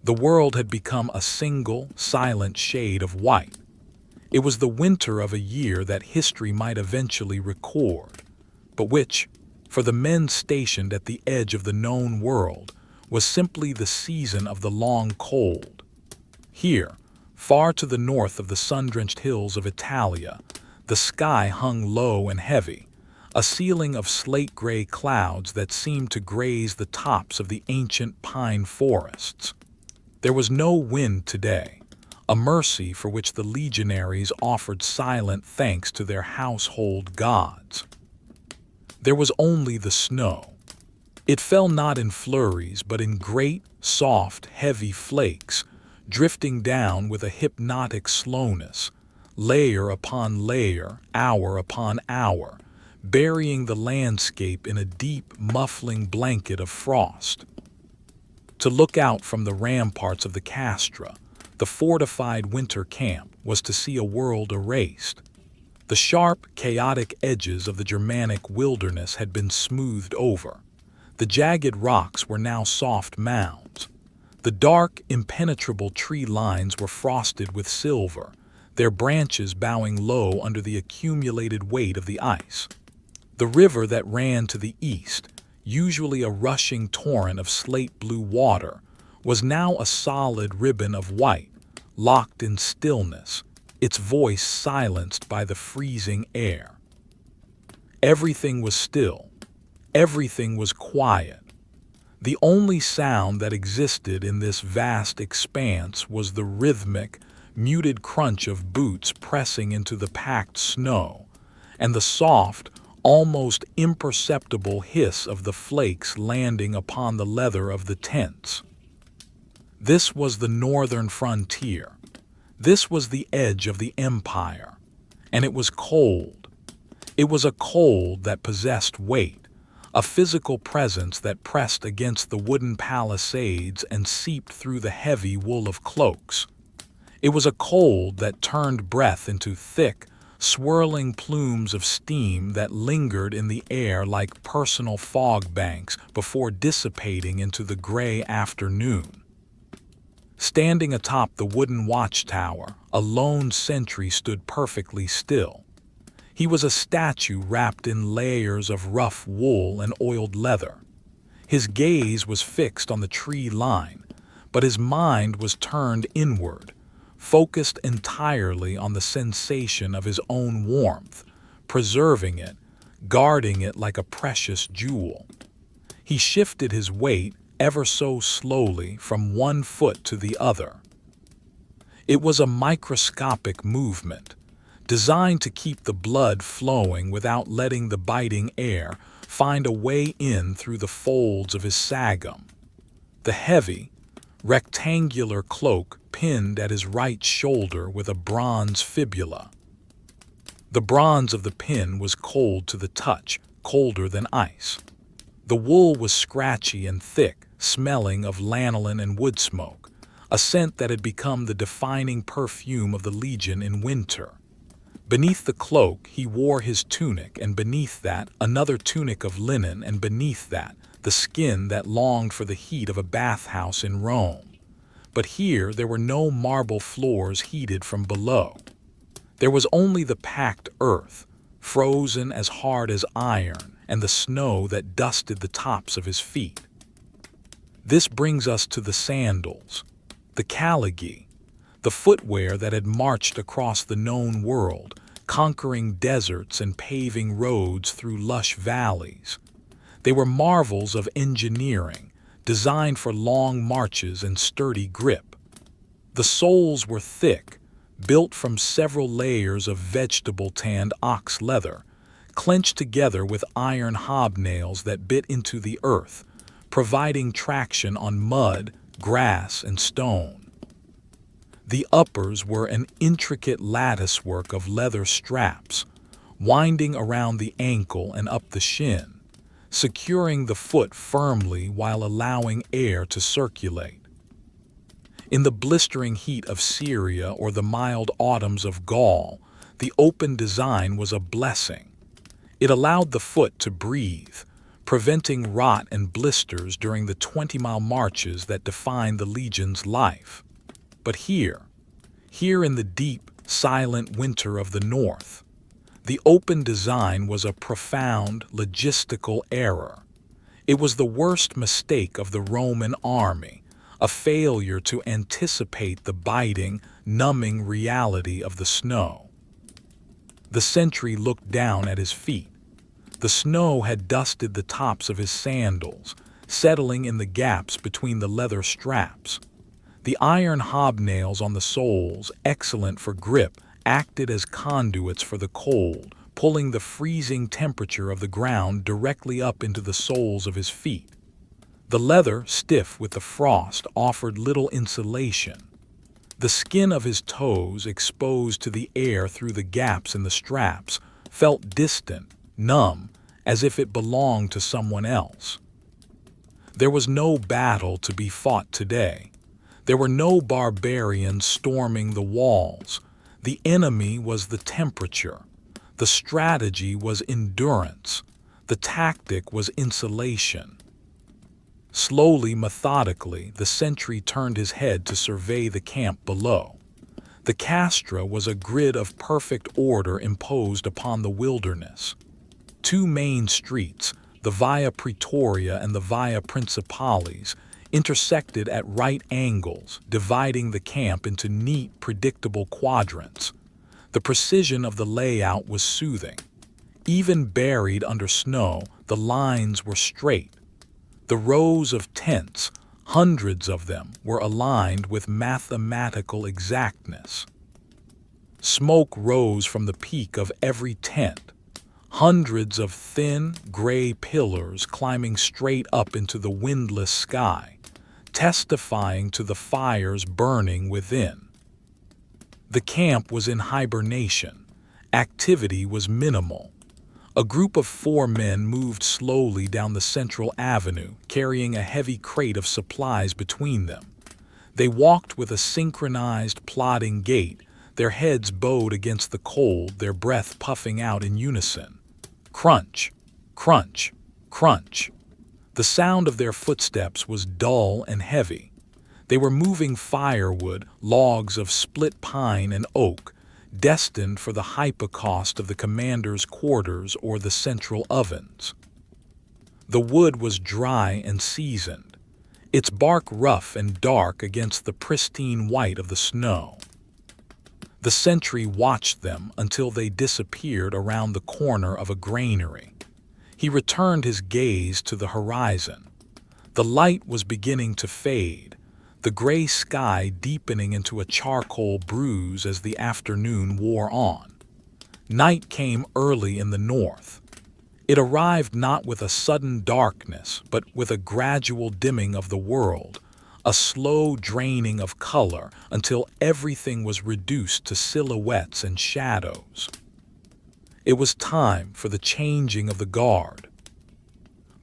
The world had become a single, silent shade of white. It was the winter of a year that history might eventually record, but which, for the men stationed at the edge of the known world, was simply the season of the long cold. Here, far to the north of the sun-drenched hills of Italia, the sky hung low and heavy, a ceiling of slate-gray clouds that seemed to graze the tops of the ancient pine forests. There was no wind today, a mercy for which the legionaries offered silent thanks to their household gods. There was only the snow. It fell not in flurries, but in great, soft, heavy flakes, drifting down with a hypnotic slowness, layer upon layer, hour upon hour, burying the landscape in a deep, muffling blanket of frost. To look out from the ramparts of the Castra, the fortified winter camp, was to see a world erased. The sharp, chaotic edges of the Germanic wilderness had been smoothed over. The jagged rocks were now soft mounds. The dark, impenetrable tree lines were frosted with silver, their branches bowing low under the accumulated weight of the ice. The river that ran to the east, usually a rushing torrent of slate-blue water, was now a solid ribbon of white, locked in stillness, its voice silenced by the freezing air. Everything was still. Everything was quiet. The only sound that existed in this vast expanse was the rhythmic, muted crunch of boots pressing into the packed snow, and the soft, almost imperceptible hiss of the flakes landing upon the leather of the tents. This was the northern frontier. This was the edge of the empire, and it was cold. It was a cold that possessed weight, a physical presence that pressed against the wooden palisades and seeped through the heavy wool of cloaks. It was a cold that turned breath into thick, swirling plumes of steam that lingered in the air like personal fog banks before dissipating into the gray afternoon. Standing atop the wooden watchtower, a lone sentry stood perfectly still. He was a statue wrapped in layers of rough wool and oiled leather. His gaze was fixed on the tree line, but his mind was turned inward, focused entirely on the sensation of his own warmth, preserving it, guarding it like a precious jewel. He shifted his weight ever so slowly from one foot to the other. It was a microscopic movement, designed to keep the blood flowing without letting the biting air find a way in through the folds of his sagum. The heavy, rectangular cloak pinned at his right shoulder with a bronze fibula. The bronze of the pin was cold to the touch, colder than ice. The wool was scratchy and thick, smelling of lanolin and wood smoke, a scent that had become the defining perfume of the Legion in winter. Beneath the cloak he wore his tunic, and beneath that another tunic of linen, and beneath that the skin that longed for the heat of a bathhouse in Rome. But here there were no marble floors heated from below. There was only the packed earth, frozen as hard as iron, and the snow that dusted the tops of his feet. This brings us to the sandals, the Caligae, the footwear that had marched across the known world, conquering deserts and paving roads through lush valleys. They were marvels of engineering, designed for long marches and sturdy grip. The soles were thick, built from several layers of vegetable-tanned ox leather, clenched together with iron hobnails that bit into the earth, providing traction on mud, grass, and stone. The uppers were an intricate latticework of leather straps, winding around the ankle and up the shin, securing the foot firmly while allowing air to circulate. In the blistering heat of Syria or the mild autumns of Gaul, the open design was a blessing. It allowed the foot to breathe, preventing rot and blisters during the 20-mile marches that defined the Legion's life. But here in the deep, silent winter of the North, the open design was a profound logistical error. It was the worst mistake of the Roman army, a failure to anticipate the biting, numbing reality of the snow. The sentry looked down at his feet. The snow had dusted the tops of his sandals, settling in the gaps between the leather straps. The iron hobnails on the soles, excellent for grip, acted as conduits for the cold, pulling the freezing temperature of the ground directly up into the soles of his feet. The leather, stiff with the frost, offered little insulation. The skin of his toes, exposed to the air through the gaps in the straps, felt distant, numb, as if it belonged to someone else. There was no battle to be fought today. There were no barbarians storming the walls. The enemy was the temperature. The strategy was endurance. The tactic was insulation. Slowly, methodically, the sentry turned his head to survey the camp below. The castra was a grid of perfect order imposed upon the wilderness. Two main streets, the Via Praetoria and the Via Principalis, intersected at right angles, dividing the camp into neat, predictable quadrants. The precision of the layout was soothing. Even buried under snow, the lines were straight. The rows of tents, hundreds of them, were aligned with mathematical exactness. Smoke rose from the peak of every tent, hundreds of thin, gray pillars climbing straight up into the windless sky, testifying to the fires burning within. The camp was in hibernation. Activity was minimal. A group of 4 men moved slowly down the central avenue, carrying a heavy crate of supplies between them. They walked with a synchronized, plodding gait, their heads bowed against the cold, their breath puffing out in unison. Crunch, crunch, crunch. The sound of their footsteps was dull and heavy. They were moving firewood, logs of split pine and oak, destined for the hypocaust of the commander's quarters or the central ovens. The wood was dry and seasoned, its bark rough and dark against the pristine white of the snow. The sentry watched them until they disappeared around the corner of a granary. He returned his gaze to the horizon. The light was beginning to fade, the gray sky deepening into a charcoal bruise as the afternoon wore on. Night came early in the north. It arrived not with a sudden darkness, but with a gradual dimming of the world, a slow draining of color until everything was reduced to silhouettes and shadows. It was time for the changing of the guard.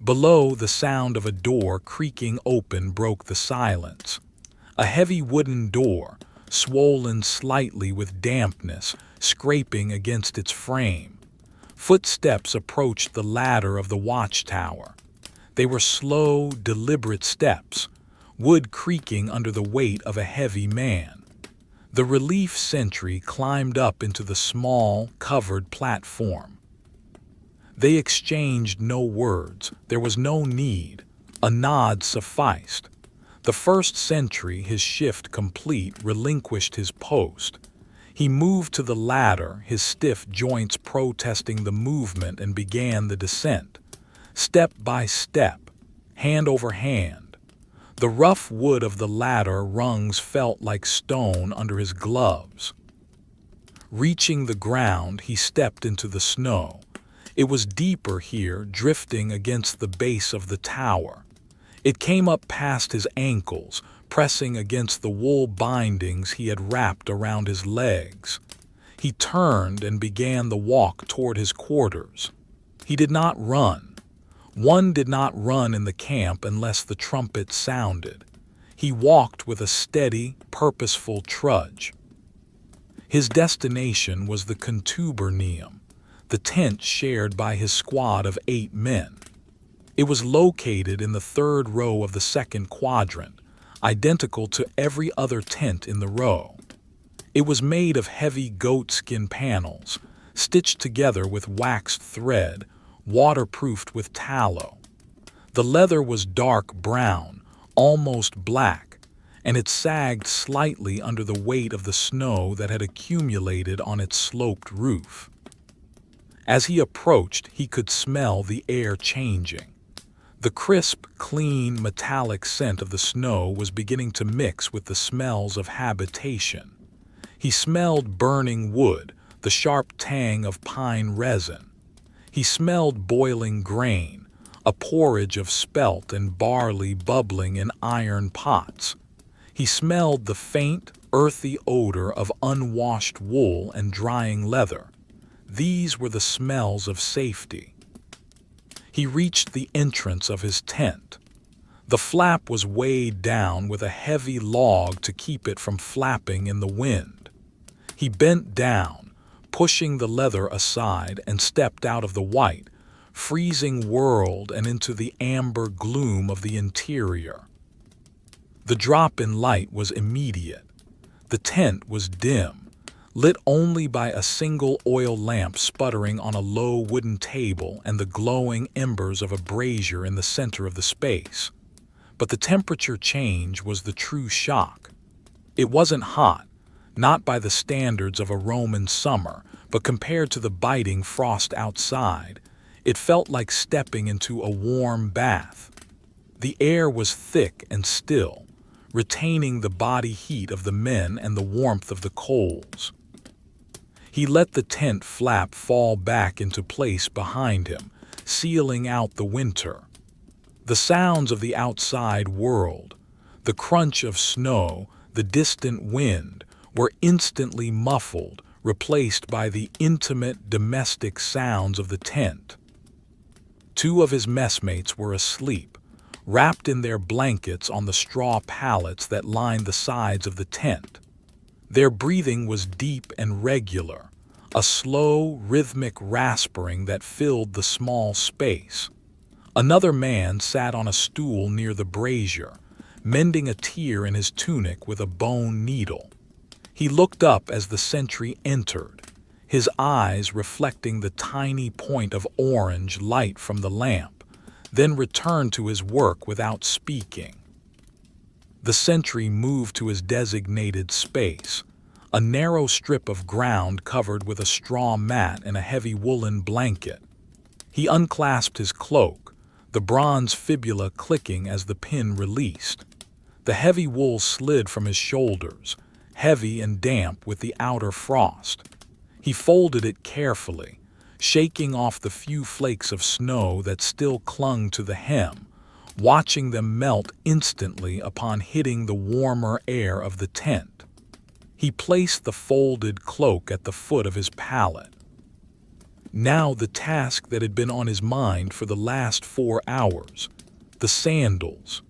Below, the sound of a door creaking open broke the silence. A heavy wooden door, swollen slightly with dampness, scraping against its frame. Footsteps approached the ladder of the watchtower. They were slow, deliberate steps, wood creaking under the weight of a heavy man. The relief sentry climbed up into the small, covered platform. They exchanged no words. There was no need. A nod sufficed. The first sentry, his shift complete, relinquished his post. He moved to the ladder, his stiff joints protesting the movement, and began the descent. Step by step, hand over hand. The rough wood of the ladder rungs felt like stone under his gloves. Reaching the ground, he stepped into the snow. It was deeper here, drifting against the base of the tower. It came up past his ankles, pressing against the wool bindings he had wrapped around his legs. He turned and began the walk toward his quarters. He did not run. One did not run in the camp unless the trumpet sounded. He walked with a steady, purposeful trudge. His destination was the contubernium, the tent shared by his squad of 8 men. It was located in the third row of the second quadrant, identical to every other tent in the row. It was made of heavy goatskin panels, stitched together with waxed thread, waterproofed with tallow. The leather was dark brown, almost black, and it sagged slightly under the weight of the snow that had accumulated on its sloped roof. As he approached, he could smell the air changing. The crisp, clean, metallic scent of the snow was beginning to mix with the smells of habitation. He smelled burning wood, the sharp tang of pine resin. He smelled boiling grain, a porridge of spelt and barley bubbling in iron pots. He smelled the faint, earthy odor of unwashed wool and drying leather. These were the smells of safety. He reached the entrance of his tent. The flap was weighed down with a heavy log to keep it from flapping in the wind. He bent down, pushing the leather aside, and stepped out of the white, freezing world and into the amber gloom of the interior. The drop in light was immediate. The tent was dim, lit only by a single oil lamp sputtering on a low wooden table and the glowing embers of a brazier in the center of the space. But the temperature change was the true shock. It wasn't hot, not by the standards of a Roman summer, but compared to the biting frost outside, it felt like stepping into a warm bath. The air was thick and still, retaining the body heat of the men and the warmth of the coals. He let the tent flap fall back into place behind him, sealing out the winter. The sounds of the outside world, the crunch of snow, the distant wind, were instantly muffled, replaced by the intimate domestic sounds of the tent. Two of his messmates were asleep, wrapped in their blankets on the straw pallets that lined the sides of the tent. Their breathing was deep and regular, a slow, rhythmic rasping that filled the small space. Another man sat on a stool near the brazier, mending a tear in his tunic with a bone needle. He looked up as the sentry entered, his eyes reflecting the tiny point of orange light from the lamp, then returned to his work without speaking. The sentry moved to his designated space, a narrow strip of ground covered with a straw mat and a heavy woolen blanket. He unclasped his cloak, the bronze fibula clicking as the pin released. The heavy wool slid from his shoulders, heavy and damp with the outer frost. He folded it carefully, shaking off the few flakes of snow that still clung to the hem, watching them melt instantly upon hitting the warmer air of the tent. He placed the folded cloak at the foot of his pallet. Now the task that had been on his mind for the last 4 hours, the sandals.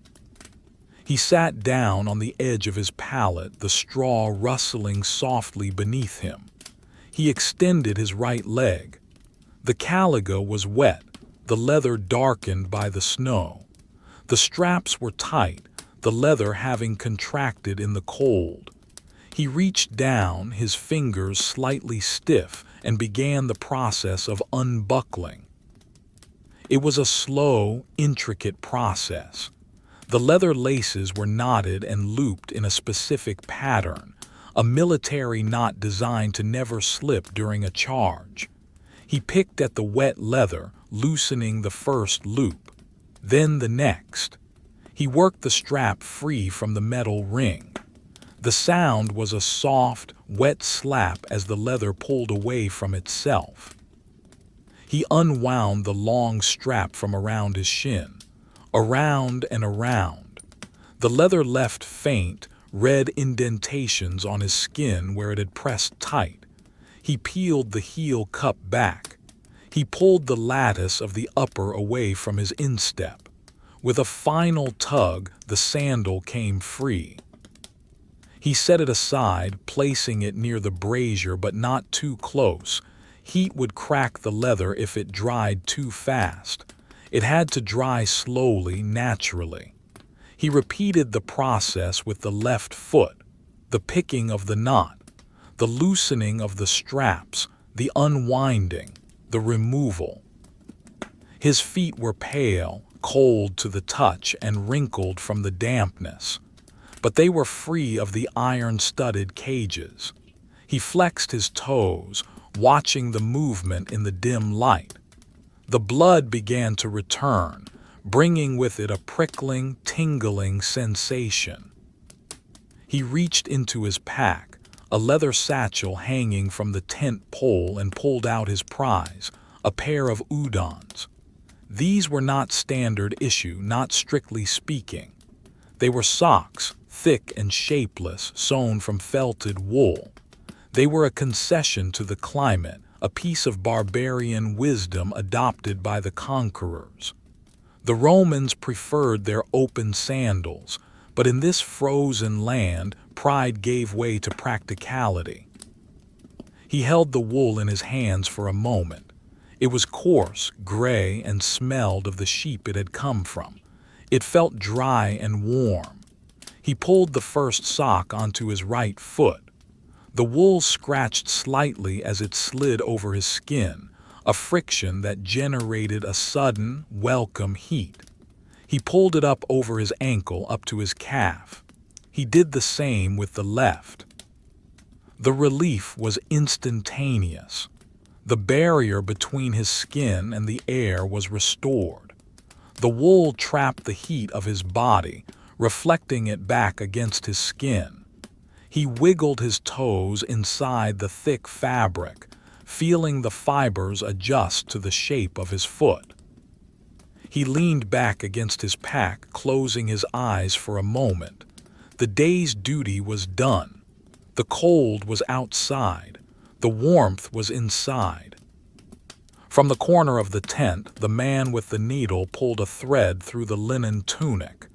He sat down on the edge of his pallet, the straw rustling softly beneath him. He extended his right leg. The caligae was wet, the leather darkened by the snow. The straps were tight, the leather having contracted in the cold. He reached down, his fingers slightly stiff, and began the process of unbuckling. It was a slow, intricate process. The leather laces were knotted and looped in a specific pattern, a military knot designed to never slip during a charge. He picked at the wet leather, loosening the first loop, then the next. He worked the strap free from the metal ring. The sound was a soft, wet slap as the leather pulled away from itself. He unwound the long strap from around his shin, around and around. The leather left faint, red indentations on his skin where it had pressed tight. He peeled the heel cup back. He pulled the lattice of the upper away from his instep. With a final tug, the sandal came free. He set it aside, placing it near the brazier but not too close. Heat would crack the leather if it dried too fast. It had to dry slowly, naturally. He repeated the process with the left foot, the picking of the knot, the loosening of the straps, the unwinding, the removal. His feet were pale, cold to the touch, and wrinkled from the dampness, but they were free of the iron-studded cages. He flexed his toes, watching the movement in the dim light. The blood began to return, bringing with it a prickling, tingling sensation. He reached into his pack, a leather satchel hanging from the tent pole, and pulled out his prize, a pair of udons. These were not standard issue, not strictly speaking. They were socks, thick and shapeless, sewn from felted wool. They were a concession to the climate, a piece of barbarian wisdom adopted by the conquerors. The Romans preferred their open sandals, but in this frozen land, pride gave way to practicality. He held the wool in his hands for a moment. It was coarse, gray, and smelled of the sheep it had come from. It felt dry and warm. He pulled the first sock onto his right foot. The wool scratched slightly as it slid over his skin, a friction that generated a sudden, welcome heat. He pulled it up over his ankle, up to his calf. He did the same with the left. The relief was instantaneous. The barrier between his skin and the air was restored. The wool trapped the heat of his body, reflecting it back against his skin. He wiggled his toes inside the thick fabric, feeling the fibers adjust to the shape of his foot. He leaned back against his pack, closing his eyes for a moment. The day's duty was done. The cold was outside. The warmth was inside. From the corner of the tent, the man with the needle pulled a thread through the linen tunic.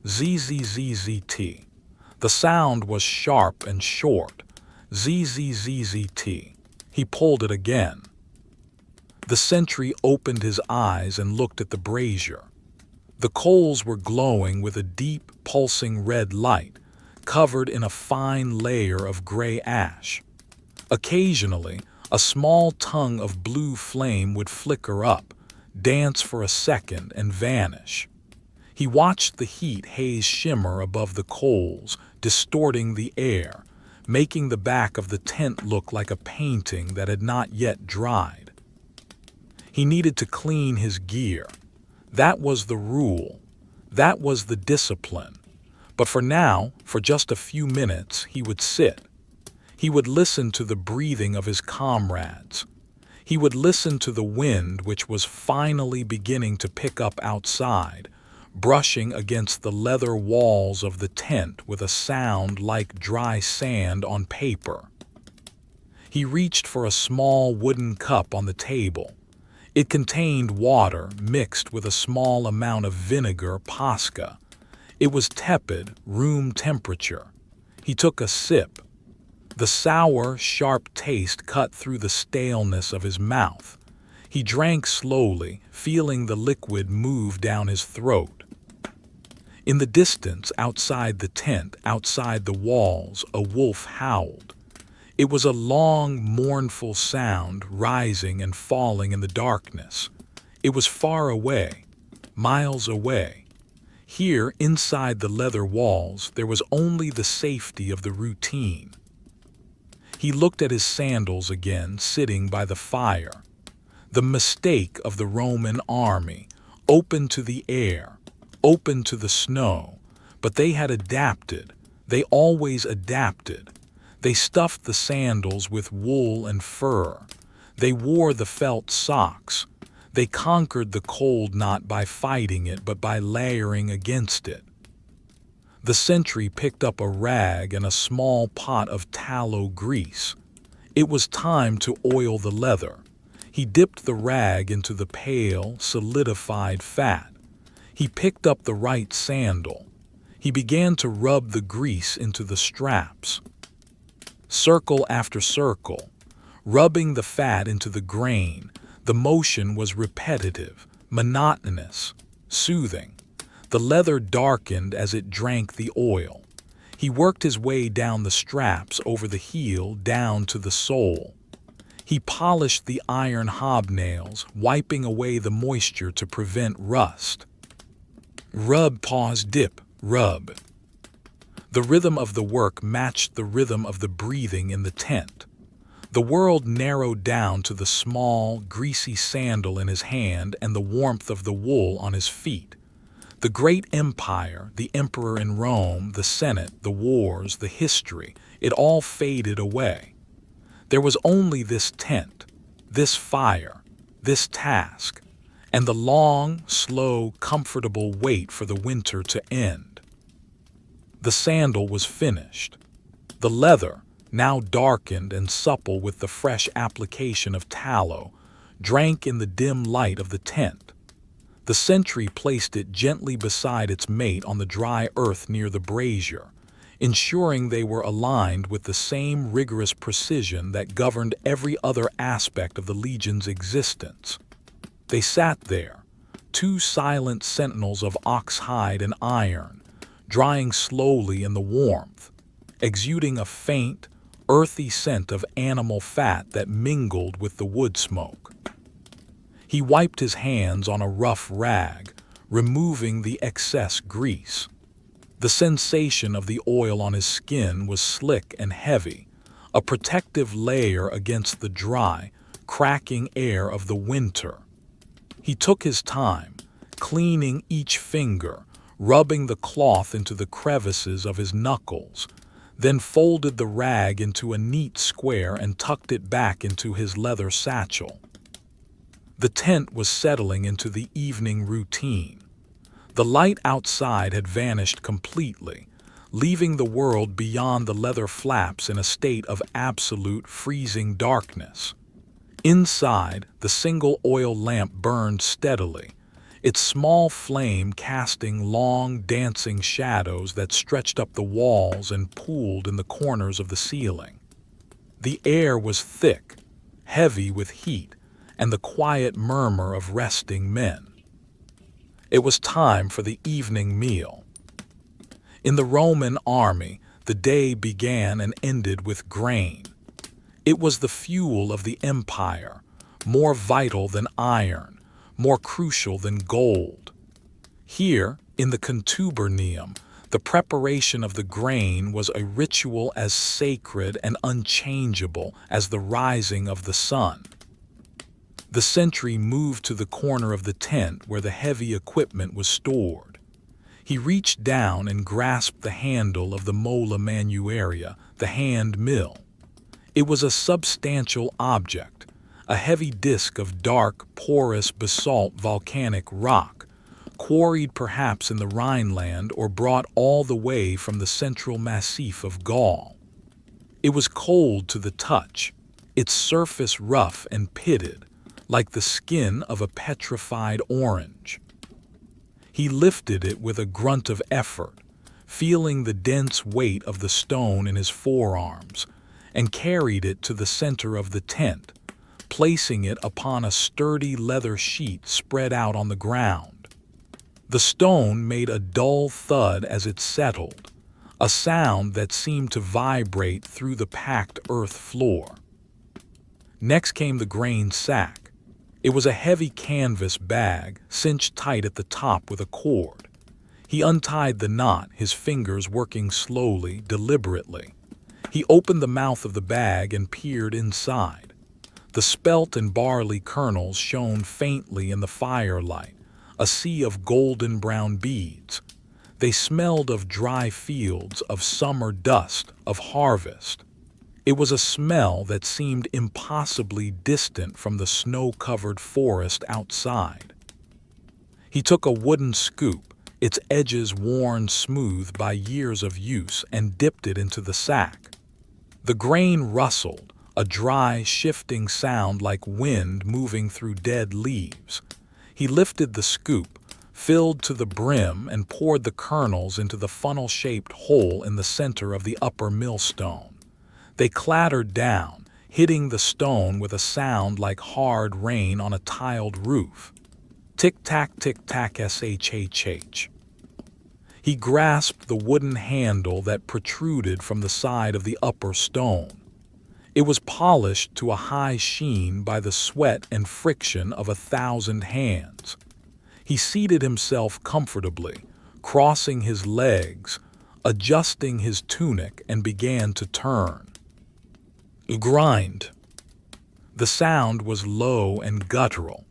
ZZZZT. The sound was sharp and short. ZZZZT. He pulled it again. The sentry opened his eyes and looked at the brazier. The coals were glowing with a deep, pulsing red light, covered in a fine layer of gray ash. Occasionally, a small tongue of blue flame would flicker up, dance for a second, and vanish. He watched the heat haze shimmer above the coals, distorting the air, making the back of the tent look like a painting that had not yet dried. He needed to clean his gear. That was the rule. That was the discipline. But for now, for just a few minutes, he would sit. He would listen to the breathing of his comrades. He would listen to the wind, which was finally beginning to pick up outside, brushing against the leather walls of the tent with a sound like dry sand on paper. He reached for a small wooden cup on the table. It contained water mixed with a small amount of vinegar pasca. It was tepid, room temperature. He took a sip. The sour, sharp taste cut through the staleness of his mouth. He drank slowly, feeling the liquid move down his throat. In the distance, outside the tent, outside the walls, a wolf howled. It was a long, mournful sound, rising and falling in the darkness. It was far away, miles away. Here, inside the leather walls, there was only the safety of the routine. He looked at his sandals again, sitting by the fire. The mistake of the Roman army, open to the air, open to the snow, but they had adapted. They always adapted. They stuffed the sandals with wool and fur. They wore the felt socks. They conquered the cold not by fighting it, but by layering against it. The sentry picked up a rag and a small pot of tallow grease. It was time to oil the leather. He dipped the rag into the pale, solidified fat. He picked up the right sandal. He began to rub the grease into the straps. Circle after circle, rubbing the fat into the grain. The motion was repetitive, monotonous, soothing. The leather darkened as it drank the oil. He worked his way down the straps over the heel down to the sole. He polished the iron hobnails, wiping away the moisture to prevent rust. Rub, pause, dip, rub. The rhythm of the work matched the rhythm of the breathing in the tent. The world narrowed down to the small, greasy sandal in his hand and the warmth of the wool on his feet. The great empire, the emperor in Rome, the Senate, the wars, the history, it all faded away. There was only this tent, this fire, this task, and the long, slow, comfortable wait for the winter to end. The sandal was finished. The leather, now darkened and supple with the fresh application of tallow, drank in the dim light of the tent. The sentry placed it gently beside its mate on the dry earth near the brazier, ensuring they were aligned with the same rigorous precision that governed every other aspect of the Legion's existence. They sat there, two silent sentinels of ox hide and iron, drying slowly in the warmth, exuding a faint, earthy scent of animal fat that mingled with the wood smoke. He wiped his hands on a rough rag, removing the excess grease. The sensation of the oil on his skin was slick and heavy, a protective layer against the dry, cracking air of the winter. He took his time, cleaning each finger, rubbing the cloth into the crevices of his knuckles, then folded the rag into a neat square and tucked it back into his leather satchel. The tent was settling into the evening routine. The light outside had vanished completely, leaving the world beyond the leather flaps in a state of absolute freezing darkness. Inside, the single oil lamp burned steadily, its small flame casting long, dancing shadows that stretched up the walls and pooled in the corners of the ceiling. The air was thick, heavy with heat, and the quiet murmur of resting men. It was time for the evening meal. In the Roman army, the day began and ended with grain. It was the fuel of the empire, more vital than iron, more crucial than gold. Here, in the contubernium, the preparation of the grain was a ritual as sacred and unchangeable as the rising of the sun. The sentry moved to the corner of the tent where the heavy equipment was stored. He reached down and grasped the handle of the mola manuaria, the hand mill. It was a substantial object, a heavy disk of dark, porous basalt volcanic rock, quarried perhaps in the Rhineland or brought all the way from the central massif of Gaul. It was cold to the touch, its surface rough and pitted, like the skin of a petrified orange. He lifted it with a grunt of effort, feeling the dense weight of the stone in his forearms, and carried it to the center of the tent, placing it upon a sturdy leather sheet spread out on the ground. The stone made a dull thud as it settled, a sound that seemed to vibrate through the packed earth floor. Next came the grain sack. It was a heavy canvas bag, cinched tight at the top with a cord. He untied the knot, his fingers working slowly, deliberately. He opened the mouth of the bag and peered inside. The spelt and barley kernels shone faintly in the firelight, a sea of golden brown beads. They smelled of dry fields, of summer dust, of harvest. It was a smell that seemed impossibly distant from the snow-covered forest outside. He took a wooden scoop, its edges worn smooth by years of use, and dipped it into the sack. The grain rustled, a dry, shifting sound like wind moving through dead leaves. He lifted the scoop, filled to the brim, and poured the kernels into the funnel-shaped hole in the center of the upper millstone. They clattered down, hitting the stone with a sound like hard rain on a tiled roof. Tick-tack, shh. He grasped the wooden handle that protruded from the side of the upper stone. It was polished to a high sheen by the sweat and friction of 1,000 hands. He seated himself comfortably, crossing his legs, adjusting his tunic, and began to turn. Grind. The sound was low and guttural,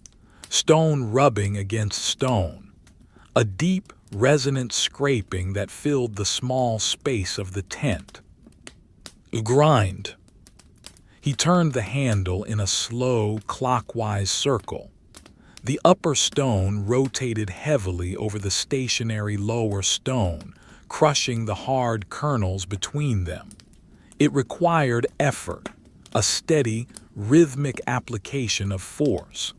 stone rubbing against stone, a deep, resonant scraping that filled the small space of the tent. Grind. He turned the handle in a slow, clockwise circle. The upper stone rotated heavily over the stationary lower stone, crushing the hard kernels between them. It required effort, a steady, rhythmic application of force.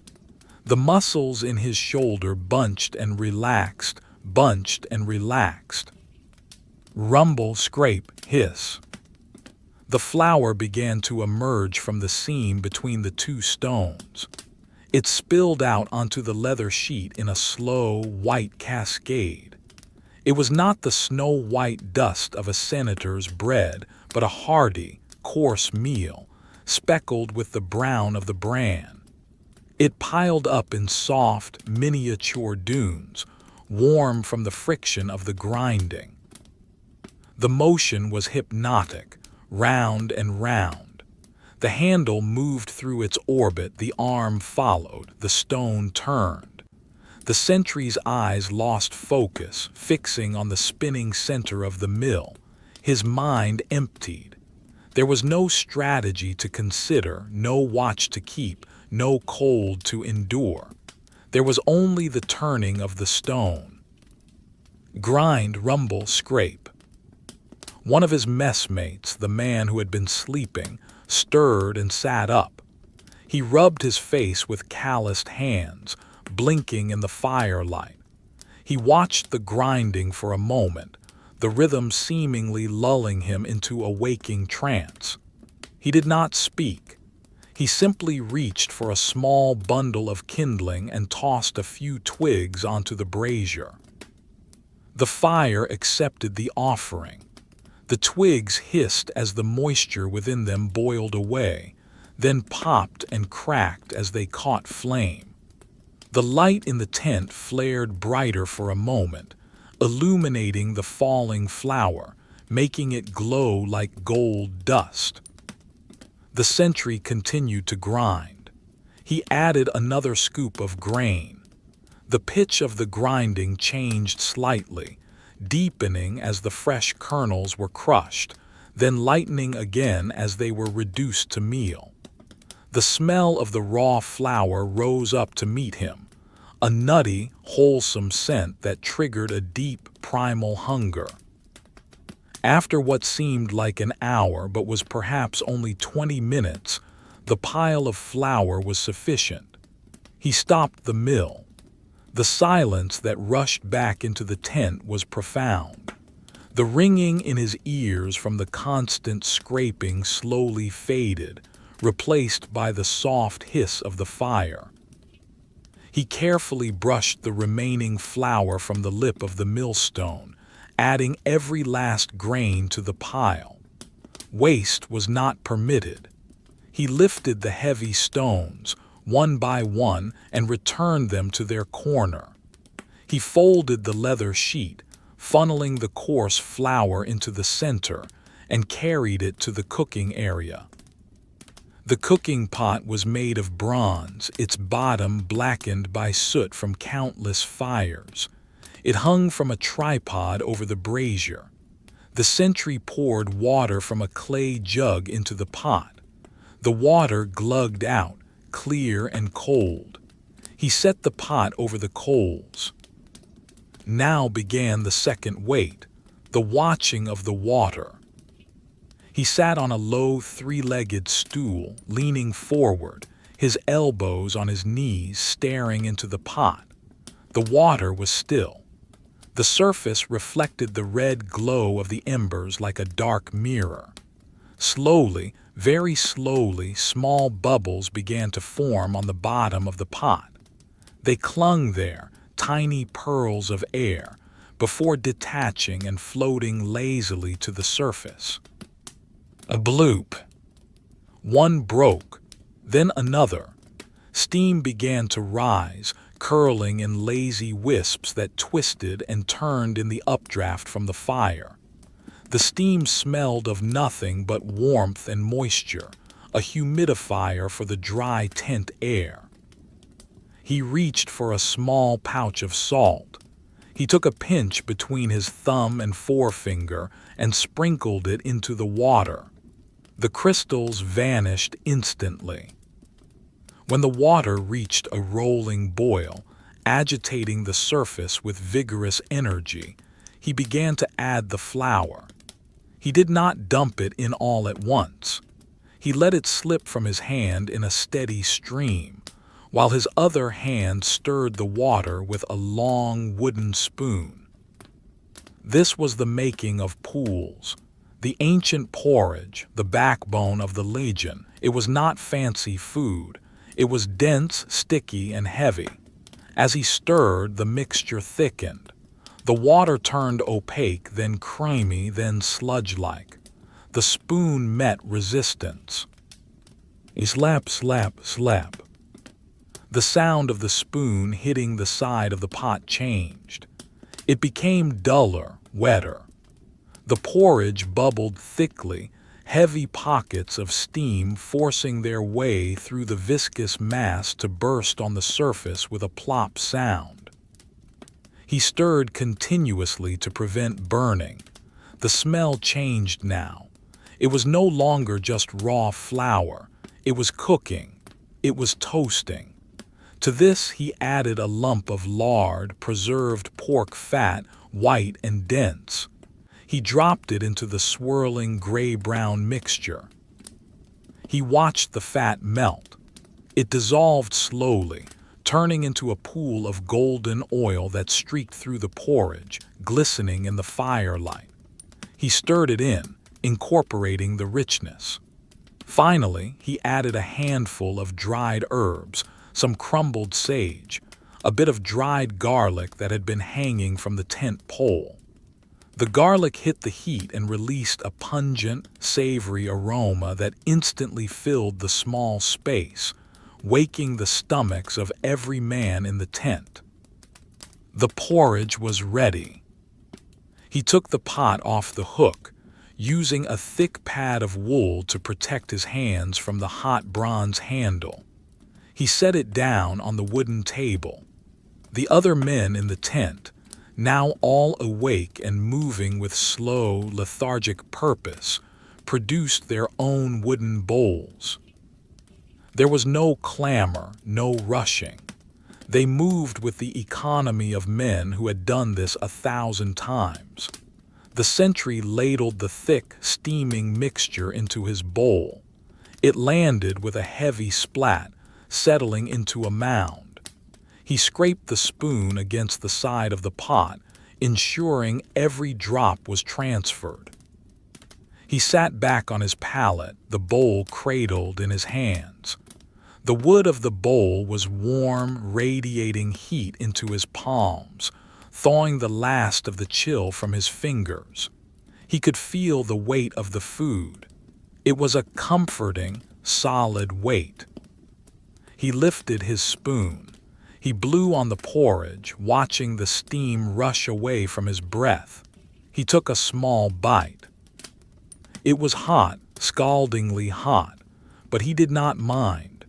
The muscles in his shoulder bunched and relaxed, bunched and relaxed. Rumble, scrape, hiss. The flour began to emerge from the seam between the two stones. It spilled out onto the leather sheet in a slow, white cascade. It was not the snow-white dust of a senator's bread, but a hearty, coarse meal, speckled with the brown of the bran. It piled up in soft, miniature dunes, warm from the friction of the grinding. The motion was hypnotic, round and round. The handle moved through its orbit, the arm followed, the stone turned. The sentry's eyes lost focus, fixing on the spinning center of the mill. His mind emptied. There was no strategy to consider, no watch to keep, no cold to endure. There was only the turning of the stone. Grind, rumble, scrape. One of his messmates, the man who had been sleeping, stirred and sat up. He rubbed his face with calloused hands, blinking in the firelight. He watched the grinding for a moment, the rhythm seemingly lulling him into a waking trance. He did not speak. He simply reached for a small bundle of kindling and tossed a few twigs onto the brazier. The fire accepted the offering. The twigs hissed as the moisture within them boiled away, then popped and cracked as they caught flame. The light in the tent flared brighter for a moment, illuminating the falling flour, making it glow like gold dust. The sentry continued to grind. He added another scoop of grain. The pitch of the grinding changed slightly, deepening as the fresh kernels were crushed, then lightening again as they were reduced to meal. The smell of the raw flour rose up to meet him, a nutty, wholesome scent that triggered a deep, primal hunger. After what seemed like an hour but was perhaps only 20 minutes, the pile of flour was sufficient. He stopped the mill. The silence that rushed back into the tent was profound. The ringing in his ears from the constant scraping slowly faded, replaced by the soft hiss of the fire. He carefully brushed the remaining flour from the lip of the millstone, adding every last grain to the pile. Waste was not permitted. He lifted the heavy stones, one by one, and returned them to their corner. He folded the leather sheet, funneling the coarse flour into the center, and carried it to the cooking area. The cooking pot was made of bronze, its bottom blackened by soot from countless fires. It hung from a tripod over the brazier. The sentry poured water from a clay jug into the pot. The water glugged out, clear and cold. He set the pot over the coals. Now began the second wait, the watching of the water. He sat on a low three-legged stool, leaning forward, his elbows on his knees, staring into the pot. The water was still. The surface reflected the red glow of the embers like a dark mirror. Slowly, very slowly, small bubbles began to form on the bottom of the pot. They clung there, tiny pearls of air, before detaching and floating lazily to the surface. A bloop. One broke, then another. Steam began to rise, curling in lazy wisps that twisted and turned in the updraft from the fire. The steam smelled of nothing but warmth and moisture, a humidifier for the dry tent air. He reached for a small pouch of salt. He took a pinch between his thumb and forefinger and sprinkled it into the water. The crystals vanished instantly. When the water reached a rolling boil, agitating the surface with vigorous energy, he began to add the flour. He did not dump it in all at once. He let it slip from his hand in a steady stream, while his other hand stirred the water with a long wooden spoon. This was the making of pools, the ancient porridge, the backbone of the legion. It was not fancy food. It was dense, sticky, and heavy. As he stirred, the mixture thickened. The water turned opaque, then creamy, then sludge-like. The spoon met resistance. Slap, slap, slap. The sound of the spoon hitting the side of the pot changed. It became duller, wetter. The porridge bubbled thickly, heavy pockets of steam forcing their way through the viscous mass to burst on the surface with a plop sound. He stirred continuously to prevent burning. The smell changed now. It was no longer just raw flour. It was cooking. It was toasting. To this he added a lump of lard, preserved pork fat, white and dense. He dropped it into the swirling gray-brown mixture. He watched the fat melt. It dissolved slowly, turning into a pool of golden oil that streaked through the porridge, glistening in the firelight. He stirred it in, incorporating the richness. Finally, he added a handful of dried herbs, some crumbled sage, a bit of dried garlic that had been hanging from the tent pole. The garlic hit the heat and released a pungent, savory aroma that instantly filled the small space, waking the stomachs of every man in the tent. The porridge was ready. He took the pot off the hook, using a thick pad of wool to protect his hands from the hot bronze handle. He set it down on the wooden table. The other men in the tent, now all awake and moving with slow, lethargic purpose, produced their own wooden bowls. There was no clamor, no rushing. They moved with the economy of men who had done this 1,000 times. The sentry ladled the thick, steaming mixture into his bowl. It landed with a heavy splat, settling into a mound. He scraped the spoon against the side of the pot, ensuring every drop was transferred. He sat back on his pallet, the bowl cradled in his hands. The wood of the bowl was warm, radiating heat into his palms, thawing the last of the chill from his fingers. He could feel the weight of the food. It was a comforting, solid weight. He lifted his spoon. He blew on the porridge, watching the steam rush away from his breath. He took a small bite. It was hot, scaldingly hot, but he did not mind.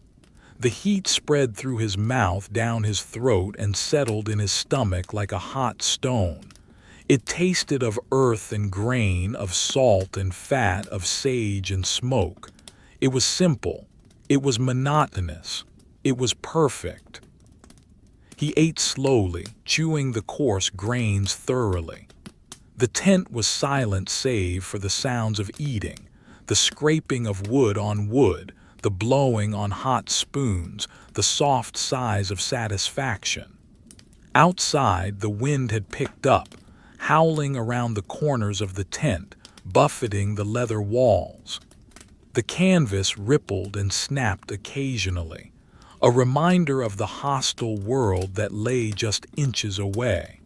The heat spread through his mouth, down his throat, and settled in his stomach like a hot stone. It tasted of earth and grain, of salt and fat, of sage and smoke. It was simple. It was monotonous. It was perfect. He ate slowly, chewing the coarse grains thoroughly. The tent was silent save for the sounds of eating, the scraping of wood on wood, the blowing on hot spoons, the soft sighs of satisfaction. Outside, the wind had picked up, howling around the corners of the tent, buffeting the leather walls. The canvas rippled and snapped occasionally. a reminder of the hostile world that lay just inches away.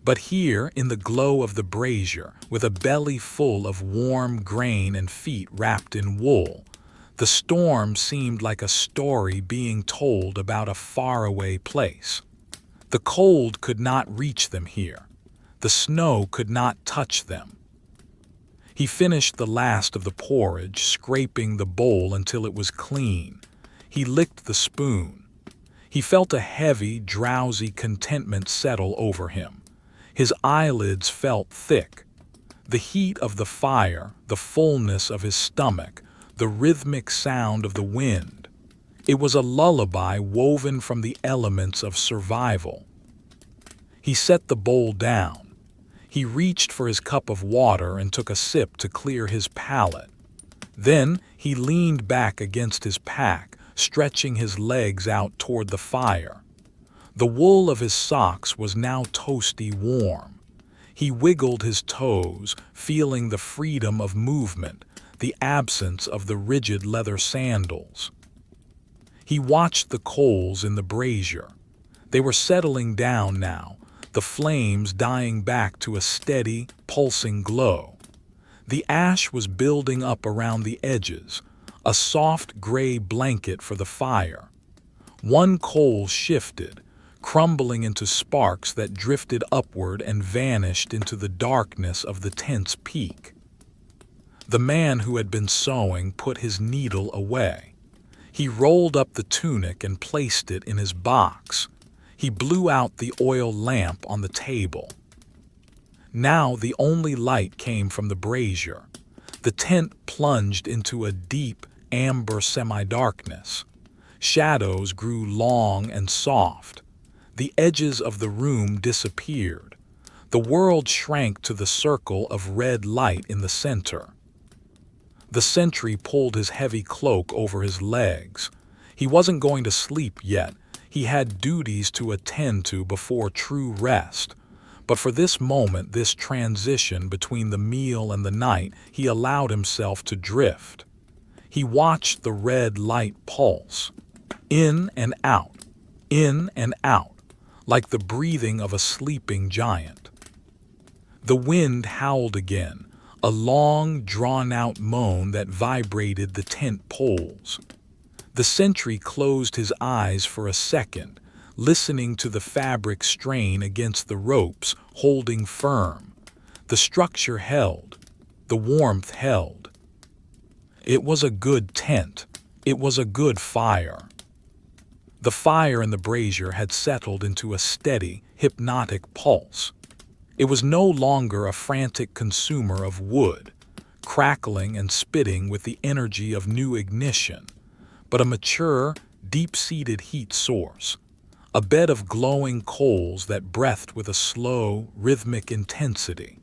But here, in the glow of the brazier, with a belly full of warm grain and feet wrapped in wool, the storm seemed like a story being told about a faraway place. The cold could not reach them here. The snow could not touch them. He finished the last of the porridge, scraping the bowl until it was clean. He licked the spoon. He felt a heavy, drowsy contentment settle over him. His eyelids felt thick. The heat of the fire, the fullness of his stomach, the rhythmic sound of the wind. It was a lullaby woven from the elements of survival. He set the bowl down. He reached for his cup of water and took a sip to clear his palate. Then he leaned back against his pack, stretching his legs out toward the fire. The wool of his socks was now toasty warm. He wiggled his toes, feeling the freedom of movement, the absence of the rigid leather sandals. He watched the coals in the brazier. They were settling down now, the flames dying back to a steady, pulsing glow. The ash was building up around the edges, a soft gray blanket for the fire. One coal shifted, crumbling into sparks that drifted upward and vanished into the darkness of the tent's peak. The man who had been sewing put his needle away. He rolled up the tunic and placed it in his box. He blew out the oil lamp on the table. Now the only light came from the brazier. The tent plunged into a deep, amber semi-darkness. Shadows grew long and soft. The edges of the room disappeared. The world shrank to the circle of red light in the center. The sentry pulled his heavy cloak over his legs. He wasn't going to sleep yet. He had duties to attend to before true rest. But for this moment, this transition between the meal and the night, he allowed himself to drift. He watched the red light pulse, in and out, like the breathing of a sleeping giant. The wind howled again, a long, drawn-out moan that vibrated the tent poles. The sentry closed his eyes for a second, listening to the fabric strain against the ropes, holding firm. The structure held. The warmth held. It was a good tent. It was a good fire. The fire in the brazier had settled into a steady, hypnotic pulse. It was no longer a frantic consumer of wood, crackling and spitting with the energy of new ignition, but a mature, deep-seated heat source, a bed of glowing coals that breathed with a slow, rhythmic intensity.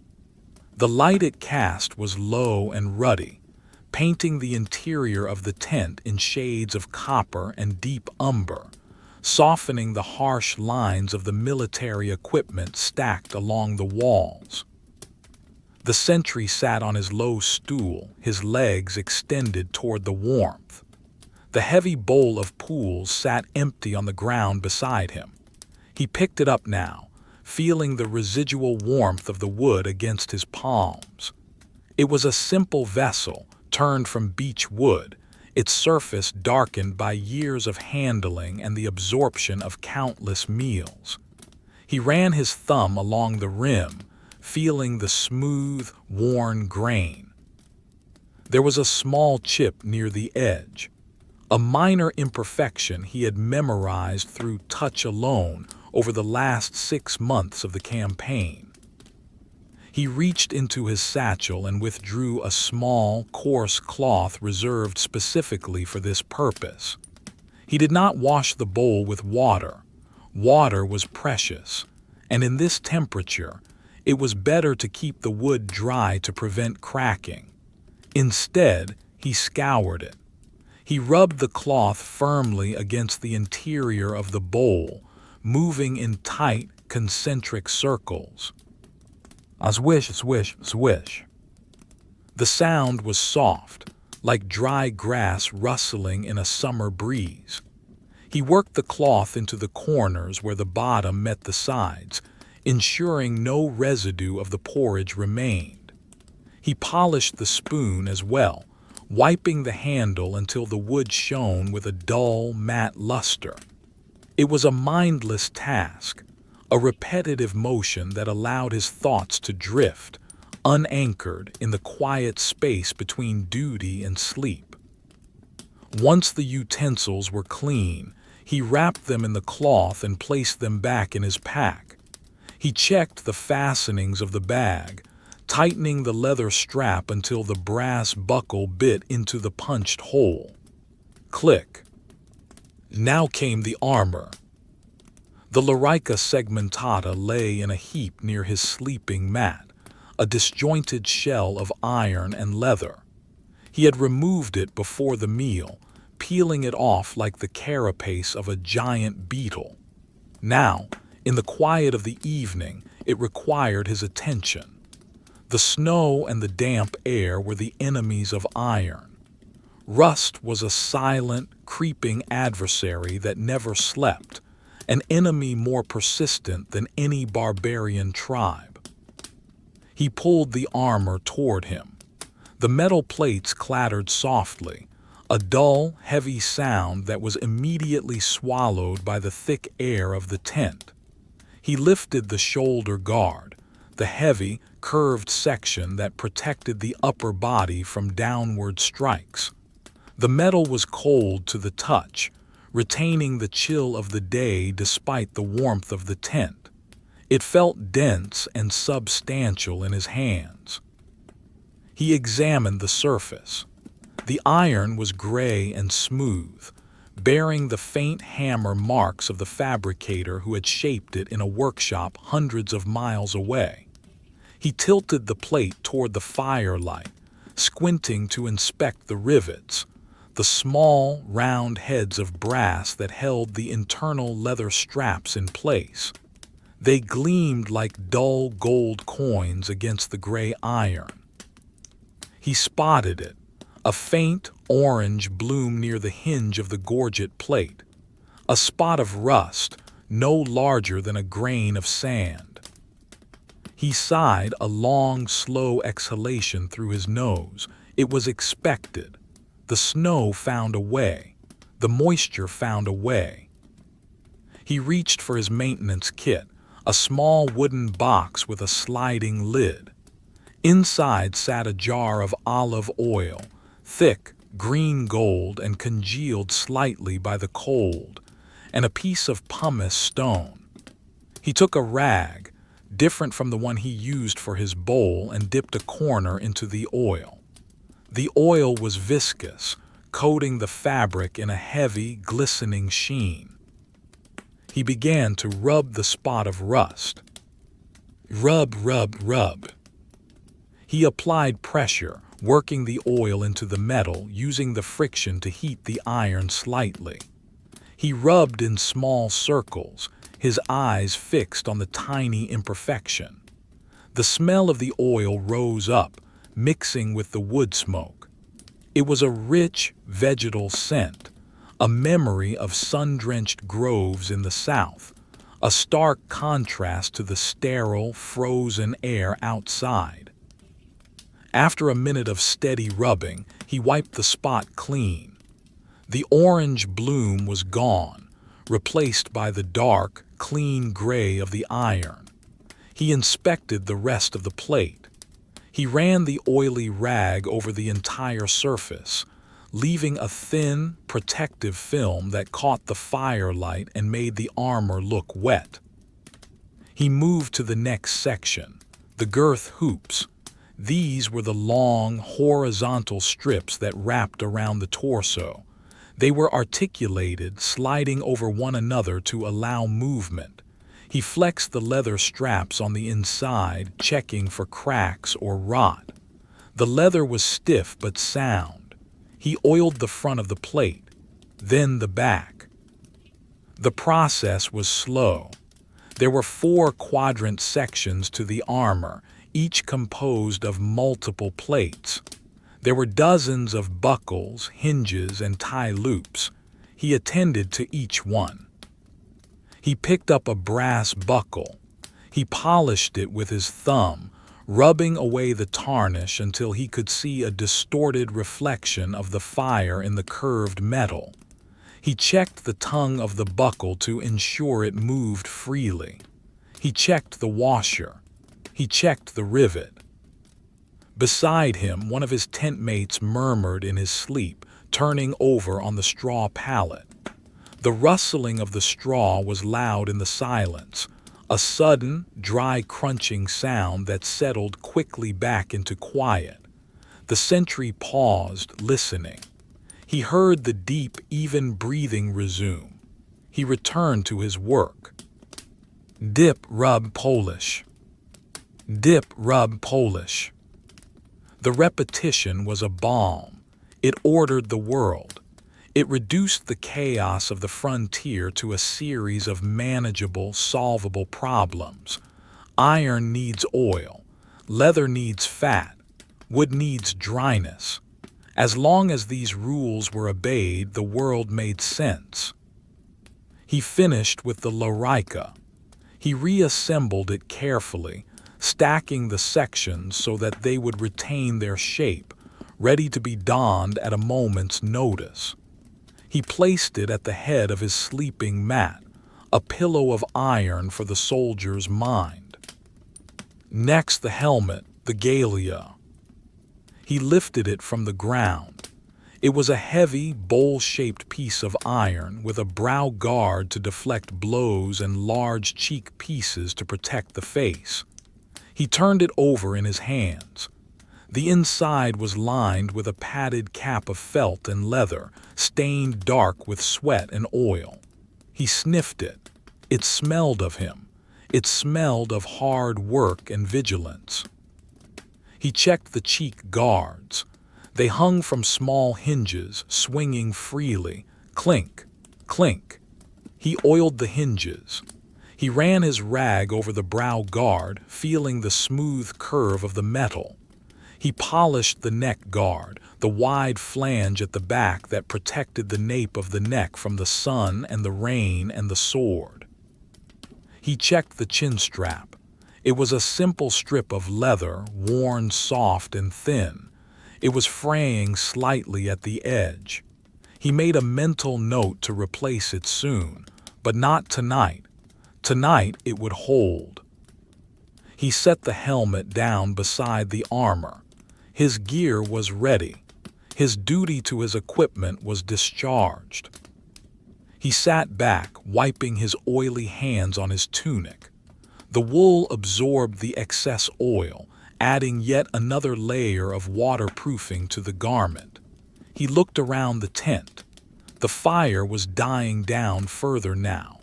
The light it cast was low and ruddy, painting the interior of the tent in shades of copper and deep umber, softening the harsh lines of the military equipment stacked along the walls. The sentry sat on his low stool, his legs extended toward the warmth. The heavy bowl of pools sat empty on the ground beside him. He picked it up now, feeling the residual warmth of the wood against his palms. It was a simple vessel, turned from beech wood, its surface darkened by years of handling and the absorption of countless meals. He ran his thumb along the rim, feeling the smooth, worn grain. There was a small chip near the edge, a minor imperfection he had memorized through touch alone over the last 6 months of the campaign. He reached into his satchel and withdrew a small, coarse cloth reserved specifically for this purpose. He did not wash the bowl with water. Water was precious, and in this temperature, it was better to keep the wood dry to prevent cracking. Instead, he scoured it. He rubbed the cloth firmly against the interior of the bowl, moving in tight, concentric circles. A swish, swish, swish. The sound was soft, like dry grass rustling in a summer breeze. He worked the cloth into the corners where the bottom met the sides, ensuring no residue of the porridge remained. He polished the spoon as well, wiping the handle until the wood shone with a dull, matte luster. It was a mindless task, a repetitive motion that allowed his thoughts to drift, unanchored in the quiet space between duty and sleep. Once the utensils were clean, he wrapped them in the cloth and placed them back in his pack. He checked the fastenings of the bag, tightening the leather strap until the brass buckle bit into the punched hole. Click. Now came the armor. The Lorica segmentata lay in a heap near his sleeping mat, a disjointed shell of iron and leather. He had removed it before the meal, peeling it off like the carapace of a giant beetle. Now, in the quiet of the evening, it required his attention. The snow and the damp air were the enemies of iron. Rust was a silent, creeping adversary that never slept, an enemy more persistent than any barbarian tribe. He pulled the armor toward him. The metal plates clattered softly, a dull, heavy sound that was immediately swallowed by the thick air of the tent. He lifted the shoulder guard, the heavy, curved section that protected the upper body from downward strikes. The metal was cold to the touch, retaining the chill of the day despite the warmth of the tent. It felt dense and substantial in his hands. He examined the surface. The iron was gray and smooth, bearing the faint hammer marks of the fabricator who had shaped it in a workshop hundreds of miles away. He tilted the plate toward the firelight, squinting to inspect the rivets, the small, round heads of brass that held the internal leather straps in place. They gleamed like dull gold coins against the gray iron. He spotted it, a faint orange bloom near the hinge of the gorget plate, a spot of rust no larger than a grain of sand. He sighed a long, slow exhalation through his nose. It was expected. The snow found a way. The moisture found a way. He reached for his maintenance kit, a small wooden box with a sliding lid. Inside sat a jar of olive oil, thick, green gold and congealed slightly by the cold, and a piece of pumice stone. He took a rag, different from the one he used for his bowl, and dipped a corner into the oil. The oil was viscous, coating the fabric in a heavy, glistening sheen. He began to rub the spot of rust. Rub, rub, rub. He applied pressure, working the oil into the metal, using the friction to heat the iron slightly. He rubbed in small circles, his eyes fixed on the tiny imperfection. The smell of the oil rose up, mixing with the wood smoke. It was a rich, vegetal scent, a memory of sun-drenched groves in the south, a stark contrast to the sterile, frozen air outside. After a minute of steady rubbing, he wiped the spot clean. The orange bloom was gone, replaced by the dark, clean gray of the iron. He inspected the rest of the plate. He ran the oily rag over the entire surface, leaving a thin, protective film that caught the firelight and made the armor look wet. He moved to the next section, the girth hoops. These were the long, horizontal strips that wrapped around the torso. They were articulated, sliding over one another to allow movement. He flexed the leather straps on the inside, checking for cracks or rot. The leather was stiff but sound. He oiled the front of the plate, then the back. The process was slow. There were 4 quadrant sections to the armor, each composed of multiple plates. There were dozens of buckles, hinges, and tie loops. He attended to each one. He picked up a brass buckle. He polished it with his thumb, rubbing away the tarnish until he could see a distorted reflection of the fire in the curved metal. He checked the tongue of the buckle to ensure it moved freely. He checked the washer. He checked the rivet. Beside him, one of his tent mates murmured in his sleep, turning over on the straw pallet. The rustling of the straw was loud in the silence, a sudden, dry crunching sound that settled quickly back into quiet. The sentry paused, listening. He heard the deep, even breathing resume. He returned to his work. Dip, rub, polish. Dip, rub, polish. The repetition was a balm. It ordered the world. It reduced the chaos of the frontier to a series of manageable, solvable problems. Iron needs oil. Leather needs fat. Wood needs dryness. As long as these rules were obeyed, the world made sense. He finished with the lorica. He reassembled it carefully, stacking the sections so that they would retain their shape, ready to be donned at a moment's notice. He placed it at the head of his sleeping mat, a pillow of iron for the soldier's mind. Next, the helmet, the galea. He lifted it from the ground. It was a heavy, bowl-shaped piece of iron with a brow guard to deflect blows and large cheek pieces to protect the face. He turned it over in his hands. The inside was lined with a padded cap of felt and leather, stained dark with sweat and oil. He sniffed it. It smelled of him. It smelled of hard work and vigilance. He checked the cheek guards. They hung from small hinges, swinging freely. Clink, clink. He oiled the hinges. He ran his rag over the brow guard, feeling the smooth curve of the metal. He polished the neck guard, the wide flange at the back that protected the nape of the neck from the sun and the rain and the sword. He checked the chin strap. It was a simple strip of leather, worn soft and thin. It was fraying slightly at the edge. He made a mental note to replace it soon, but not tonight. Tonight it would hold. He set the helmet down beside the armor. His gear was ready. His duty to his equipment was discharged. He sat back, wiping his oily hands on his tunic. The wool absorbed the excess oil, adding yet another layer of waterproofing to the garment. He looked around the tent. The fire was dying down further now.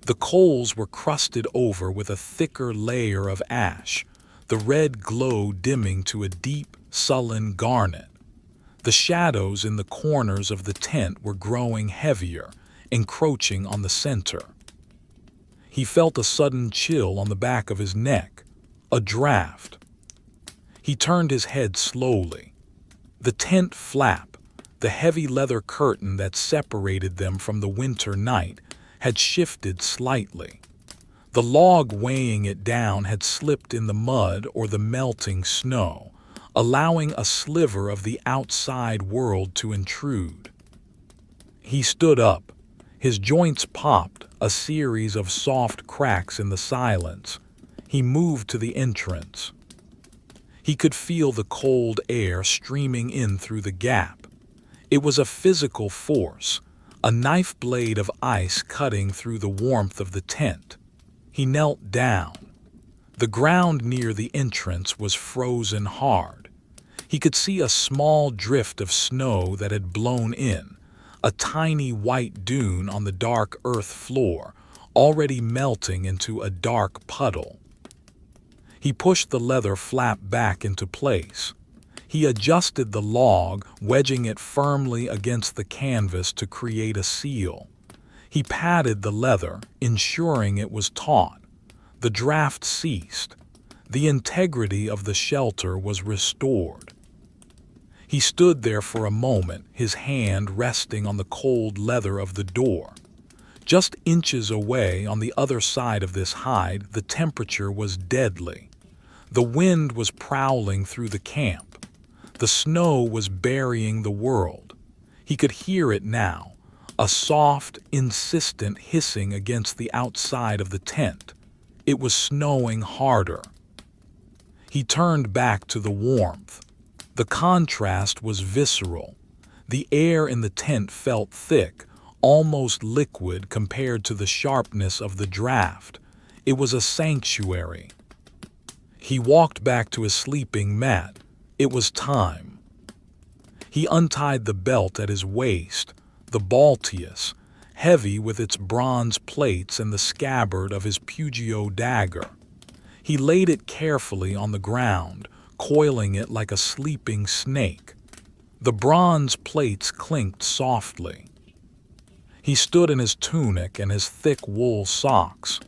The coals were crusted over with a thicker layer of ash, the red glow dimming to a deep, sullen garnet. The shadows in the corners of the tent were growing heavier, encroaching on the center. He felt a sudden chill on the back of his neck, a draft. He turned his head slowly. The tent flap, the heavy leather curtain that separated them from the winter night, had shifted slightly. The log weighing it down had slipped in the mud or the melting snow, allowing a sliver of the outside world to intrude. He stood up. His joints popped, a series of soft cracks in the silence. He moved to the entrance. He could feel the cold air streaming in through the gap. It was a physical force, a knife blade of ice cutting through the warmth of the tent. He knelt down. The ground near the entrance was frozen hard. He could see a small drift of snow that had blown in, a tiny white dune on the dark earth floor, already melting into a dark puddle. He pushed the leather flap back into place. He adjusted the log, wedging it firmly against the canvas to create a seal. He patted the leather, ensuring it was taut. The draft ceased. The integrity of the shelter was restored. He stood there for a moment, his hand resting on the cold leather of the door. Just inches away on the other side of this hide, the temperature was deadly. The wind was prowling through the camp. The snow was burying the world. He could hear it now, a soft, insistent hissing against the outside of the tent. It was snowing harder. He turned back to the warmth. The contrast was visceral. The air in the tent felt thick, almost liquid compared to the sharpness of the draft. It was a sanctuary. He walked back to his sleeping mat. It was time. He untied the belt at his waist, the Baltius, heavy with its bronze plates and the scabbard of his Pugio dagger. He laid it carefully on the ground, coiling it like a sleeping snake. The bronze plates clinked softly. He stood in his tunic and his thick wool socks.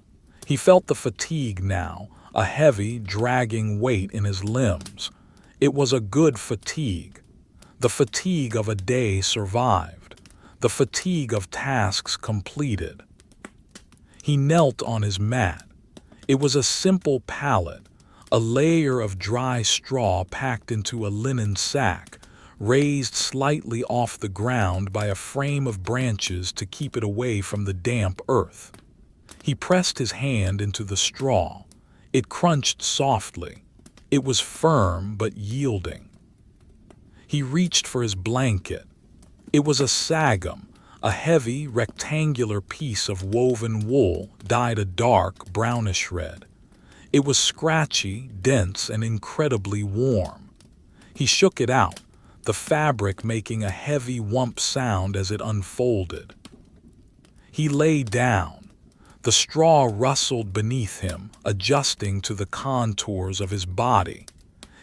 He felt the fatigue now, a heavy, dragging weight in his limbs. It was a good fatigue. The fatigue of a day survived. The fatigue of tasks completed. He knelt on his mat. It was a simple pallet, a layer of dry straw packed into a linen sack, raised slightly off the ground by a frame of branches to keep it away from the damp earth. He pressed his hand into the straw. It crunched softly. It was firm but yielding. He reached for his blanket. It was a sagum, a heavy, rectangular piece of woven wool dyed a dark, brownish red. It was scratchy, dense, and incredibly warm. He shook it out, the fabric making a heavy whump sound as it unfolded. He lay down. The straw rustled beneath him, adjusting to the contours of his body.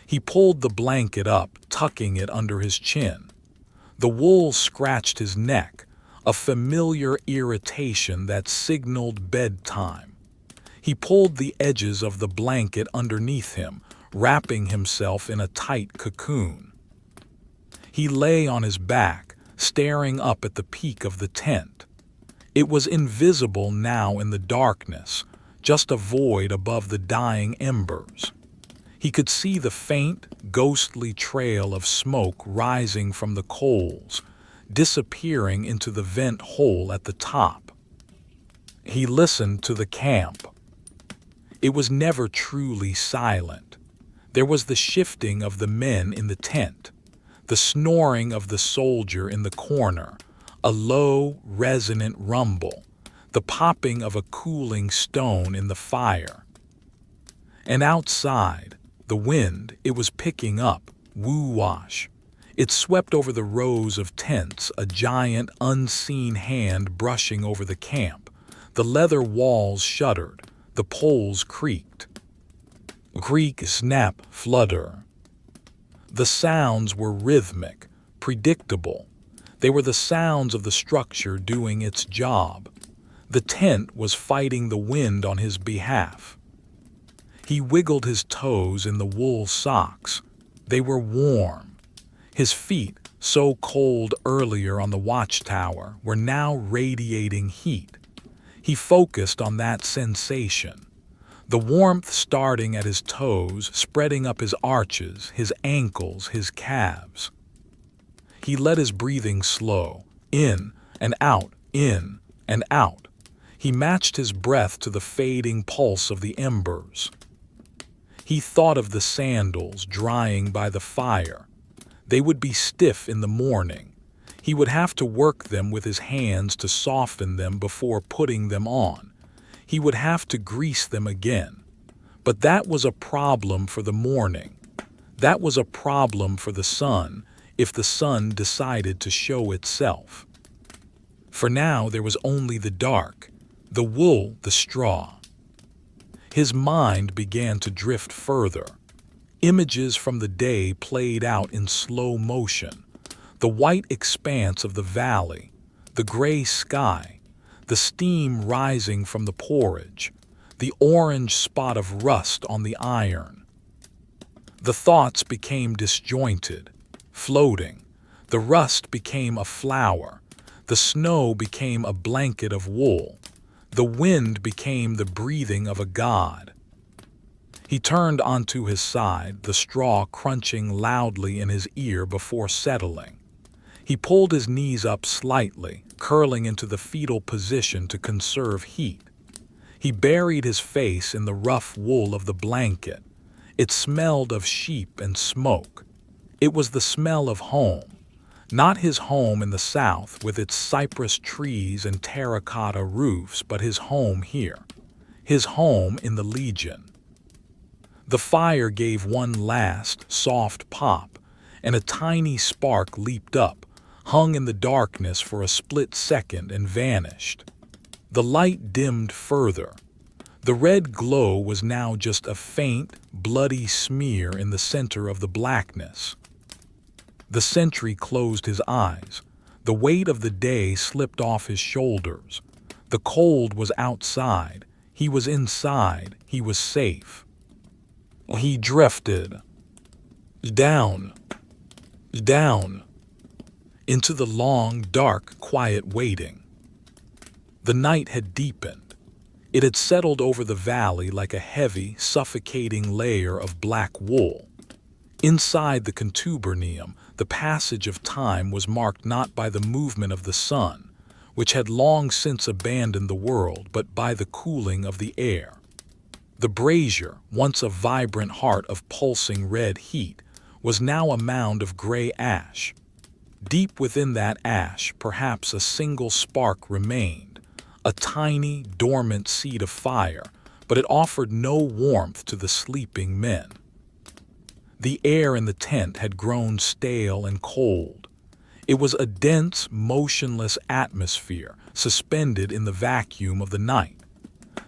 He pulled the blanket up, tucking it under his chin. The wool scratched his neck, a familiar irritation that signaled bedtime. He pulled the edges of the blanket underneath him, wrapping himself in a tight cocoon. He lay on his back, staring up at the peak of the tent. It was invisible now in the darkness, just a void above the dying embers. He could see the faint, ghostly trail of smoke rising from the coals, disappearing into the vent hole at the top. He listened to the camp. It was never truly silent. There was the shifting of the men in the tent, the snoring of the soldier in the corner, a low, resonant rumble, the popping of a cooling stone in the fire. And outside, the wind, it was picking up, woo-wash. It swept over the rows of tents, a giant, unseen hand brushing over the camp. The leather walls shuddered, the poles creaked. Creak, snap, flutter. The sounds were rhythmic, predictable. They were the sounds of the structure doing its job. The tent was fighting the wind on his behalf. He wiggled his toes in the wool socks. They were warm. His feet, so cold earlier on the watchtower, were now radiating heat. He focused on that sensation. The warmth starting at his toes, spreading up his arches, his ankles, his calves. He let his breathing slow, in and out, in and out. He matched his breath to the fading pulse of the embers. He thought of the sandals drying by the fire. They would be stiff in the morning. He would have to work them with his hands to soften them before putting them on. He would have to grease them again. But that was a problem for the morning. That was a problem for the sun, if the sun decided to show itself. For now there was only the dark, the wool, the straw. His mind began to drift further. Images from the day played out in slow motion. The white expanse of the valley, the gray sky, the steam rising from the porridge, the orange spot of rust on the iron. The thoughts became disjointed, floating. The rust became a flower. The snow became a blanket of wool. The wind became the breathing of a god. He turned onto his side, the straw crunching loudly in his ear before settling. He pulled his knees up slightly, curling into the fetal position to conserve heat. He buried his face in the rough wool of the blanket. It smelled of sheep and smoke. It was the smell of home. Not his home in the south with its cypress trees and terracotta roofs, but his home here. His home in the Legion. The fire gave one last, soft pop, and a tiny spark leaped up, hung in the darkness for a split second and vanished. The light dimmed further. The red glow was now just a faint, bloody smear in the center of the blackness. The sentry closed his eyes. The weight of the day slipped off his shoulders. The cold was outside. He was inside. He was safe. He drifted down, into the long, dark, quiet waiting. The night had deepened. It had settled over the valley like a heavy, suffocating layer of black wool. Inside the contubernium, the passage of time was marked not by the movement of the sun, which had long since abandoned the world, but by the cooling of the air. The brazier, once a vibrant heart of pulsing red heat, was now a mound of gray ash. Deep within that ash, perhaps a single spark remained, a tiny, dormant seed of fire, but it offered no warmth to the sleeping men. The air in the tent had grown stale and cold. It was a dense, motionless atmosphere, suspended in the vacuum of the night.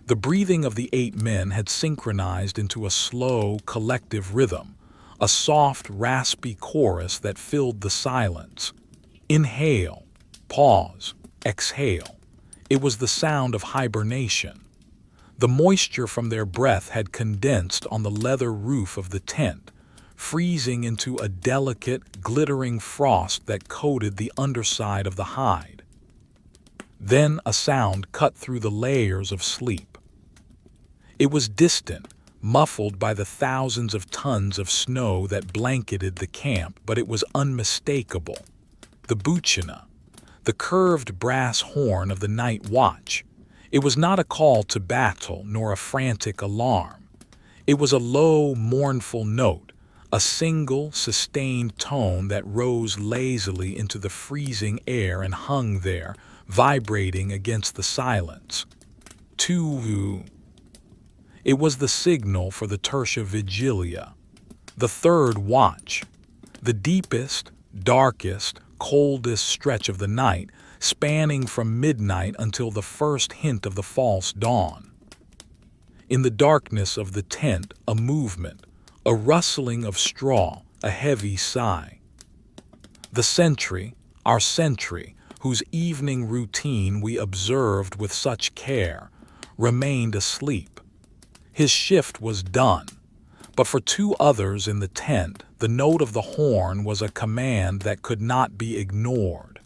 The breathing of the 8 men had synchronized into a slow, collective rhythm, a soft, raspy chorus that filled the silence. Inhale, pause, exhale. It was the sound of hibernation. The moisture from their breath had condensed on the leather roof of the tent, freezing into a delicate, glittering frost that coated the underside of the hide. Then a sound cut through the layers of sleep. It was distant, muffled by the thousands of tons of snow that blanketed the camp, but it was unmistakable. The buchina, the curved brass horn of the night watch. It was not a call to battle nor a frantic alarm. It was a low, mournful note, a single, sustained tone that rose lazily into the freezing air and hung there, vibrating against the silence. Tuvu. It was the signal for the tertia vigilia, the third watch, the deepest, darkest, coldest stretch of the night, spanning from midnight until the first hint of the false dawn. In the darkness of the tent, a movement, a rustling of straw, a heavy sigh. The sentry, our sentry, whose evening routine we observed with such care, remained asleep. His shift was done, but for 2 others in the tent, the note of the horn was a command that could not be ignored.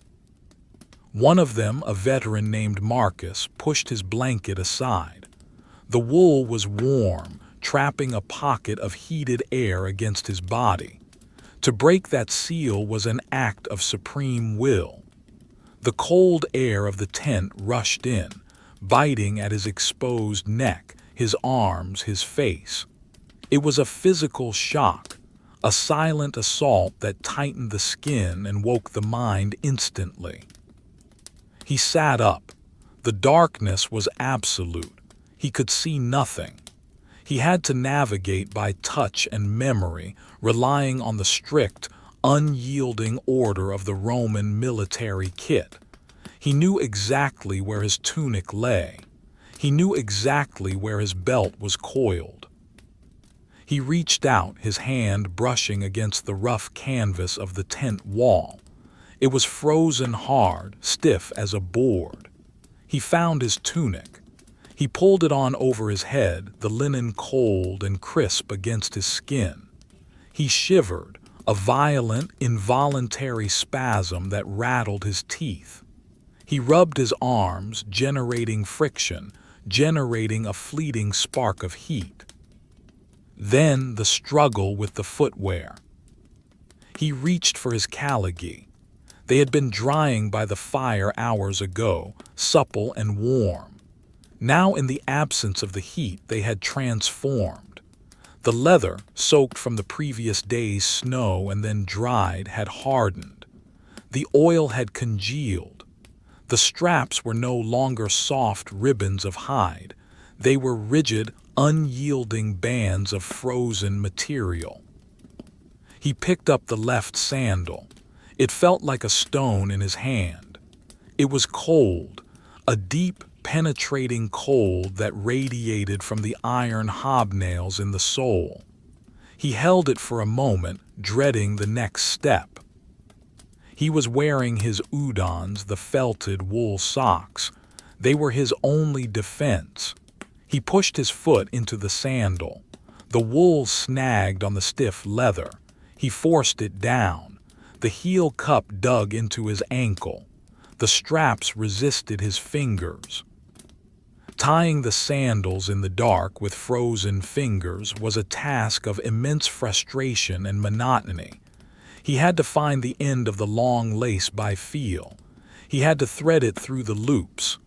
One of them, a veteran named Marcus, pushed his blanket aside. The wool was warm, trapping a pocket of heated air against his body. To break that seal was an act of supreme will. The cold air of the tent rushed in, biting at his exposed neck, his arms, his face. It was a physical shock, a silent assault that tightened the skin and woke the mind instantly. He sat up. The darkness was absolute. He could see nothing. He had to navigate by touch and memory, relying on the strict, unyielding order of the Roman military kit. He knew exactly where his tunic lay. He knew exactly where his belt was coiled. He reached out, his hand brushing against the rough canvas of the tent wall. It was frozen hard, stiff as a board. He found his tunic. He pulled it on over his head, the linen cold and crisp against his skin. He shivered, a violent, involuntary spasm that rattled his teeth. He rubbed his arms, generating friction, generating a fleeting spark of heat. Then the struggle with the footwear. He reached for his Caligae. They had been drying by the fire hours ago, supple and warm. Now, in the absence of the heat, they had transformed. The leather, soaked from the previous day's snow and then dried, had hardened. The oil had congealed. The straps were no longer soft ribbons of hide. They were rigid, unyielding bands of frozen material. He picked up the left sandal. It felt like a stone in his hand. It was cold, a deep, penetrating cold that radiated from the iron hobnails in the sole. He held it for a moment, dreading the next step. He was wearing his udons, the felted wool socks. They were his only defense. He pushed his foot into the sandal. The wool snagged on the stiff leather. He forced it down. The heel cup dug into his ankle. The straps resisted his fingers. Tying the sandals in the dark with frozen fingers was a task of immense frustration and monotony. He had to find the end of the long lace by feel. He had to thread it through the loops.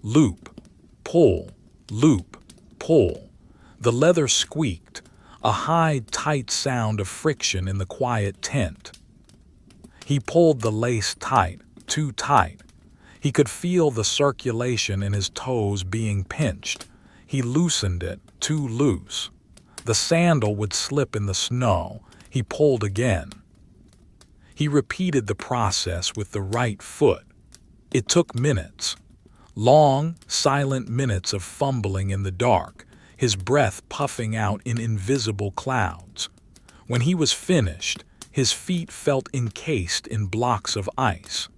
Loop, pull, loop, pull. The leather squeaked, a high, tight sound of friction in the quiet tent. He pulled the lace tight, too tight. He could feel the circulation in his toes being pinched. He loosened it, too loose. The sandal would slip in the snow. He pulled again. He repeated the process with the right foot. It took minutes. Long, silent minutes of fumbling in the dark, his breath puffing out in invisible clouds. When he was finished, his feet felt encased in blocks of ice.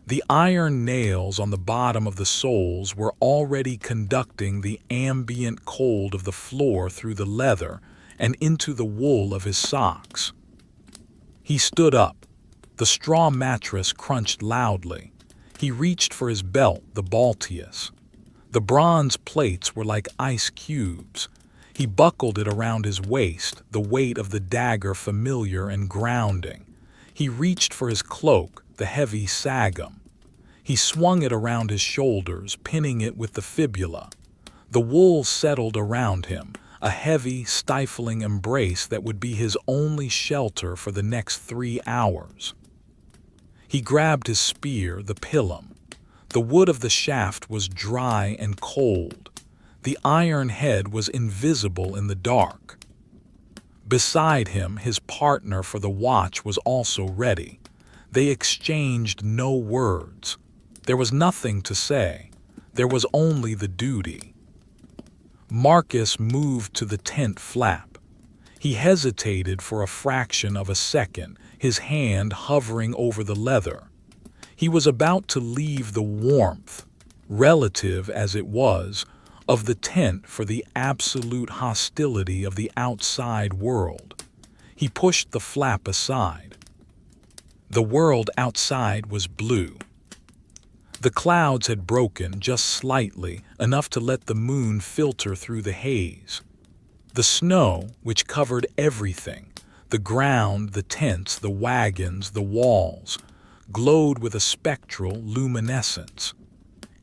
The iron nails on the bottom of the soles were already conducting the ambient cold of the floor through the leather and into the wool of his socks. He stood up. The straw mattress crunched loudly. He reached for his belt, the Baltius. The bronze plates were like ice cubes. He buckled it around his waist, the weight of the dagger familiar and grounding. He reached for his cloak, the heavy sagum. He swung it around his shoulders, pinning it with the fibula. The wool settled around him, a heavy, stifling embrace that would be his only shelter for the next 3 hours. He grabbed his spear, the pilum. The wood of the shaft was dry and cold. The iron head was invisible in the dark. Beside him, his partner for the watch was also ready. They exchanged no words. There was nothing to say. There was only the duty. Marcus moved to the tent flap. He hesitated for a fraction of a second, his hand hovering over the leather. He was about to leave the warmth, relative as it was, of the tent for the absolute hostility of the outside world. He pushed the flap aside. The world outside was blue. The clouds had broken just slightly, enough to let the moon filter through the haze. The snow, which covered everything, the ground, the tents, the wagons, the walls, glowed with a spectral luminescence.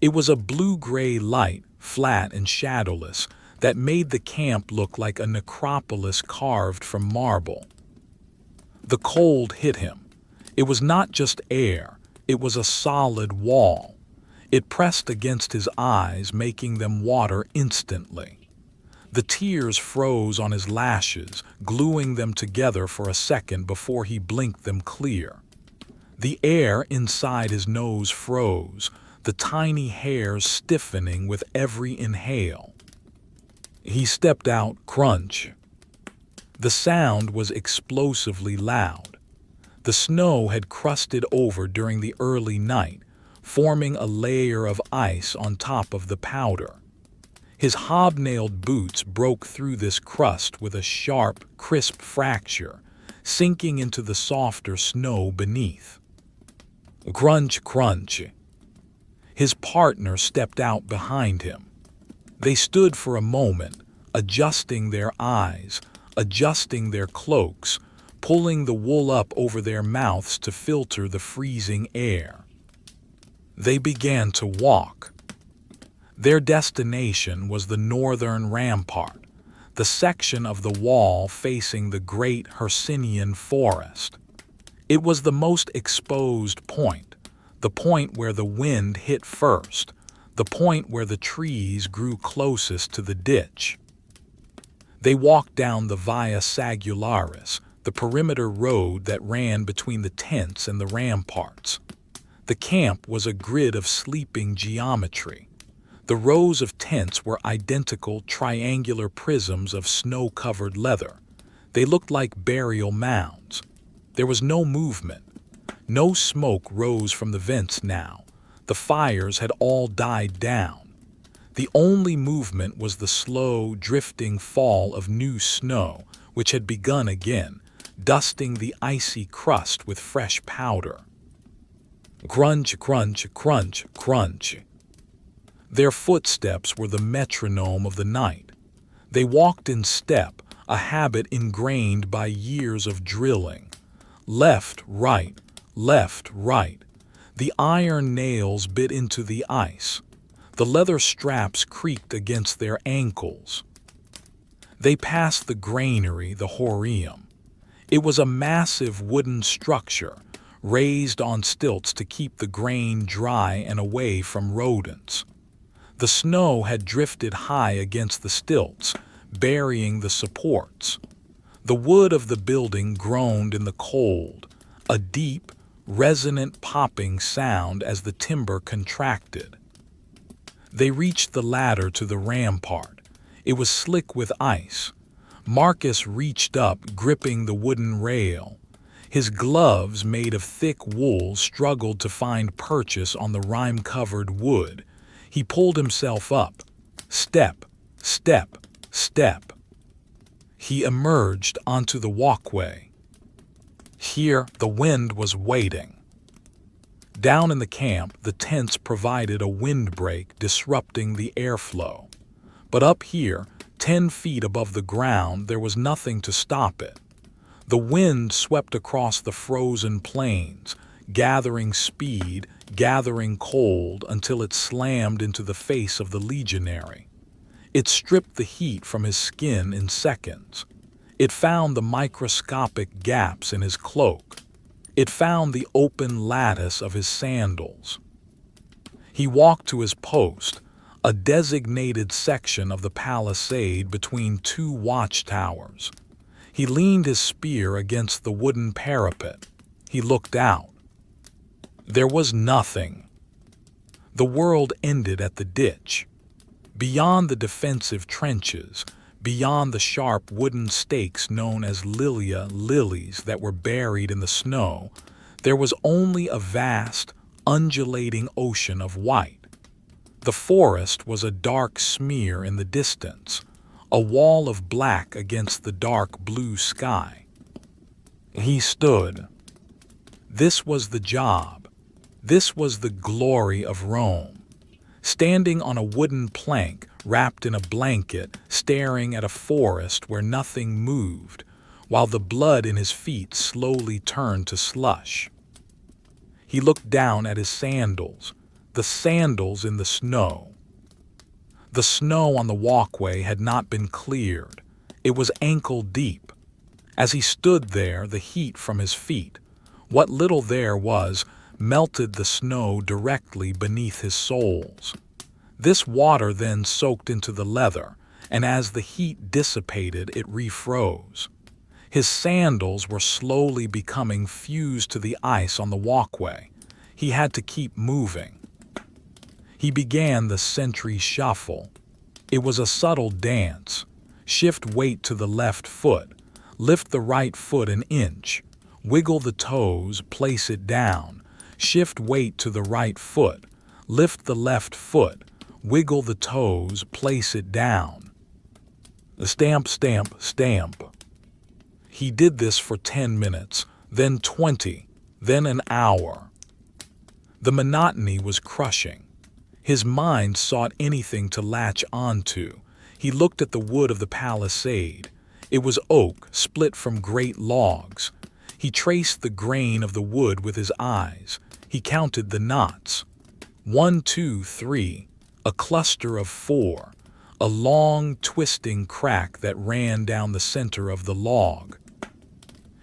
It was a blue-gray light, flat and shadowless, that made the camp look like a necropolis carved from marble. The cold hit him. It was not just air, it was a solid wall. It pressed against his eyes, making them water instantly. The tears froze on his lashes, gluing them together for a second before he blinked them clear. The air inside his nose froze, the tiny hairs stiffening with every inhale. He stepped out, crunch. The sound was explosively loud. The snow had crusted over during the early night, forming a layer of ice on top of the powder. His hobnailed boots broke through this crust with a sharp, crisp fracture, sinking into the softer snow beneath. Crunch, crunch. His partner stepped out behind him. They stood for a moment, adjusting their eyes, adjusting their cloaks, pulling the wool up over their mouths to filter the freezing air. They began to walk. Their destination was the northern rampart, the section of the wall facing the great Hercynian forest. It was the most exposed point, the point where the wind hit first, the point where the trees grew closest to the ditch. They walked down the Via Sagularis, the perimeter road that ran between the tents and the ramparts. The camp was a grid of sleeping geometry. The rows of tents were identical triangular prisms of snow-covered leather. They looked like burial mounds. There was no movement. No smoke rose from the vents now. The fires had all died down. The only movement was the slow, drifting fall of new snow, which had begun again, dusting the icy crust with fresh powder. Crunch, crunch, crunch, crunch. Their footsteps were the metronome of the night. They walked in step, a habit ingrained by years of drilling. Left, right, left, right. The iron nails bit into the ice. The leather straps creaked against their ankles. They passed the granary, the horium. It was a massive wooden structure, raised on stilts to keep the grain dry and away from rodents. The snow had drifted high against the stilts, burying the supports. The wood of the building groaned in the cold, a deep, resonant popping sound as the timber contracted. They reached the ladder to the rampart. It was slick with ice. Marcus reached up, gripping the wooden rail. His gloves, made of thick wool, struggled to find purchase on the rime-covered wood. He pulled himself up. Step, step, step. He emerged onto the walkway. Here, the wind was waiting. Down in the camp, the tents provided a windbreak, disrupting the airflow. But up here, 10 feet above the ground, there was nothing to stop it. The wind swept across the frozen plains, gathering speed, gathering cold, until it slammed into the face of the legionary. It stripped the heat from his skin in seconds. It found the microscopic gaps in his cloak. It found the open lattice of his sandals. He walked to his post, a designated section of the palisade between two watchtowers. He leaned his spear against the wooden parapet. He looked out. There was nothing. The world ended at the ditch. Beyond the defensive trenches, beyond the sharp wooden stakes known as lilies that were buried in the snow, there was only a vast, undulating ocean of white. The forest was a dark smear in the distance, a wall of black against the dark blue sky. He stood. This was the job. This was the glory of Rome. Standing on a wooden plank, wrapped in a blanket, staring at a forest where nothing moved, while the blood in his feet slowly turned to slush. He looked down at his sandals, the sandals in the snow. The snow on the walkway had not been cleared. It was ankle deep. As he stood there, the heat from his feet, what little there was, melted the snow directly beneath his soles. This water then soaked into the leather, and as the heat dissipated, it refroze. His sandals were slowly becoming fused to the ice on the walkway. He had to keep moving. He began the sentry shuffle. It was a subtle dance. Shift weight to the left foot. Lift the right foot an inch. Wiggle the toes, place it down. Shift weight to the right foot. Lift the left foot. Wiggle the toes, place it down. Stamp, stamp, stamp. He did this for 10 minutes, then 20, then an hour. The monotony was crushing. His mind sought anything to latch onto. He looked at the wood of the palisade. It was oak, split from great logs. He traced the grain of the wood with his eyes. He counted the knots. 1, 2, 3, a cluster of 4, a long, twisting crack that ran down the center of the log.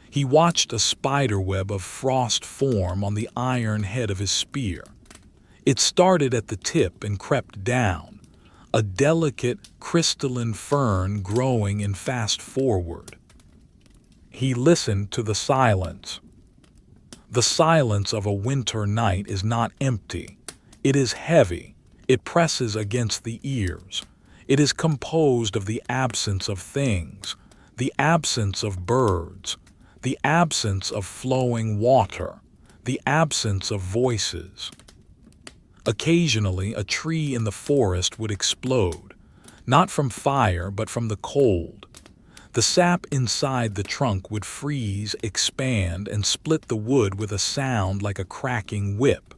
He watched a spiderweb of frost form on the iron head of his spear. It started at the tip and crept down, a delicate, crystalline fern growing in fast forward. He listened to the silence. The silence of a winter night is not empty. It is heavy. It presses against the ears. It is composed of the absence of things, the absence of birds, the absence of flowing water, the absence of voices. Occasionally, a tree in the forest would explode, not from fire but from the cold. The sap inside the trunk would freeze, expand, and split the wood with a sound like a cracking whip.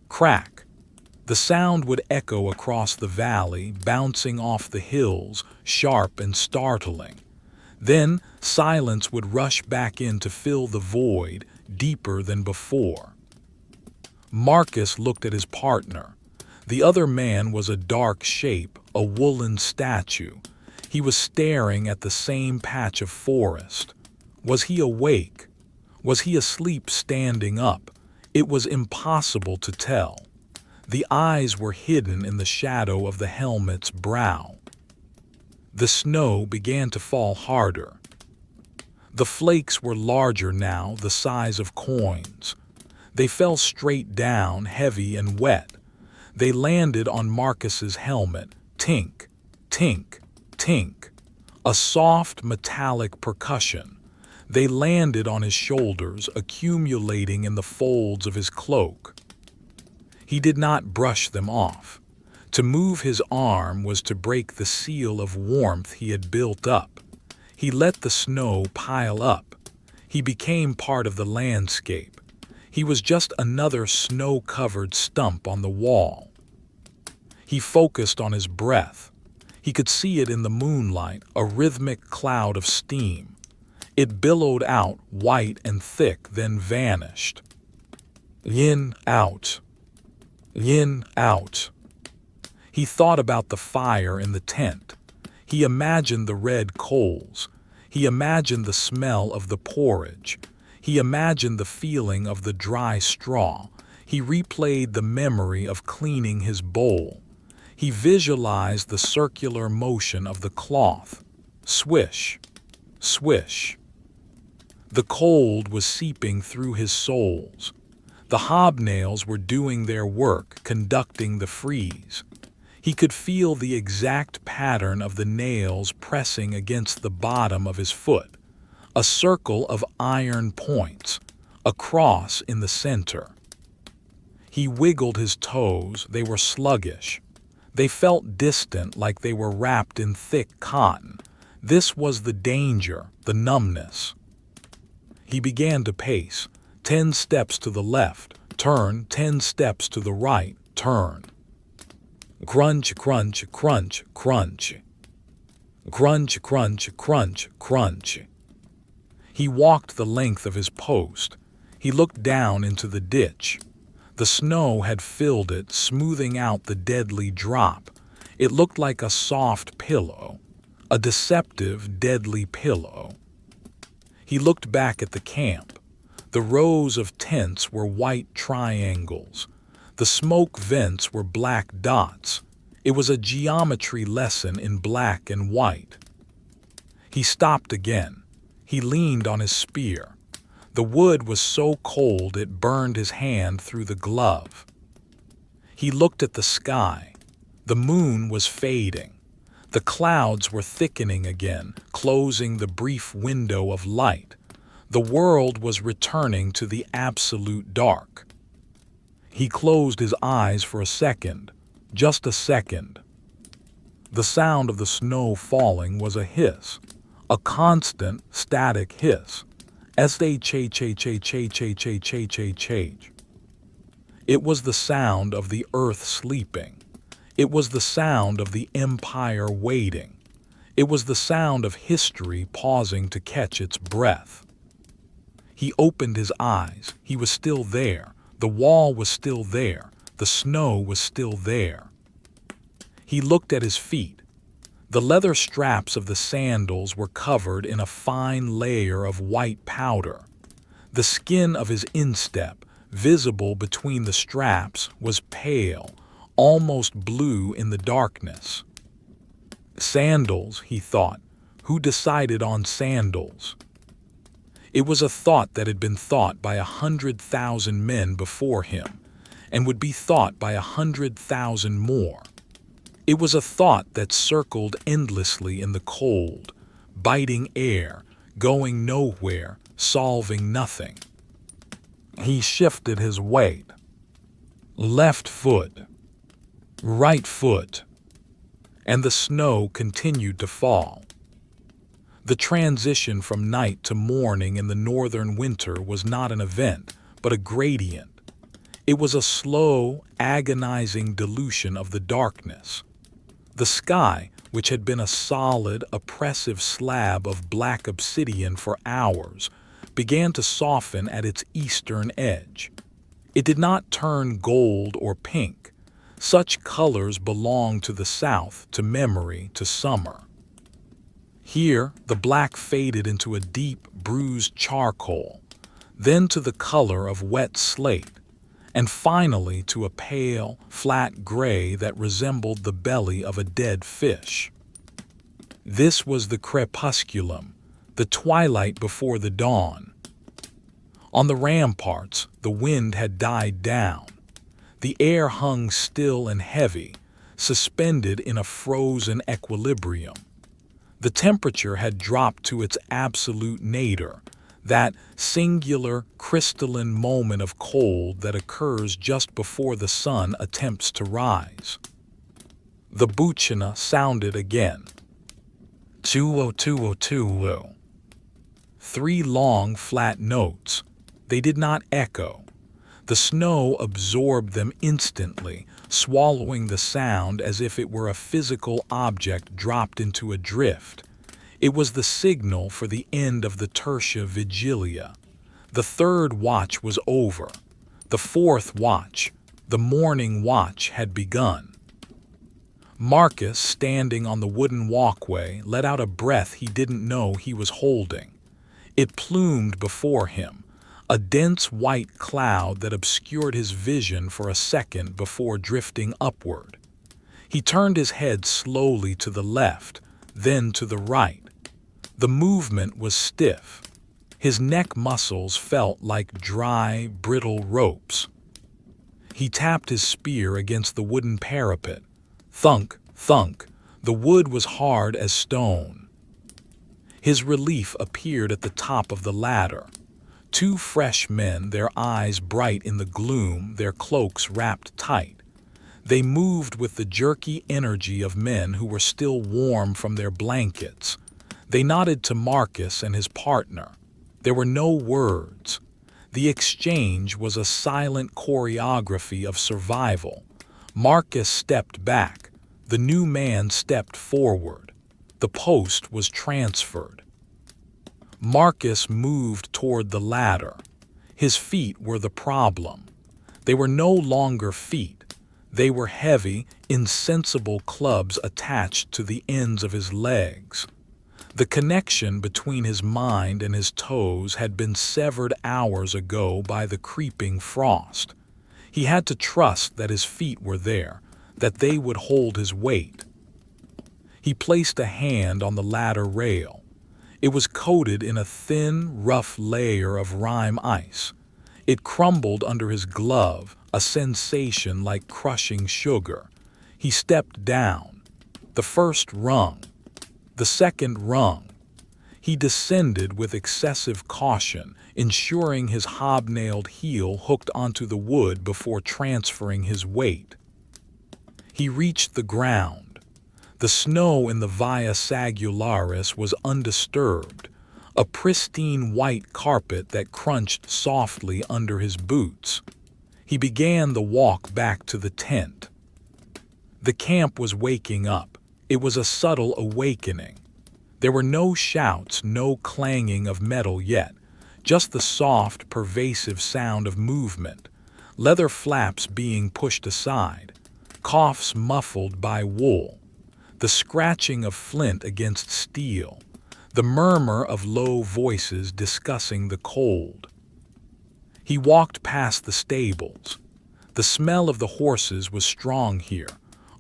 Crack. The sound would echo across the valley, bouncing off the hills, sharp and startling. Then silence would rush back in to fill the void, deeper than before. Marcus looked at his partner. The other man was a dark shape, a woolen statue. He was staring at the same patch of forest. Was he awake? Was he asleep standing up? It was impossible to tell. The eyes were hidden in the shadow of the helmet's brow. The snow began to fall harder. The flakes were larger now, the size of coins. They fell straight down, heavy and wet. They landed on Marcus's helmet. Tink, tink, tink. A soft, metallic percussion. They landed on his shoulders, accumulating in the folds of his cloak. He did not brush them off. To move his arm was to break the seal of warmth he had built up. He let the snow pile up. He became part of the landscape. He was just another snow-covered stump on the wall. He focused on his breath. He could see it in the moonlight, a rhythmic cloud of steam. It billowed out, white and thick, then vanished. In, out. In, out. He thought about the fire in the tent. He imagined the red coals. He imagined the smell of the porridge. He imagined the feeling of the dry straw. He replayed the memory of cleaning his bowl. He visualized the circular motion of the cloth. Swish, swish. The cold was seeping through his soles. The hobnails were doing their work, conducting the freeze. He could feel the exact pattern of the nails pressing against the bottom of his foot. A circle of iron points, a cross in the center. He wiggled his toes. They were sluggish. They felt distant, like they were wrapped in thick cotton. This was the danger, the numbness. He began to pace. 10 steps to the left, turn. 10 steps to the right, turn. Crunch, crunch, crunch, crunch. Crunch, crunch, crunch, crunch. He walked the length of his post. He looked down into the ditch. The snow had filled it, smoothing out the deadly drop. It looked like a soft pillow, a deceptive, deadly pillow. He looked back at the camp. The rows of tents were white triangles. The smoke vents were black dots. It was a geometry lesson in black and white. He stopped again. He leaned on his spear. The wood was so cold it burned his hand through the glove. He looked at the sky. The moon was fading. The clouds were thickening again, closing the brief window of light. The world was returning to the absolute dark. He closed his eyes for a second, just a second. The sound of the snow falling was a hiss, a constant, static hiss, as they change. It was the sound of the earth sleeping. It was the sound of the empire waiting. It was the sound of history pausing to catch its breath. He opened his eyes. He was still there. The wall was still there. The snow was still there. He looked at his feet. The leather straps of the sandals were covered in a fine layer of white powder. The skin of his instep, visible between the straps, was pale, almost blue in the darkness. Sandals, he thought. Who decided on sandals? It was a thought that had been thought by 100,000 men before him, and would be thought by 100,000 more. It was a thought that circled endlessly in the cold, biting air, going nowhere, solving nothing. He shifted his weight. Left foot, right foot, and the snow continued to fall. The transition from night to morning in the northern winter was not an event, but a gradient. It was a slow, agonizing dilution of the darkness. The sky, which had been a solid, oppressive slab of black obsidian for hours, began to soften at its eastern edge. It did not turn gold or pink. Such colors belong to the south, to memory, to summer. Here, the black faded into a deep, bruised charcoal, then to the color of wet slate, and finally to a pale, flat gray that resembled the belly of a dead fish. This was the crepusculum, the twilight before the dawn. On the ramparts, the wind had died down. The air hung still and heavy, suspended in a frozen equilibrium. The temperature had dropped to its absolute nadir, that singular, crystalline moment of cold that occurs just before the sun attempts to rise. The bucina sounded again. 20202. 3 long, flat notes. They did not echo. The snow absorbed them instantly, swallowing the sound as if it were a physical object dropped into a drift. It was the signal for the end of the tertia vigilia. The third watch was over. The fourth watch, the morning watch, had begun. Marcus, standing on the wooden walkway, let out a breath he didn't know he was holding. It plumed before him, a dense white cloud that obscured his vision for a second before drifting upward. He turned his head slowly to the left, then to the right. The movement was stiff. His neck muscles felt like dry, brittle ropes. He tapped his spear against the wooden parapet. Thunk, thunk. The wood was hard as stone. His relief appeared at the top of the ladder. 2 fresh men, their eyes bright in the gloom, their cloaks wrapped tight. They moved with the jerky energy of men who were still warm from their blankets. They nodded to Marcus and his partner. There were no words. The exchange was a silent choreography of survival. Marcus stepped back. The new man stepped forward. The post was transferred. Marcus moved toward the ladder. His feet were the problem. They were no longer feet. They were heavy, insensible clubs attached to the ends of his legs. The connection between his mind and his toes had been severed hours ago by the creeping frost. He had to trust that his feet were there, that they would hold his weight. He placed a hand on the ladder rail. It was coated in a thin, rough layer of rime ice. It crumbled under his glove, a sensation like crushing sugar. He stepped down. The first rung. The second rung. He descended with excessive caution, ensuring his hobnailed heel hooked onto the wood before transferring his weight. He reached the ground. The snow in the Via Sagularis was undisturbed, a pristine white carpet that crunched softly under his boots. He began the walk back to the tent. The camp was waking up. It was a subtle awakening. There were no shouts, no clanging of metal yet, just the soft, pervasive sound of movement, leather flaps being pushed aside, coughs muffled by wool, the scratching of flint against steel, the murmur of low voices discussing the cold. He walked past the stables. The smell of the horses was strong here,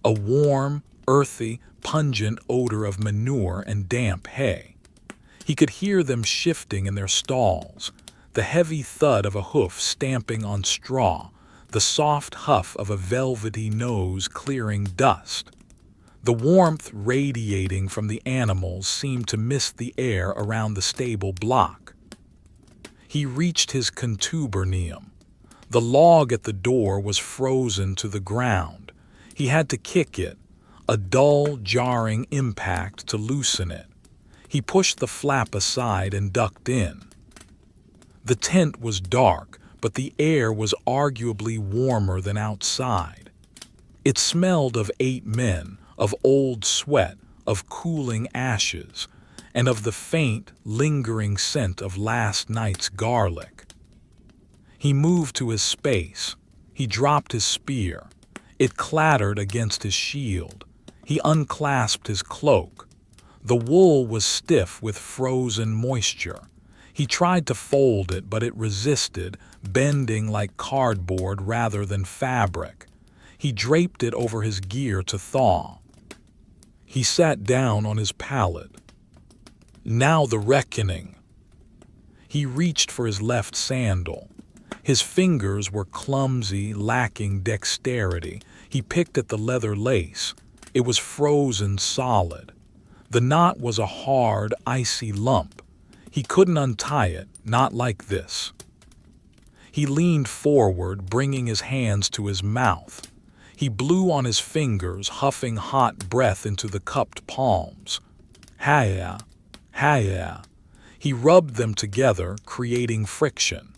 a warm, earthy, pungent odor of manure and damp hay. He could hear them shifting in their stalls, the heavy thud of a hoof stamping on straw, the soft huff of a velvety nose clearing dust. The warmth radiating from the animals seemed to mist the air around the stable block. He reached his contubernium. The log at the door was frozen to the ground. He had to kick it, a dull, jarring impact to loosen it. He pushed the flap aside and ducked in. The tent was dark, but the air was arguably warmer than outside. It smelled of 8 men, of old sweat, of cooling ashes, and of the faint, lingering scent of last night's garlic. He moved to his space. He dropped his spear. It clattered against his shield. He unclasped his cloak. The wool was stiff with frozen moisture. He tried to fold it, but it resisted, bending like cardboard rather than fabric. He draped it over his gear to thaw. He sat down on his pallet. Now the reckoning. He reached for his left sandal. His fingers were clumsy, lacking dexterity. He picked at the leather lace. It was frozen solid. The knot was a hard, icy lump. He couldn't untie it, not like this. He leaned forward, bringing his hands to his mouth. He blew on his fingers, huffing hot breath into the cupped palms. Haya, haya. He rubbed them together, creating friction.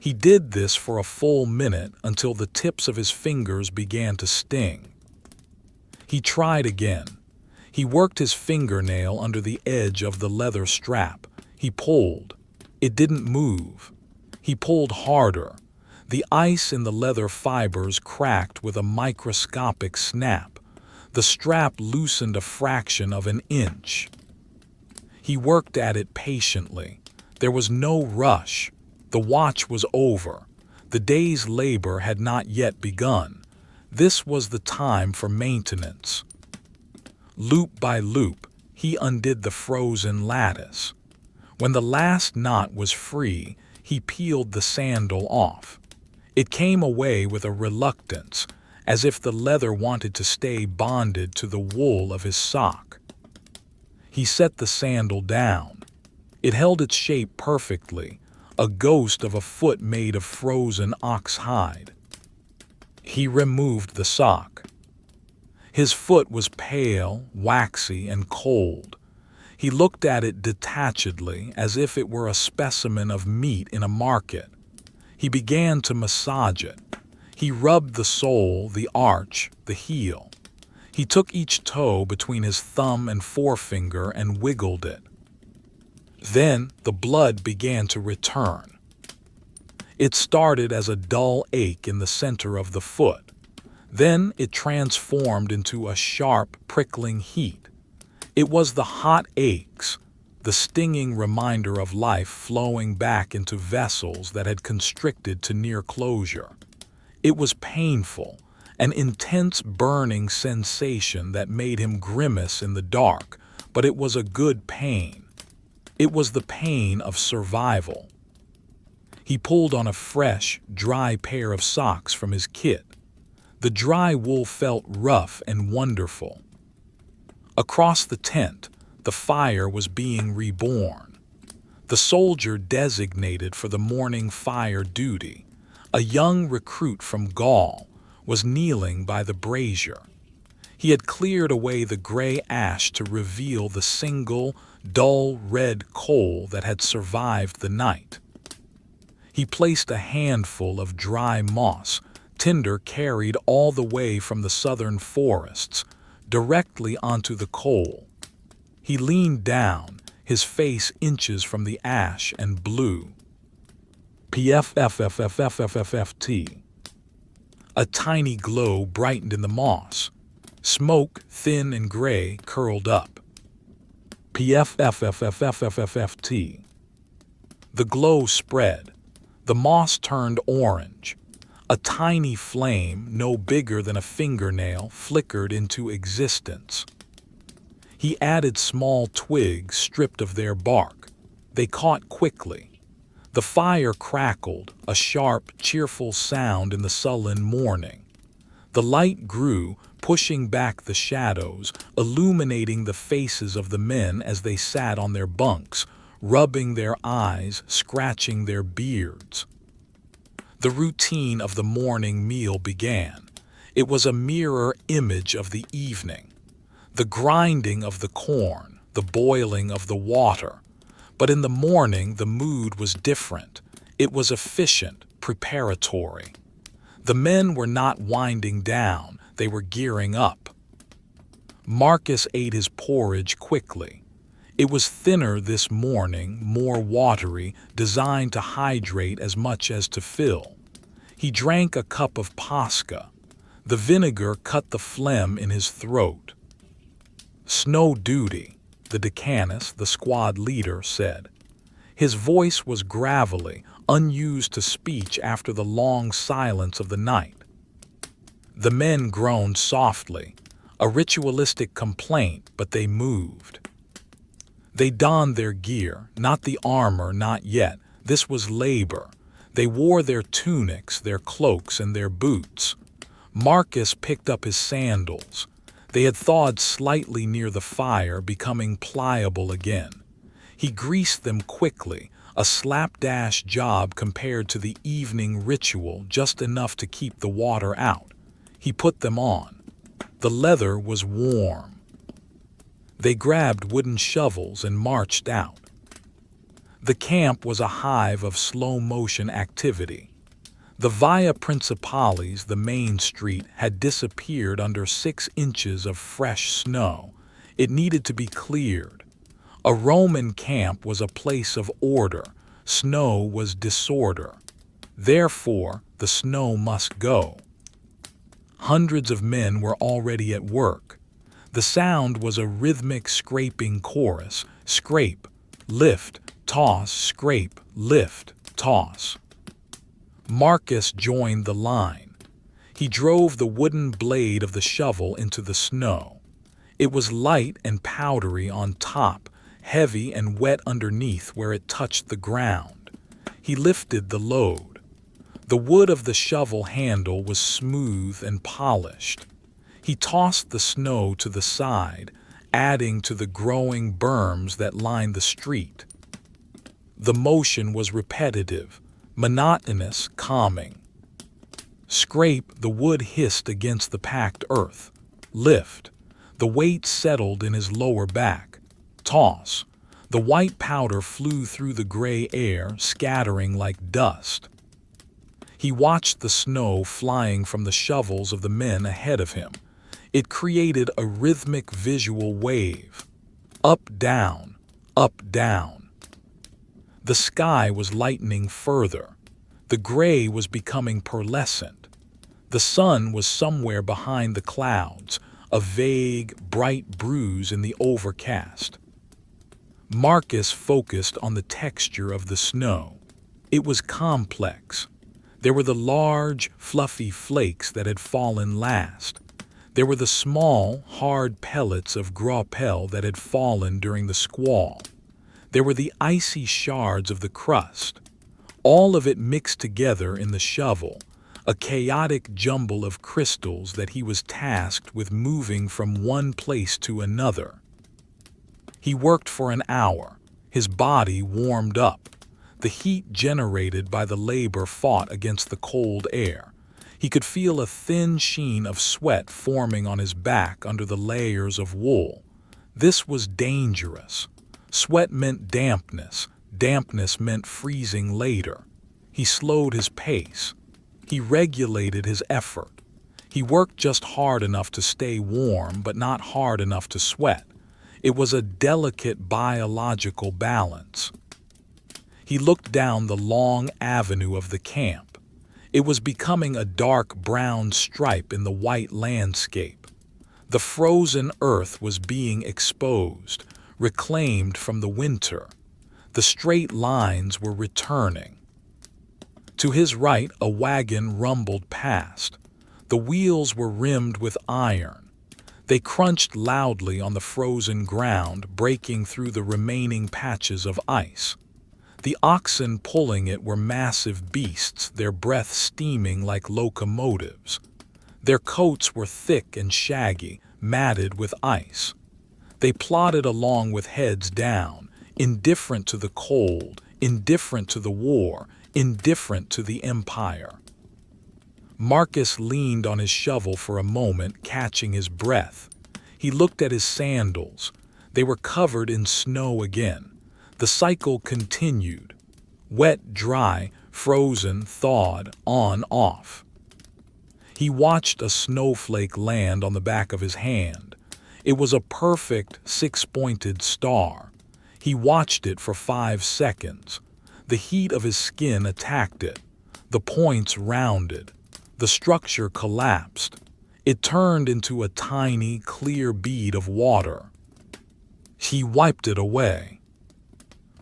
He did this for a full minute until the tips of his fingers began to sting. He tried again. He worked his fingernail under the edge of the leather strap. He pulled. It didn't move. He pulled harder. The ice in the leather fibers cracked with a microscopic snap. The strap loosened a fraction of an inch. He worked at it patiently. There was no rush. The watch was over. The day's labor had not yet begun. This was the time for maintenance. Loop by loop, he undid the frozen lattice. When the last knot was free, he peeled the sandal off. It came away with a reluctance, as if the leather wanted to stay bonded to the wool of his sock. He set the sandal down. It held its shape perfectly, a ghost of a foot made of frozen ox hide. He removed the sock. His foot was pale, waxy, and cold. He looked at it detachedly, as if it were a specimen of meat in a market. He began to massage it. He rubbed the sole, the arch, the heel. He took each toe between his thumb and forefinger and wiggled it. Then the blood began to return. It started as a dull ache in the center of the foot. Then it transformed into a sharp, prickling heat. It was the hot aches, the stinging reminder of life flowing back into vessels that had constricted to near closure. It was painful, an intense burning sensation that made him grimace in the dark, but it was a good pain. It was the pain of survival. He pulled on a fresh, dry pair of socks from his kit. The dry wool felt rough and wonderful. Across the tent, the fire was being reborn. The soldier designated for the morning fire duty, a young recruit from Gaul, was kneeling by the brazier. He had cleared away the gray ash to reveal the single, dull red coal that had survived the night. He placed a handful of dry moss, tinder carried all the way from the southern forests, directly onto the coal. He leaned down, his face inches from the ash, and blew. PFFFFFFFT. A tiny glow brightened in the moss. Smoke, thin and gray, curled up. PFFFFFFFT. The glow spread. The moss turned orange. A tiny flame, no bigger than a fingernail, flickered into existence. He added small twigs stripped of their bark. They caught quickly. The fire crackled, a sharp, cheerful sound in the sullen morning. The light grew, pushing back the shadows, illuminating the faces of the men as they sat on their bunks, rubbing their eyes, scratching their beards. The routine of the morning meal began. It was a mirror image of the evening. The grinding of the corn, the boiling of the water. But in the morning, the mood was different. It was efficient, preparatory. The men were not winding down, they were gearing up. Marcus ate his porridge quickly. It was thinner this morning, more watery, designed to hydrate as much as to fill. He drank a cup of pasca. The vinegar cut the phlegm in his throat. "Snow duty," the decanus, the squad leader, said. His voice was gravelly, unused to speech after the long silence of the night. The men groaned softly, a ritualistic complaint, but they moved. They donned their gear, not the armor, not yet. This was labor. They wore their tunics, their cloaks, and their boots. Marcus picked up his sandals. They had thawed slightly near the fire, becoming pliable again. He greased them quickly, a slapdash job compared to the evening ritual, just enough to keep the water out. He put them on. The leather was warm. They grabbed wooden shovels and marched out. The camp was a hive of slow-motion activity. The Via Principalis, the main street, had disappeared under 6 inches of fresh snow. It needed to be cleared. A Roman camp was a place of order. Snow was disorder. Therefore, the snow must go. Hundreds of men were already at work. The sound was a rhythmic scraping chorus. Scrape, lift, toss, scrape, lift, toss. Marcus joined the line. He drove the wooden blade of the shovel into the snow. It was light and powdery on top, heavy and wet underneath where it touched the ground. He lifted the load. The wood of the shovel handle was smooth and polished. He tossed the snow to the side, adding to the growing berms that lined the street. The motion was repetitive, monotonous, calming. Scrape, the wood hissed against the packed earth. Lift, the weight settled in his lower back. Toss, the white powder flew through the gray air, scattering like dust. He watched the snow flying from the shovels of the men ahead of him. It created a rhythmic visual wave. Up, down, up, down. The sky was lightening further. The gray was becoming pearlescent. The sun was somewhere behind the clouds, a vague, bright bruise in the overcast. Marcus focused on the texture of the snow. It was complex. There were the large, fluffy flakes that had fallen last. There were the small, hard pellets of graupel that had fallen during the squall. There were the icy shards of the crust. All of it mixed together in the shovel, a chaotic jumble of crystals that he was tasked with moving from one place to another. He worked for an hour. His body warmed up. The heat generated by the labor fought against the cold air. He could feel a thin sheen of sweat forming on his back under the layers of wool. This was dangerous. Sweat meant dampness. Dampness meant freezing later. He slowed his pace. He regulated his effort. He worked just hard enough to stay warm, but not hard enough to sweat. It was a delicate biological balance. He looked down the long avenue of the camp. It was becoming a dark brown stripe in the white landscape. The frozen earth was being exposed, reclaimed from the winter. The straight lines were returning. To his right, a wagon rumbled past. The wheels were rimmed with iron. They crunched loudly on the frozen ground, breaking through the remaining patches of ice. The oxen pulling it were massive beasts, their breath steaming like locomotives. Their coats were thick and shaggy, matted with ice. They plodded along with heads down, indifferent to the cold, indifferent to the war, indifferent to the empire. Marcus leaned on his shovel for a moment, catching his breath. He looked at his sandals. They were covered in snow again. The cycle continued. Wet, dry, frozen, thawed, on, off. He watched a snowflake land on the back of his hand. It was a perfect six-pointed star. He watched it for 5 seconds. The heat of his skin attacked it. The points rounded. The structure collapsed. It turned into a tiny, clear bead of water. He wiped it away.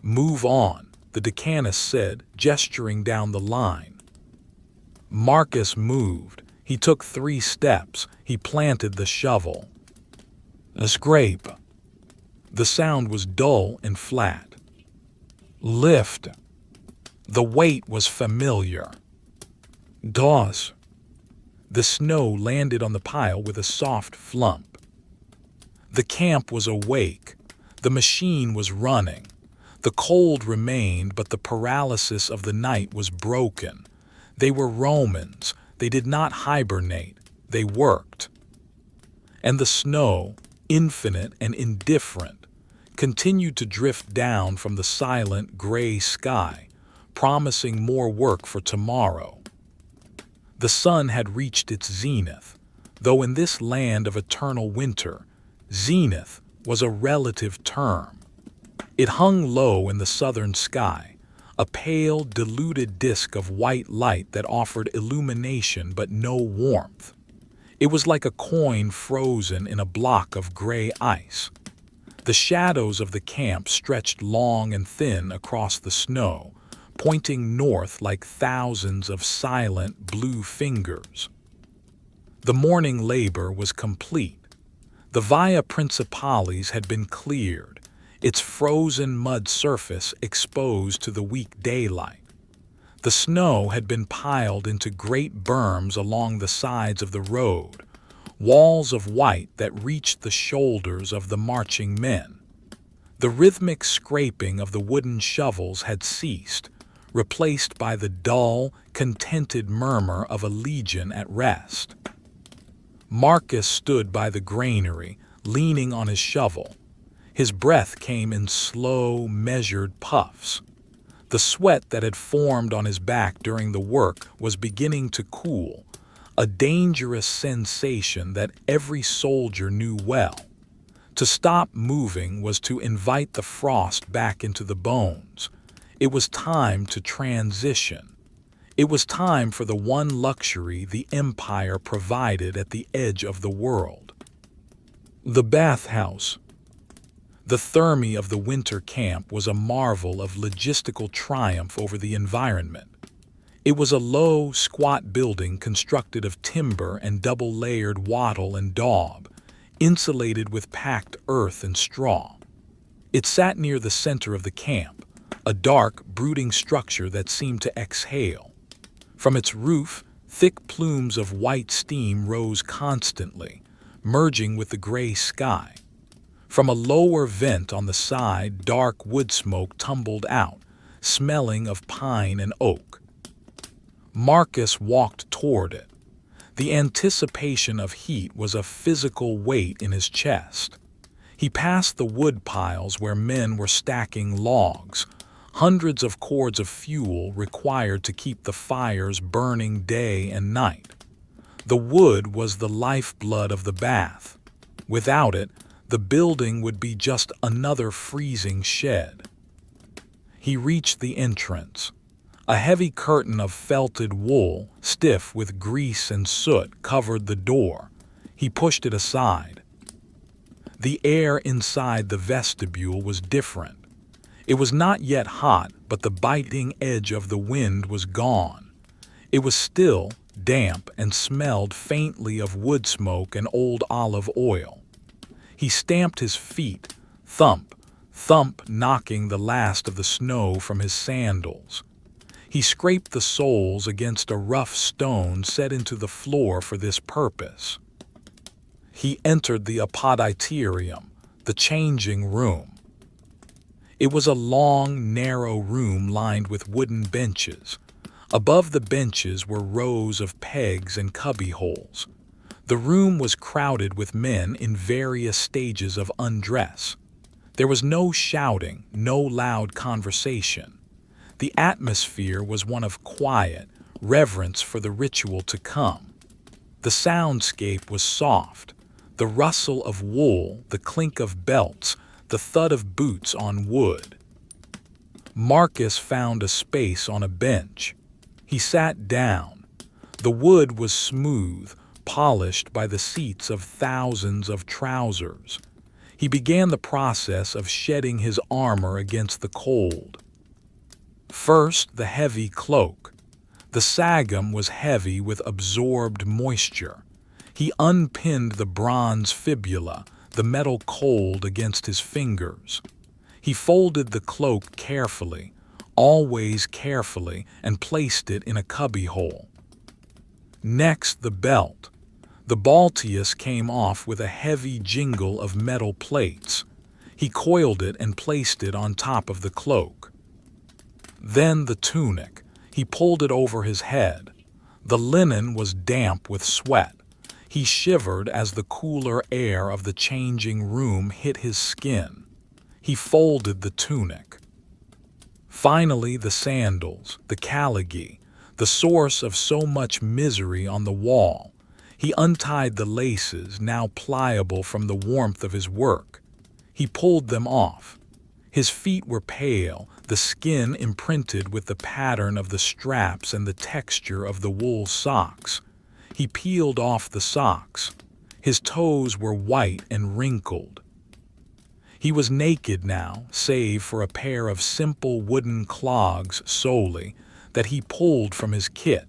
"Move on," the decanus said, gesturing down the line. Marcus moved. He took 3 steps. He planted the shovel. A scrape. The sound was dull and flat. Lift. The weight was familiar. Toss. The snow landed on the pile with a soft flump. The camp was awake. The machine was running. The cold remained, but the paralysis of the night was broken. They were Romans. They did not hibernate. They worked. And the snow, infinite and indifferent, continued to drift down from the silent gray sky, promising more work for tomorrow. The sun had reached its zenith, though in this land of eternal winter, zenith was a relative term. It hung low in the southern sky, a pale, diluted disk of white light that offered illumination but no warmth. It was like a coin frozen in a block of gray ice. The shadows of the camp stretched long and thin across the snow, pointing north like thousands of silent blue fingers. The morning labor was complete. The Via Principalis had been cleared, its frozen mud surface exposed to the weak daylight. The snow had been piled into great berms along the sides of the road, walls of white that reached the shoulders of the marching men. The rhythmic scraping of the wooden shovels had ceased, replaced by the dull, contented murmur of a legion at rest. Marcus stood by the granary, leaning on his shovel. His breath came in slow, measured puffs. The sweat that had formed on his back during the work was beginning to cool, a dangerous sensation that every soldier knew well. To stop moving was to invite the frost back into the bones. It was time to transition. It was time for the one luxury the empire provided at the edge of the world. The bathhouse. The thermi of the winter camp was a marvel of logistical triumph over the environment. It was a low, squat building constructed of timber and double-layered wattle and daub, insulated with packed earth and straw. It sat near the center of the camp, a dark, brooding structure that seemed to exhale. From its roof, thick plumes of white steam rose constantly, merging with the gray sky. From a lower vent on the side, dark wood smoke tumbled out, smelling of pine and oak. Marcus walked toward it. The anticipation of heat was a physical weight in his chest. He passed the wood piles where men were stacking logs, hundreds of cords of fuel required to keep the fires burning day and night. The wood was the lifeblood of the bath. Without it, the building would be just another freezing shed. He reached the entrance. A heavy curtain of felted wool, stiff with grease and soot, covered the door. He pushed it aside. The air inside the vestibule was different. It was not yet hot, but the biting edge of the wind was gone. It was still, damp, and smelled faintly of wood smoke and old olive oil. He stamped his feet, thump, thump, knocking the last of the snow from his sandals. He scraped the soles against a rough stone set into the floor for this purpose. He entered the apoditerium, the changing room. It was a long, narrow room lined with wooden benches. Above the benches were rows of pegs and cubbyholes. The room was crowded with men in various stages of undress. There was no shouting, no loud conversation. The atmosphere was one of quiet, reverence for the ritual to come. The soundscape was soft. The rustle of wool, the clink of belts, the thud of boots on wood. Marcus found a space on a bench. He sat down. The wood was smooth, polished by the seats of thousands of trousers. He began the process of shedding his armor against the cold. First, the heavy cloak. The sagum was heavy with absorbed moisture. He unpinned the bronze fibula, the metal cold against his fingers. He folded the cloak carefully, always carefully, and placed it in a cubbyhole. Next, the belt. The balteus came off with a heavy jingle of metal plates. He coiled it and placed it on top of the cloak. Then the tunic. He pulled it over his head. The linen was damp with sweat. He shivered as the cooler air of the changing room hit his skin. He folded the tunic. Finally, the sandals, the Caligae, the source of so much misery on the wall. He untied the laces, now pliable from the warmth of his work. He pulled them off. His feet were pale, the skin imprinted with the pattern of the straps and the texture of the wool socks. He peeled off the socks. His toes were white and wrinkled. He was naked now, save for a pair of simple wooden clogs solely that he pulled from his kit.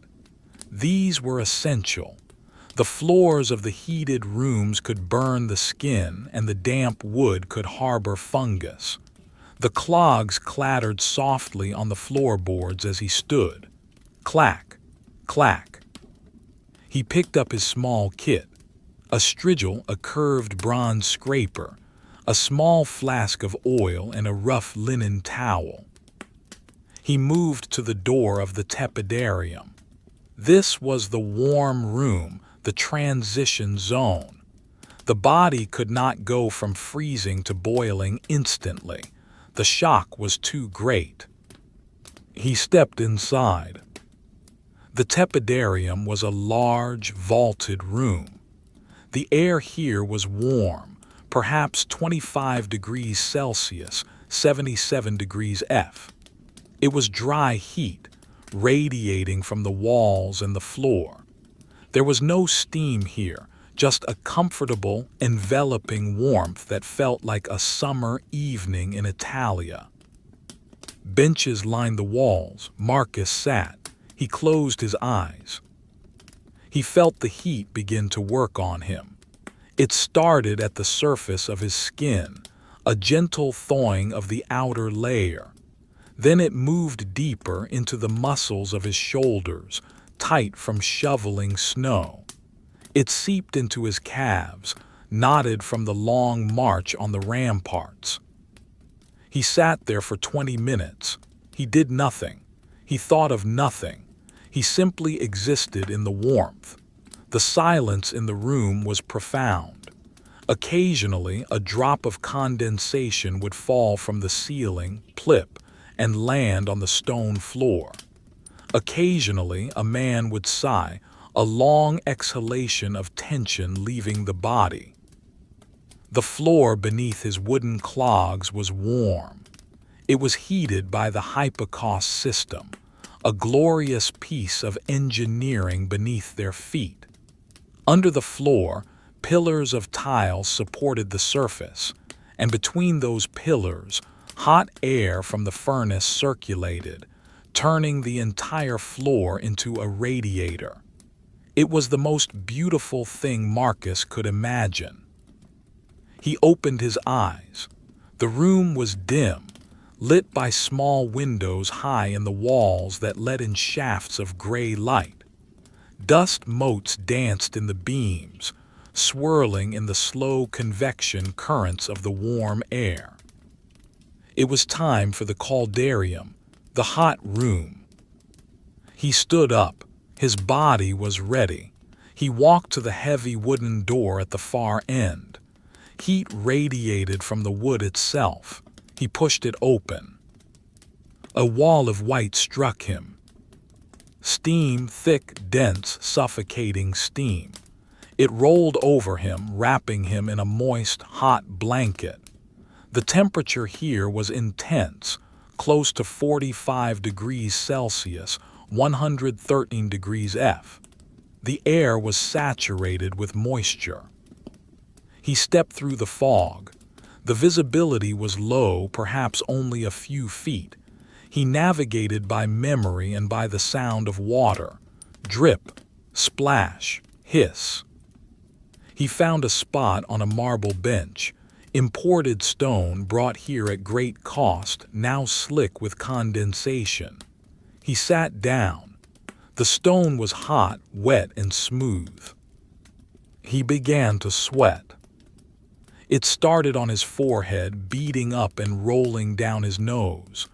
These were essential. The floors of the heated rooms could burn the skin, and the damp wood could harbor fungus. The clogs clattered softly on the floorboards as he stood. Clack, clack. He picked up his small kit, a strigil, a curved bronze scraper, a small flask of oil, and a rough linen towel. He moved to the door of the tepidarium. This was the warm room, the transition zone. The body could not go from freezing to boiling instantly. The shock was too great. He stepped inside. The tepidarium was a large, vaulted room. The air here was warm, perhaps 25 degrees Celsius, 77 degrees F. It was dry heat, radiating from the walls and the floor. There was no steam here, just a comfortable, enveloping warmth that felt like a summer evening in Italia. Benches lined the walls. Marcus sat. He closed his eyes. He felt the heat begin to work on him. It started at the surface of his skin, a gentle thawing of the outer layer. Then it moved deeper into the muscles of his shoulders, tight from shoveling snow. It seeped into his calves, knotted from the long march on the ramparts. He sat there for 20 minutes. He did nothing. He thought of nothing. He simply existed in the warmth. The silence in the room was profound. Occasionally, a drop of condensation would fall from the ceiling, plip, and land on the stone floor. Occasionally, a man would sigh, a long exhalation of tension leaving the body. The floor beneath his wooden clogs was warm. It was heated by the Hypnotic system, a glorious piece of engineering beneath their feet. Under the floor, pillars of tile supported the surface, and between those pillars, hot air from the furnace circulated, turning the entire floor into a radiator. It was the most beautiful thing Marcus could imagine. He opened his eyes. The room was dim, lit by small windows high in the walls that let in shafts of gray light. Dust motes danced in the beams, swirling in the slow convection currents of the warm air. It was time for the caldarium, the hot room. He stood up. His body was ready. He walked to the heavy wooden door at the far end. Heat radiated from the wood itself. He pushed it open. A wall of white struck him. Steam, thick, dense, suffocating steam. It rolled over him, wrapping him in a moist, hot blanket. The temperature here was intense, close to 45 degrees Celsius, 113 degrees F. The air was saturated with moisture. He stepped through the fog. The visibility was low, perhaps only a few feet. He navigated by memory and by the sound of water. Drip, splash, hiss. He found a spot on a marble bench, imported stone brought here at great cost, now slick with condensation. He sat down. The stone was hot, wet, and smooth. He began to sweat. It started on his forehead, beating up and rolling down his nose.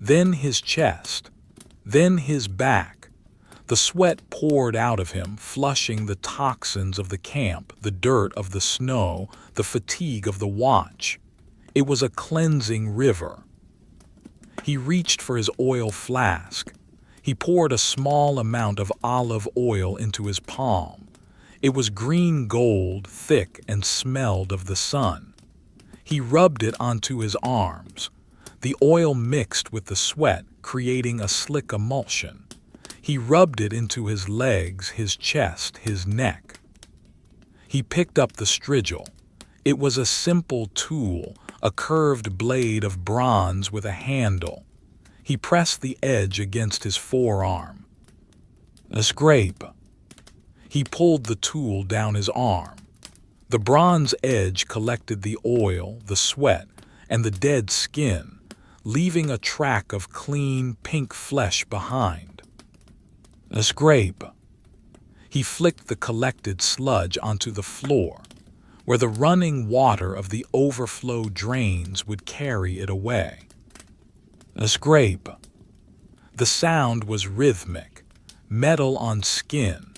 Then his chest. Then his back. The sweat poured out of him, flushing the toxins of the camp, the dirt of the snow, the fatigue of the watch. It was a cleansing river. He reached for his oil flask. He poured a small amount of olive oil into his palm. It was green gold, thick, and smelled of the sun. He rubbed it onto his arms. The oil mixed with the sweat, creating a slick emulsion. He rubbed it into his legs, his chest, his neck. He picked up the strigil. It was a simple tool, a curved blade of bronze with a handle. He pressed the edge against his forearm. A scrape. He pulled the tool down his arm. The bronze edge collected the oil, the sweat, and the dead skin, leaving a track of clean, pink flesh behind. A scrape. He flicked the collected sludge onto the floor, where the running water of the overflow drains would carry it away. A scrape. The sound was rhythmic, metal on skin,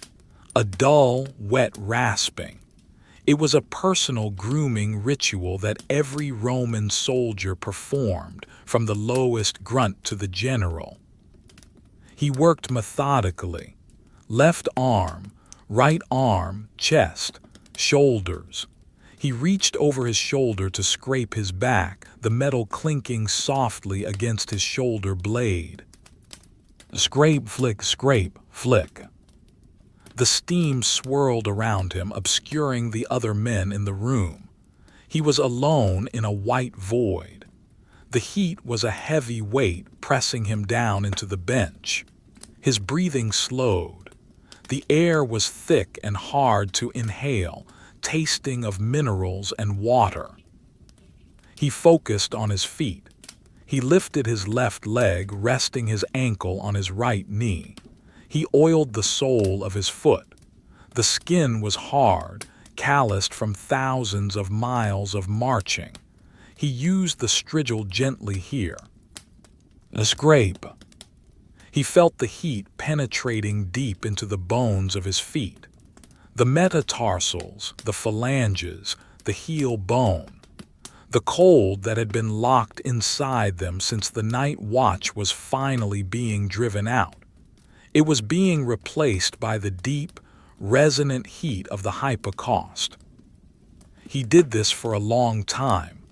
a dull, wet rasping. It was a personal grooming ritual that every Roman soldier performed, from the lowest grunt to the general. He worked methodically. Left arm, right arm, chest, shoulders. He reached over his shoulder to scrape his back, the metal clinking softly against his shoulder blade. Scrape, flick, flick. The steam swirled around him, obscuring the other men in the room. He was alone in a white void. The heat was a heavy weight pressing him down into the bench. His breathing slowed. The air was thick and hard to inhale, tasting of minerals and water. He focused on his feet. He lifted his left leg, resting his ankle on his right knee. He oiled the sole of his foot. The skin was hard, calloused from thousands of miles of marching. He used the strigil gently here. A scrape. He felt the heat penetrating deep into the bones of his feet. The metatarsals, the phalanges, the heel bone. The cold that had been locked inside them since the night watch was finally being driven out. It was being replaced by the deep, resonant heat of the hypocaust. He did this for a long time.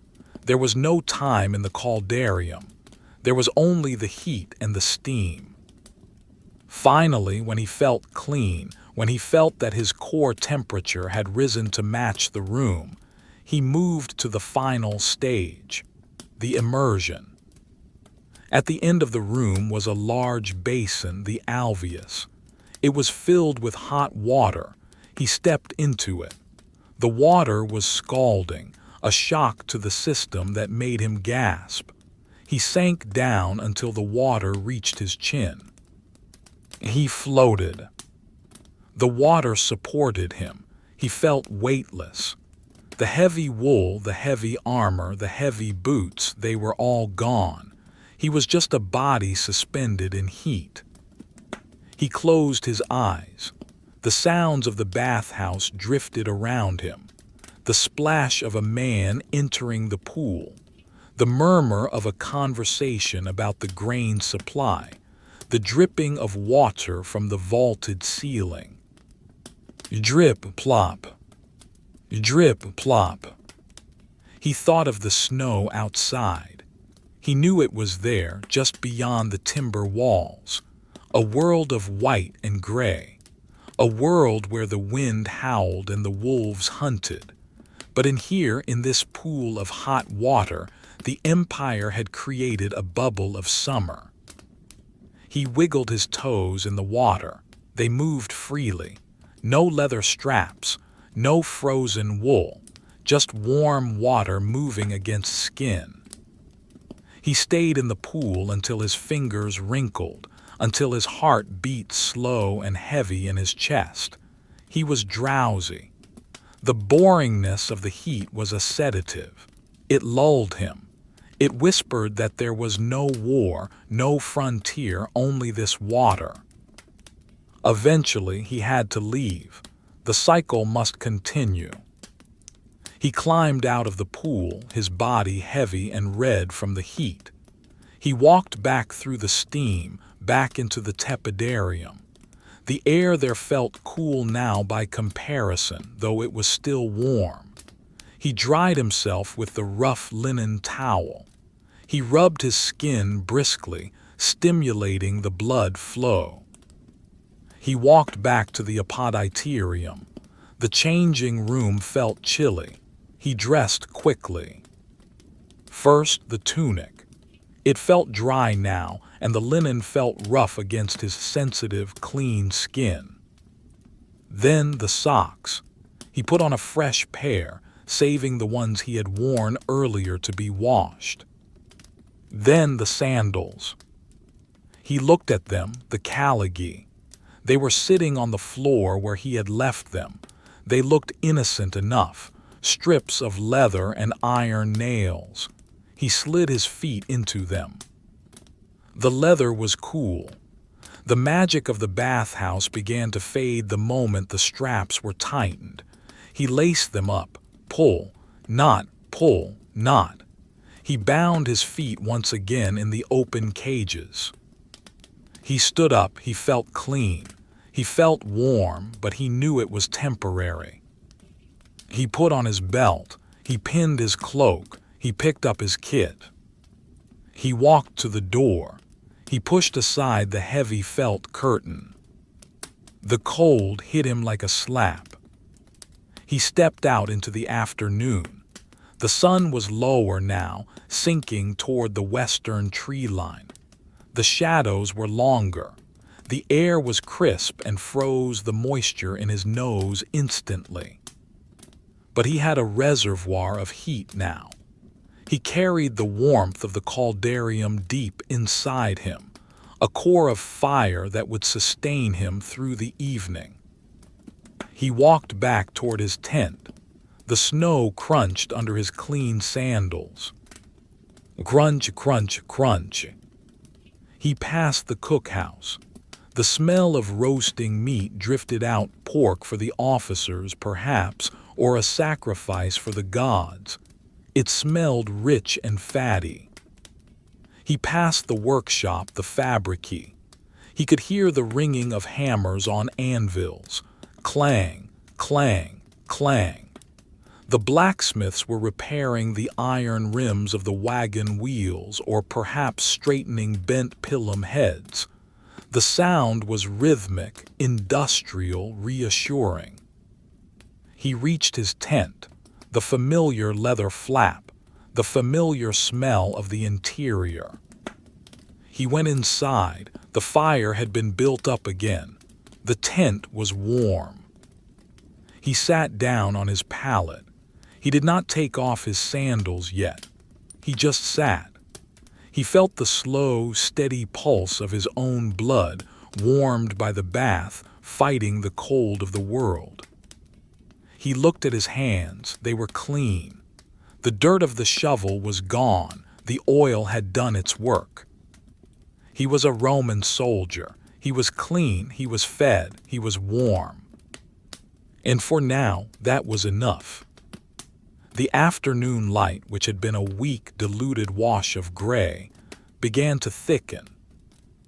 There was no time in the caldarium. There was only the heat and the steam. Finally, when he felt clean, when he felt that his core temperature had risen to match the room, he moved to the final stage, the immersion. At the end of the room was a large basin, the alveus. It was filled with hot water. He stepped into it. The water was scalding, a shock to the system that made him gasp. He sank down until the water reached his chin. He floated. The water supported him. He felt weightless. The heavy wool, the heavy armor, the heavy boots, they were all gone. He was just a body suspended in heat. He closed his eyes. The sounds of the bathhouse drifted around him. The splash of a man entering the pool. The murmur of a conversation about the grain supply. The dripping of water from the vaulted ceiling. Drip, plop. Drip, plop. He thought of the snow outside. He knew it was there, just beyond the timber walls. A world of white and gray. A world where the wind howled and the wolves hunted. But in this pool of hot water, the Empire had created a bubble of summer. He wiggled his toes in the water. They moved freely. No leather straps, no frozen wool, just warm water moving against skin. He stayed in the pool until his fingers wrinkled, until his heart beat slow and heavy in his chest. He was drowsy. The boringness of the heat was a sedative. It lulled him. It whispered that there was no war, no frontier, only this water. Eventually, he had to leave. The cycle must continue. He climbed out of the pool, his body heavy and red from the heat. He walked back through the steam, back into the tepidarium. The air there felt cool now by comparison, though it was still warm. He dried himself with the rough linen towel. He rubbed his skin briskly, stimulating the blood flow. He walked back to the apoditerium. The changing room felt chilly. He dressed quickly. First, the tunic. It felt dry now, and the linen felt rough against his sensitive, clean skin. Then the socks. He put on a fresh pair, saving the ones he had worn earlier to be washed. Then the sandals. He looked at them, the Caligae. They were sitting on the floor where he had left them. They looked innocent enough, strips of leather and iron nails. He slid his feet into them. The leather was cool. The magic of the bathhouse began to fade the moment the straps were tightened. He laced them up. Pull, knot, pull, knot. He bound his feet once again in the open cages. He stood up. He felt clean. He felt warm, but he knew it was temporary. He put on his belt. He pinned his cloak. He picked up his kit. He walked to the door. He pushed aside the heavy felt curtain. The cold hit him like a slap. He stepped out into the afternoon. The sun was lower now, sinking toward the western tree line. The shadows were longer. The air was crisp and froze the moisture in his nose instantly. But he had a reservoir of heat now. He carried the warmth of the caldarium deep inside him, a core of fire that would sustain him through the evening. He walked back toward his tent. The snow crunched under his clean sandals. Crunch, crunch, crunch. He passed the cookhouse. The smell of roasting meat drifted out, pork for the officers, perhaps, or a sacrifice for the gods. It smelled rich and fatty. He passed the workshop, the fabrique. He could hear the ringing of hammers on anvils. Clang, clang, clang. The blacksmiths were repairing the iron rims of the wagon wheels, or perhaps straightening bent pilum heads. The sound was rhythmic, industrial, reassuring. He reached his tent, the familiar leather flap, the familiar smell of the interior. He went inside. The fire had been built up again. The tent was warm. He sat down on his pallet. He did not take off his sandals yet. He just sat. He felt the slow, steady pulse of his own blood, warmed by the bath, fighting the cold of the world. He looked at his hands. They were clean. The dirt of the shovel was gone. The oil had done its work. He was a Roman soldier. He was clean. He was fed. He was warm. And for now, that was enough. The afternoon light, which had been a weak, diluted wash of gray, began to thicken.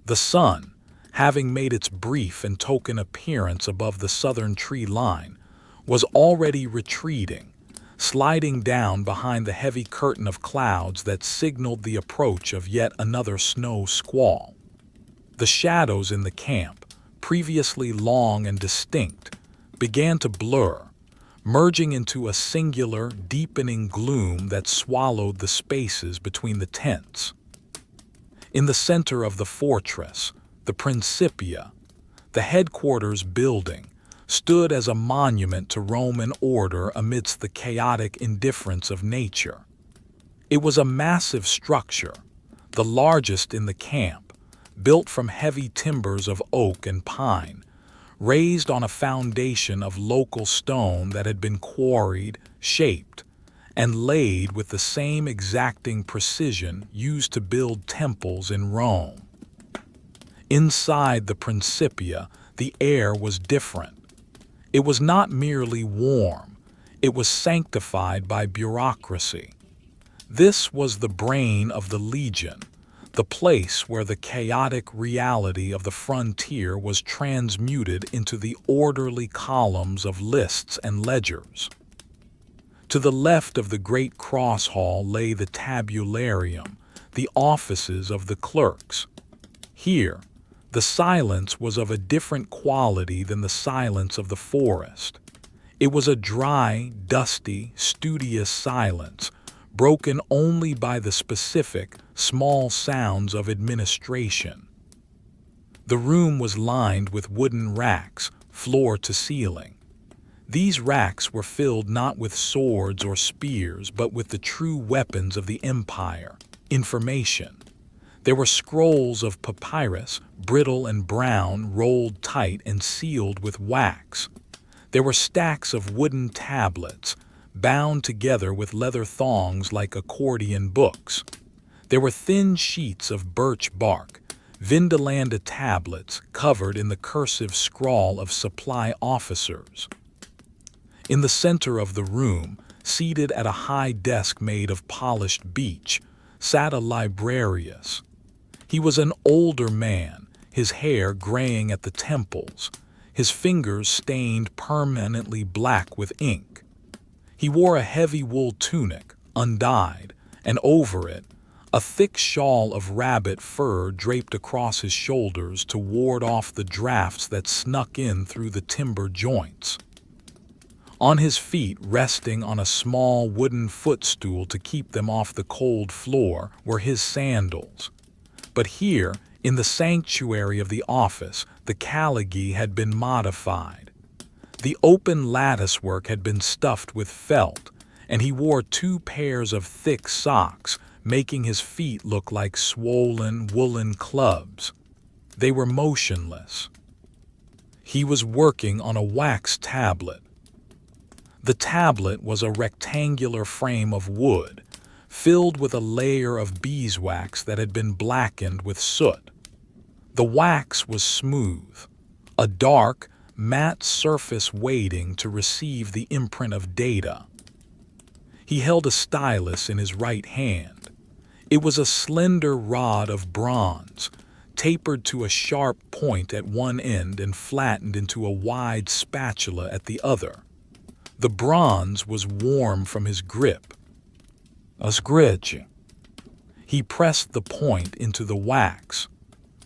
The sun, having made its brief and token appearance above the southern tree line, was already retreating, sliding down behind the heavy curtain of clouds that signaled the approach of yet another snow squall. The shadows in the camp, previously long and distinct, began to blur, merging into a singular, deepening gloom that swallowed the spaces between the tents. In the center of the fortress, the Principia, the headquarters building, stood as a monument to Roman order amidst the chaotic indifference of nature. It was a massive structure, the largest in the camp, built from heavy timbers of oak and pine, raised on a foundation of local stone that had been quarried, shaped, and laid with the same exacting precision used to build temples in Rome. Inside the Principia, the air was different. It was not merely warm, it was sanctified by bureaucracy. This was the brain of the legion, the place where the chaotic reality of the frontier was transmuted into the orderly columns of lists and ledgers. To the left of the great cross hall lay the tabularium, the offices of the clerks. Here, the silence was of a different quality than the silence of the forest. It was a dry, dusty, studious silence, broken only by the specific, small sounds of administration. The room was lined with wooden racks, floor to ceiling. These racks were filled not with swords or spears, but with the true weapons of the empire, information. There were scrolls of papyrus, brittle and brown, rolled tight and sealed with wax. There were stacks of wooden tablets, bound together with leather thongs like accordion books. There were thin sheets of birch bark, Vindolanda tablets covered in the cursive scrawl of supply officers. In the center of the room, seated at a high desk made of polished beech, sat a librarius. He was an older man, his hair graying at the temples, his fingers stained permanently black with ink. He wore a heavy wool tunic, undyed, and over it, a thick shawl of rabbit fur draped across his shoulders to ward off the drafts that snuck in through the timber joints. On his feet, resting on a small wooden footstool to keep them off the cold floor, were his sandals. But here, in the sanctuary of the office, the Caligae had been modified. The open latticework had been stuffed with felt, and he wore 2 pairs of thick socks, making his feet look like swollen woolen clubs. They were motionless. He was working on a wax tablet. The tablet was a rectangular frame of wood, filled with a layer of beeswax that had been blackened with soot. The wax was smooth, a dark, matte surface waiting to receive the imprint of data. He held a stylus in his right hand. It was a slender rod of bronze, tapered to a sharp point at one end and flattened into a wide spatula at the other. The bronze was warm from his grip. A scritch. He pressed the point into the wax.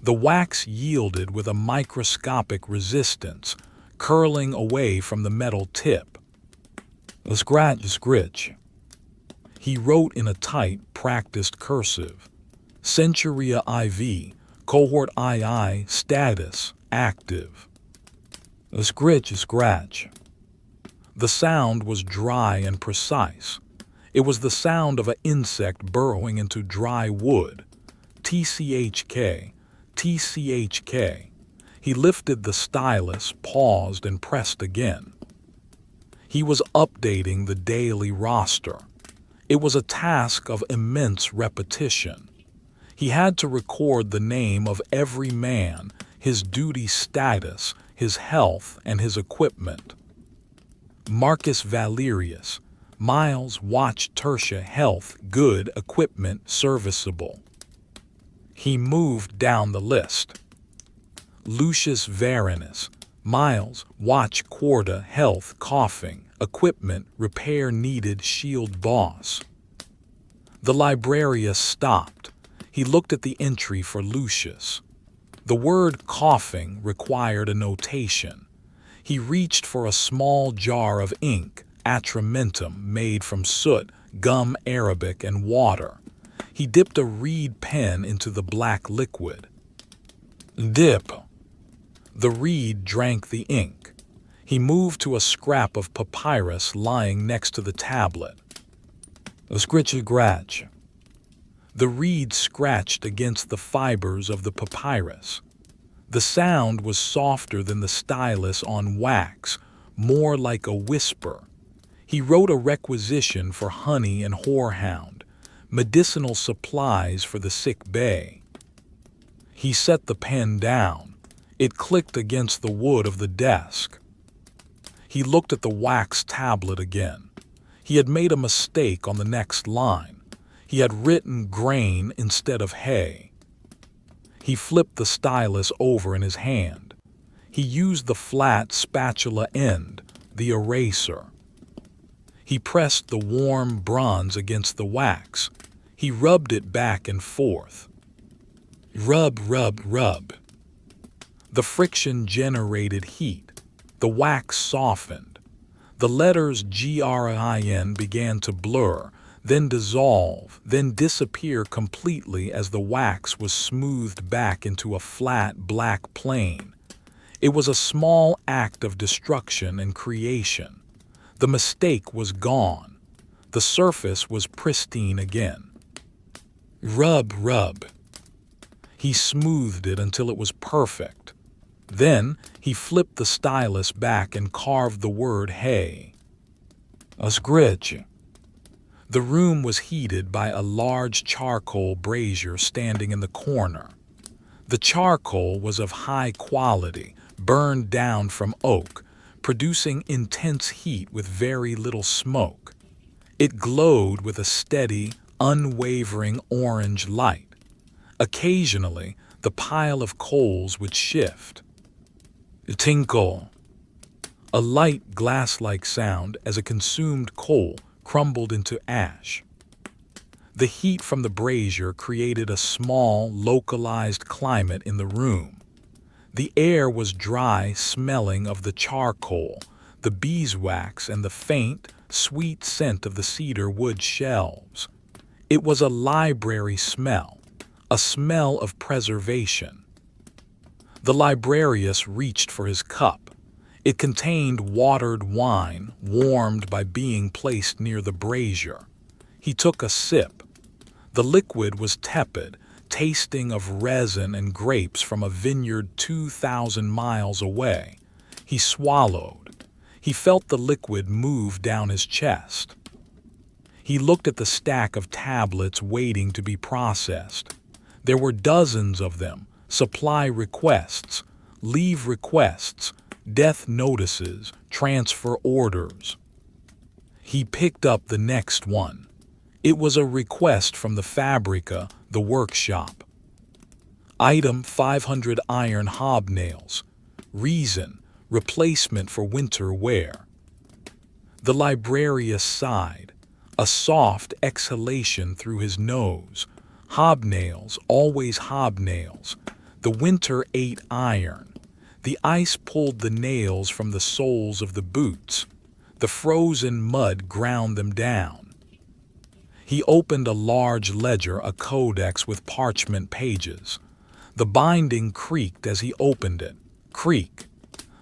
The wax yielded with a microscopic resistance, curling away from the metal tip. A scritch. He wrote in a tight, practiced cursive. Centuria IV, Cohort II, status, active. A scratch. The sound was dry and precise. It was the sound of an insect burrowing into dry wood. TCHK, TCHK. He lifted the stylus, paused, and pressed again. He was updating the daily roster. It was a task of immense repetition. He had to record the name of every man, his duty status, his health, and his equipment. Marcus Valerius, Miles, watch, Tertia, health, good, equipment, serviceable. He moved down the list. Lucius Varinus, Miles, watch, Quarta, health, coughing, equipment, repair needed, shield, boss. The librarius stopped. He looked at the entry for Lucius. The word coughing required a notation. He reached for a small jar of ink, atramentum, made from soot, gum arabic, and water. He dipped a reed pen into the black liquid. Dip. The reed drank the ink. He moved to a scrap of papyrus lying next to the tablet. A scratch. The reed scratched against the fibers of the papyrus. The sound was softer than the stylus on wax, more like a whisper. He wrote a requisition for honey and horehound, medicinal supplies for the sick bay. He set the pen down. It clicked against the wood of the desk. He looked at the wax tablet again. He had made a mistake on the next line. He had written grain instead of hay. He flipped the stylus over in his hand. He used the flat spatula end, the eraser. He pressed the warm bronze against the wax. He rubbed it back and forth. Rub, rub, rub. The friction generated heat. The wax softened. The letters GRIN began to blur, then dissolve, then disappear completely as the wax was smoothed back into a flat black plane. It was a small act of destruction and creation. The mistake was gone. The surface was pristine again. Rub, rub. He smoothed it until it was perfect. Then he flipped the stylus back and carved the word hay. A scritch. The room was heated by a large charcoal brazier standing in the corner. The charcoal was of high quality, burned down from oak, producing intense heat with very little smoke. It glowed with a steady, unwavering orange light. Occasionally, the pile of coals would shift. Tinkle. A light glass-like sound as a consumed coal crumbled into ash. The heat from the brazier created a small, localized climate in the room. The air was dry, smelling of the charcoal, the beeswax, and the faint, sweet scent of the cedar wood shelves. It was a library smell, a smell of preservation. The librarius reached for his cup. It contained watered wine, warmed by being placed near the brazier. He took a sip. The liquid was tepid, tasting of resin and grapes from a vineyard 2,000 miles away. He swallowed. He felt the liquid move down his chest. He looked at the stack of tablets waiting to be processed. There were dozens of them, supply requests, leave requests, death notices, transfer orders. He picked up the next one. It was a request from the Fabrica, the workshop. Item 500 iron hobnails. Reason, replacement for winter wear. The librarius sighed, a soft exhalation through his nose. Hobnails, always hobnails. The winter ate iron. The ice pulled the nails from the soles of the boots. The frozen mud ground them down. He opened a large ledger, a codex with parchment pages. The binding creaked as he opened it. Creak.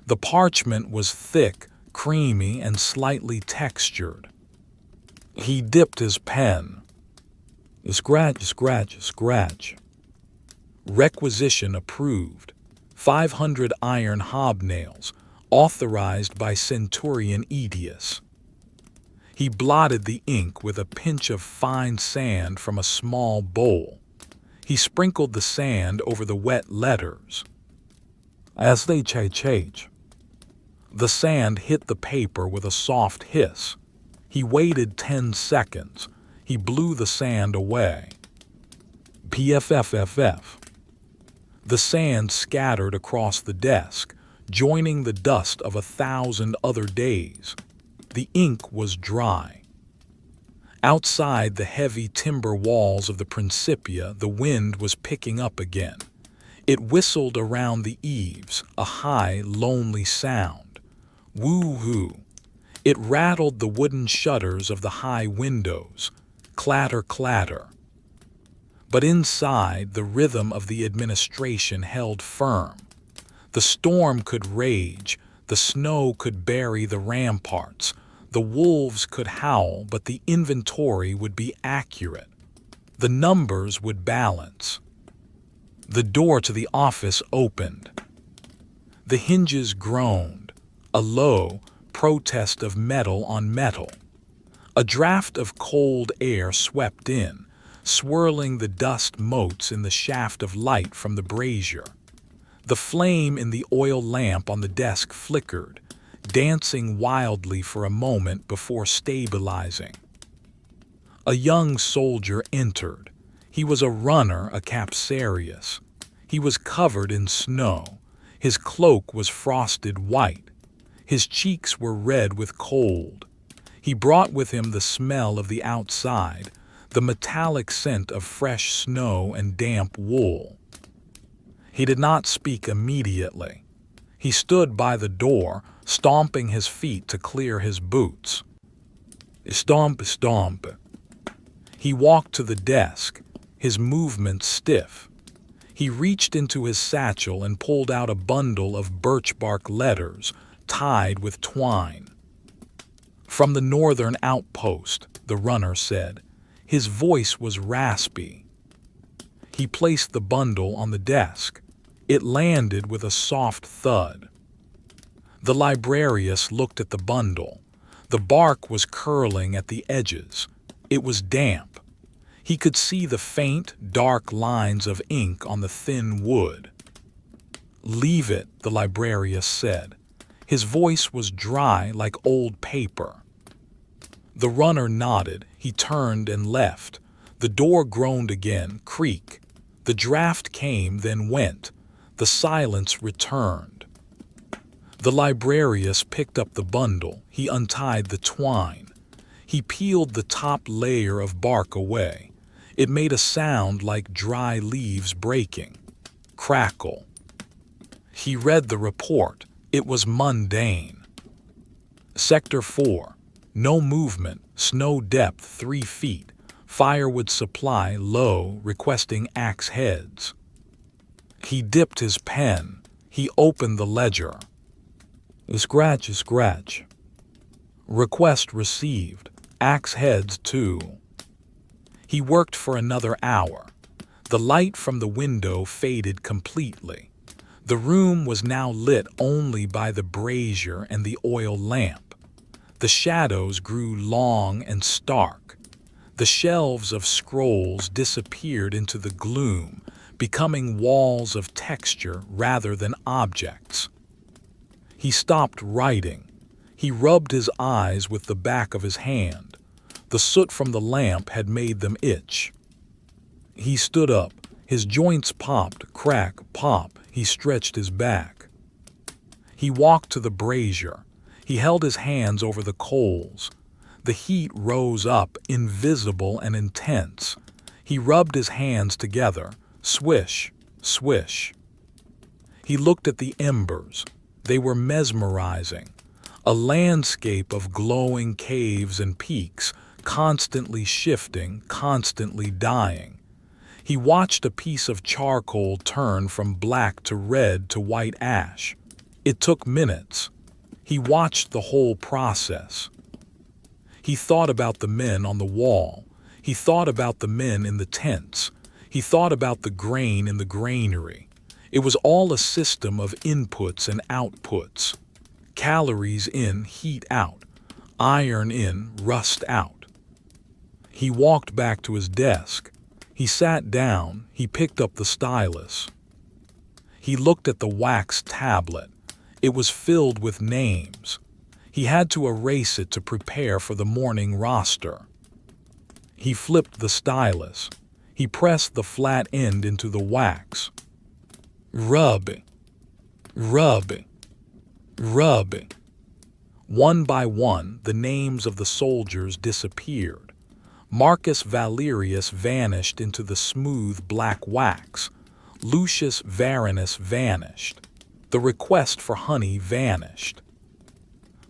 The parchment was thick, creamy, and slightly textured. He dipped his pen. Scratch, scratch, scratch. Requisition approved. 500 iron hobnails, authorized by Centurion Aetius. He blotted the ink with a pinch of fine sand from a small bowl. He sprinkled the sand over the wet letters. As they change. The sand hit the paper with a soft hiss. He waited 10 seconds. He blew the sand away. PFFFF. The sand scattered across the desk, joining the dust of 1,000 other days. The ink was dry. Outside the heavy timber walls of the Principia, the wind was picking up again. It whistled around the eaves, a high, lonely sound. Woo-hoo. It rattled the wooden shutters of the high windows. Clatter, clatter. But inside, the rhythm of the administration held firm. The storm could rage, the snow could bury the ramparts, the wolves could howl, but the inventory would be accurate. The numbers would balance. The door to the office opened. The hinges groaned, a low protest of metal on metal. A draft of cold air swept in, swirling the dust motes in the shaft of light from the brazier. The flame in the oil lamp on the desk flickered, dancing wildly for a moment before stabilizing. A young soldier entered. He was a runner, a capsarius. He was covered in snow. His cloak was frosted white. His cheeks were red with cold. He brought with him the smell of the outside, the metallic scent of fresh snow and damp wool. He did not speak immediately. He stood by the door, stomping his feet to clear his boots. Stomp, stomp. He walked to the desk, his movements stiff. He reached into his satchel and pulled out a bundle of birch bark letters tied with twine. From the northern outpost, the runner said. His voice was raspy. He placed the bundle on the desk. It landed with a soft thud. The librarius looked at the bundle. The bark was curling at the edges. It was damp. He could see the faint, dark lines of ink on the thin wood. "Leave it," the librarius said. His voice was dry like old paper. The runner nodded. He turned and left. The door groaned again, creak. The draft came, then went. The silence returned. The librarius picked up the bundle. He untied the twine. He peeled the top layer of bark away. It made a sound like dry leaves breaking. Crackle. He read the report. It was mundane. Sector 4. No movement. Snow depth 3 feet. Firewood supply low, requesting axe heads. He dipped his pen. He opened the ledger. Scratch, scratch. Request received. Axe heads 2. He worked for another hour. The light from the window faded completely. The room was now lit only by the brazier and the oil lamp. The shadows grew long and stark. The shelves of scrolls disappeared into the gloom, becoming walls of texture rather than objects. He stopped writing. He rubbed his eyes with the back of his hand. The soot from the lamp had made them itch. He stood up. His joints popped, crack, pop. He stretched his back. He walked to the brazier. He held his hands over the coals. The heat rose up, invisible and intense. He rubbed his hands together. Swish, swish. He looked at the embers. They were mesmerizing. A landscape of glowing caves and peaks, constantly shifting, constantly dying. He watched a piece of charcoal turn from black to red to white ash. It took minutes. He watched the whole process. He thought about the men on the wall. He thought about the men in the tents. He thought about the grain in the granary. It was all a system of inputs and outputs. Calories in, heat out. Iron in, rust out. He walked back to his desk. He sat down. He picked up the stylus. He looked at the wax tablet. It was filled with names. He had to erase it to prepare for the morning roster. He flipped the stylus. He pressed the flat end into the wax. Rub, rub, rub. One by one, the names of the soldiers disappeared. Marcus Valerius vanished into the smooth black wax. Lucius Varinus vanished. The request for honey vanished.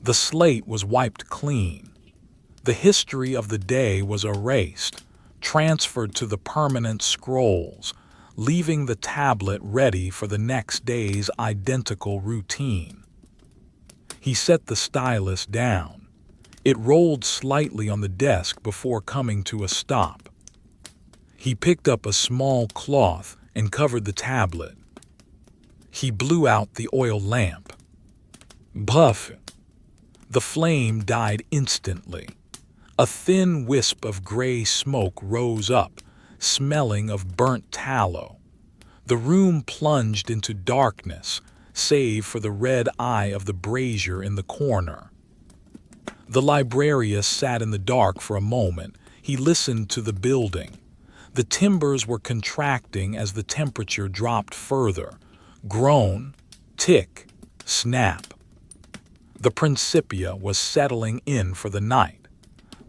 The slate was wiped clean. The history of the day was erased, transferred to the permanent scrolls, leaving the tablet ready for the next day's identical routine. He set the stylus down. It rolled slightly on the desk before coming to a stop. He picked up a small cloth and covered the tablet. He blew out the oil lamp. Puff! The flame died instantly. A thin wisp of gray smoke rose up, smelling of burnt tallow. The room plunged into darkness, save for the red eye of the brazier in the corner. The librarius sat in the dark for a moment. He listened to the building. The timbers were contracting as the temperature dropped further. Groan, tick, snap. The Principia was settling in for the night.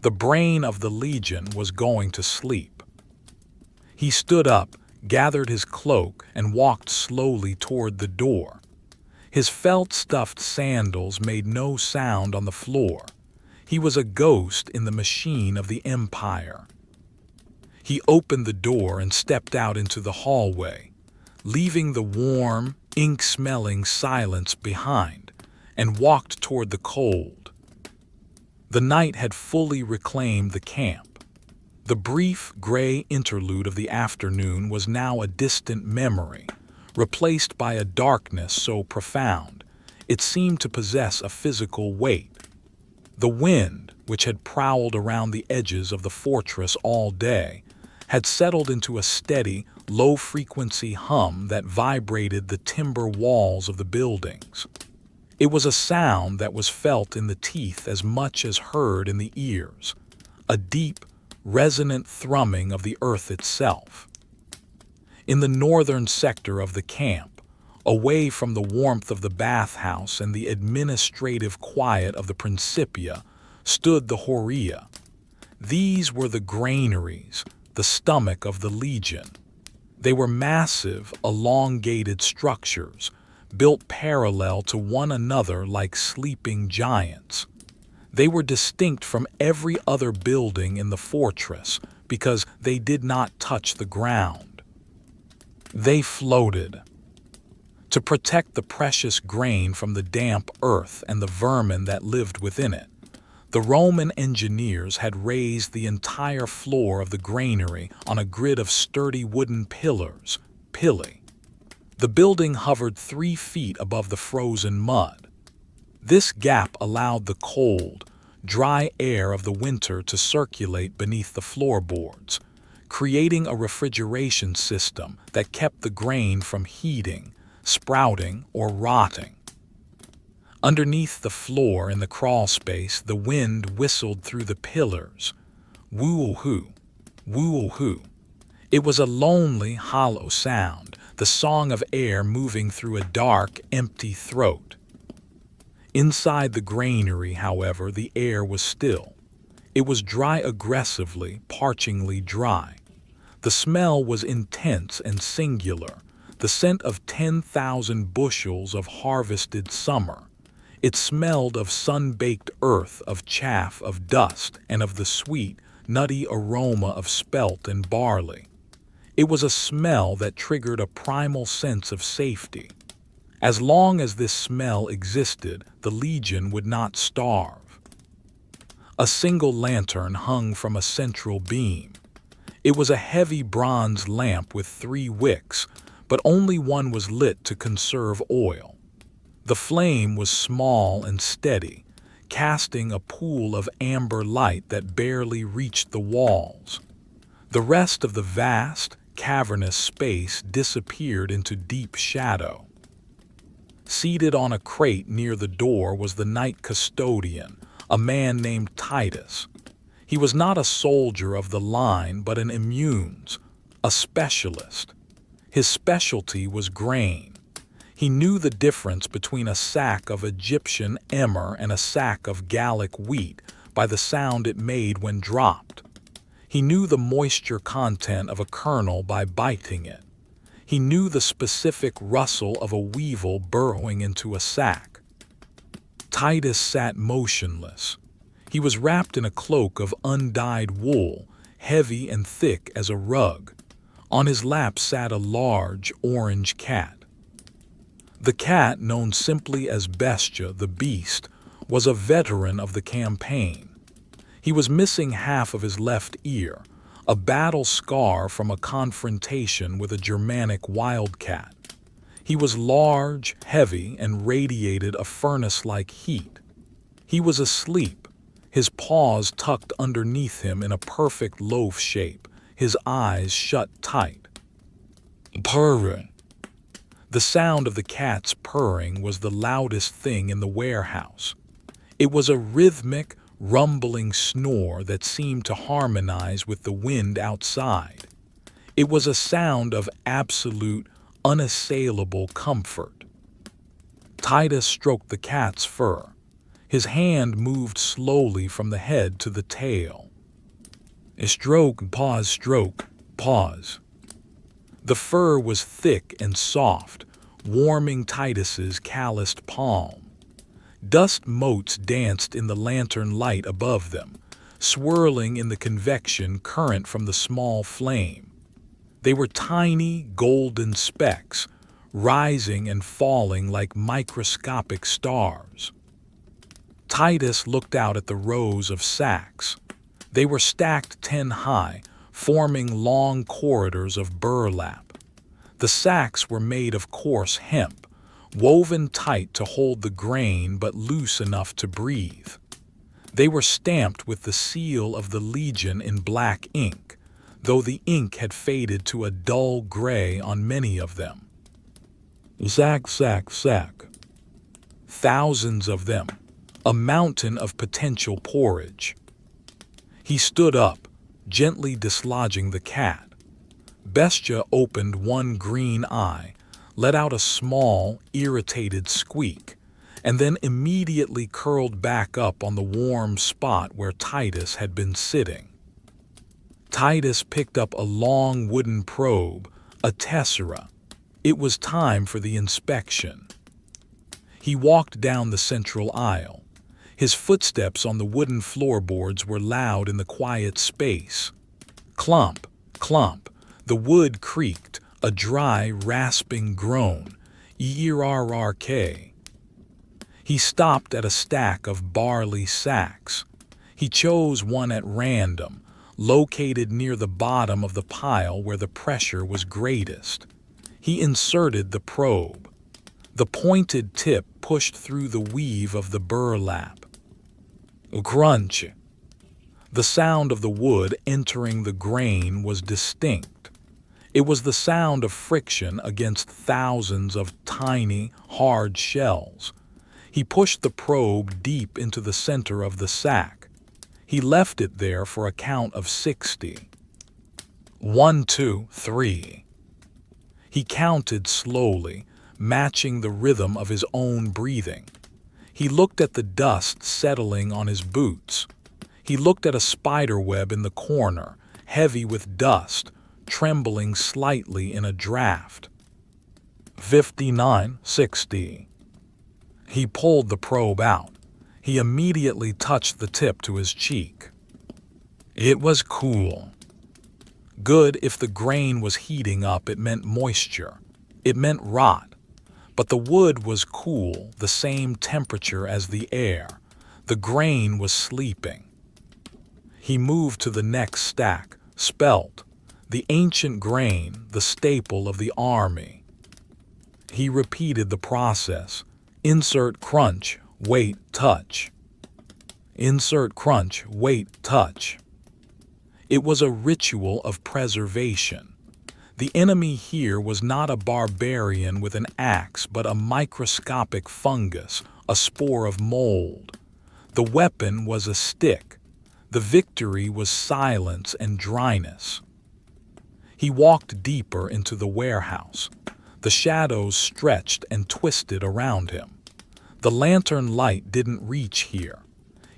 The brain of the Legion was going to sleep. He stood up, gathered his cloak, and walked slowly toward the door. His felt-stuffed sandals made no sound on the floor. He was a ghost in the machine of the Empire. He opened the door and stepped out into the hallway, leaving the warm, ink-smelling silence behind, and walked toward the cold. The night had fully reclaimed the camp. The brief, gray interlude of the afternoon was now a distant memory, replaced by a darkness so profound it seemed to possess a physical weight. The wind, which had prowled around the edges of the fortress all day, had settled into a steady, low-frequency hum that vibrated the timber walls of the buildings. It was a sound that was felt in the teeth as much as heard in the ears, a deep, resonant thrumming of the earth itself. In the northern sector of the camp, away from the warmth of the bathhouse and the administrative quiet of the Principia, stood the Horia. These were the granaries, the stomach of the Legion. They were massive, elongated structures, built parallel to one another like sleeping giants. They were distinct from every other building in the fortress because they did not touch the ground. They floated. To protect the precious grain from the damp earth and the vermin that lived within it, the Roman engineers had raised the entire floor of the granary on a grid of sturdy wooden pillars, pilli. The building hovered 3 feet above the frozen mud. This gap allowed the cold, dry air of the winter to circulate beneath the floorboards, creating a refrigeration system that kept the grain from heating, sprouting, or rotting. Underneath the floor in the crawl space, the wind whistled through the pillars. Woo-hoo, woo-hoo. It was a lonely, hollow sound, the song of air moving through a dark, empty throat. Inside the granary, however, the air was still. It was dry aggressively, parchingly dry. The smell was intense and singular, the scent of 10,000 bushels of harvested summer. It smelled of sun-baked earth, of chaff, of dust, and of the sweet, nutty aroma of spelt and barley. It was a smell that triggered a primal sense of safety. As long as this smell existed, the Legion would not starve. A single lantern hung from a central beam. It was a heavy bronze lamp with 3 wicks, but only one was lit to conserve oil. The flame was small and steady, casting a pool of amber light that barely reached the walls. The rest of the vast, cavernous space disappeared into deep shadow. Seated on a crate near the door was the night custodian, a man named Titus. He was not a soldier of the line, but an immunes, a specialist. His specialty was grain. He knew the difference between a sack of Egyptian emmer and a sack of Gallic wheat by the sound it made when dropped. He knew the moisture content of a kernel by biting it. He knew the specific rustle of a weevil burrowing into a sack. Titus sat motionless. He was wrapped in a cloak of undyed wool, heavy and thick as a rug. On his lap sat a large, orange cat. The cat, known simply as Bestia, the beast, was a veteran of the campaign. He was missing half of his left ear, a battle scar from a confrontation with a Germanic wildcat. He was large, heavy, and radiated a furnace-like heat. He was asleep, his paws tucked underneath him in a perfect loaf shape, his eyes shut tight. Purring. The sound of the cat's purring was the loudest thing in the warehouse. It was a rhythmic, rumbling snore that seemed to harmonize with the wind outside. It was a sound of absolute, unassailable comfort. Titus stroked the cat's fur. His hand moved slowly from the head to the tail. Stroke, pause. The fur was thick and soft, warming Titus's calloused palm. Dust motes danced in the lantern light above them, swirling in the convection current from the small flame. They were tiny, golden specks, rising and falling like microscopic stars. Titus looked out at the rows of sacks. They were stacked 10 high, forming long corridors of burlap. The sacks were made of coarse hemp, woven tight to hold the grain but loose enough to breathe. They were stamped with the seal of the Legion in black ink, though the ink had faded to a dull gray on many of them. Sack. Thousands of them, a mountain of potential porridge. He stood up, gently dislodging the cat. Bestia opened one green eye, let out a small, irritated squeak, and then immediately curled back up on the warm spot where Titus had been sitting. Titus picked up a long wooden probe, a tessera. It was time for the inspection. He walked down the central aisle. His footsteps on the wooden floorboards were loud in the quiet space. Clomp, clomp. The wood creaked, a dry, rasping groan. Errrk. He stopped at a stack of barley sacks. He chose one at random, located near the bottom of the pile where the pressure was greatest. He inserted the probe. The pointed tip pushed through the weave of the burlap. Crunch. The sound of the wood entering the grain was distinct. It was the sound of friction against thousands of tiny, hard shells. He pushed the probe deep into the center of the sack. He left it there for a count of 60. 1, 2, 3. He counted slowly, matching the rhythm of his own breathing. He looked at the dust settling on his boots. He looked at a spider web in the corner, heavy with dust, trembling slightly in a draft. 59, 60. He pulled the probe out. He immediately touched the tip to his cheek. It was cool. Good. If the grain was heating up, it meant moisture. It meant rot. But the wood was cool, the same temperature as the air. The grain was sleeping. He moved to the next stack, spelt, the ancient grain, the staple of the army. He repeated the process. Insert crunch, wait, touch. Insert crunch, wait, touch. It was a ritual of preservation. The enemy here was not a barbarian with an axe, but a microscopic fungus, a spore of mold. The weapon was a stick. The victory was silence and dryness. He walked deeper into the warehouse. The shadows stretched and twisted around him. The lantern light didn't reach here.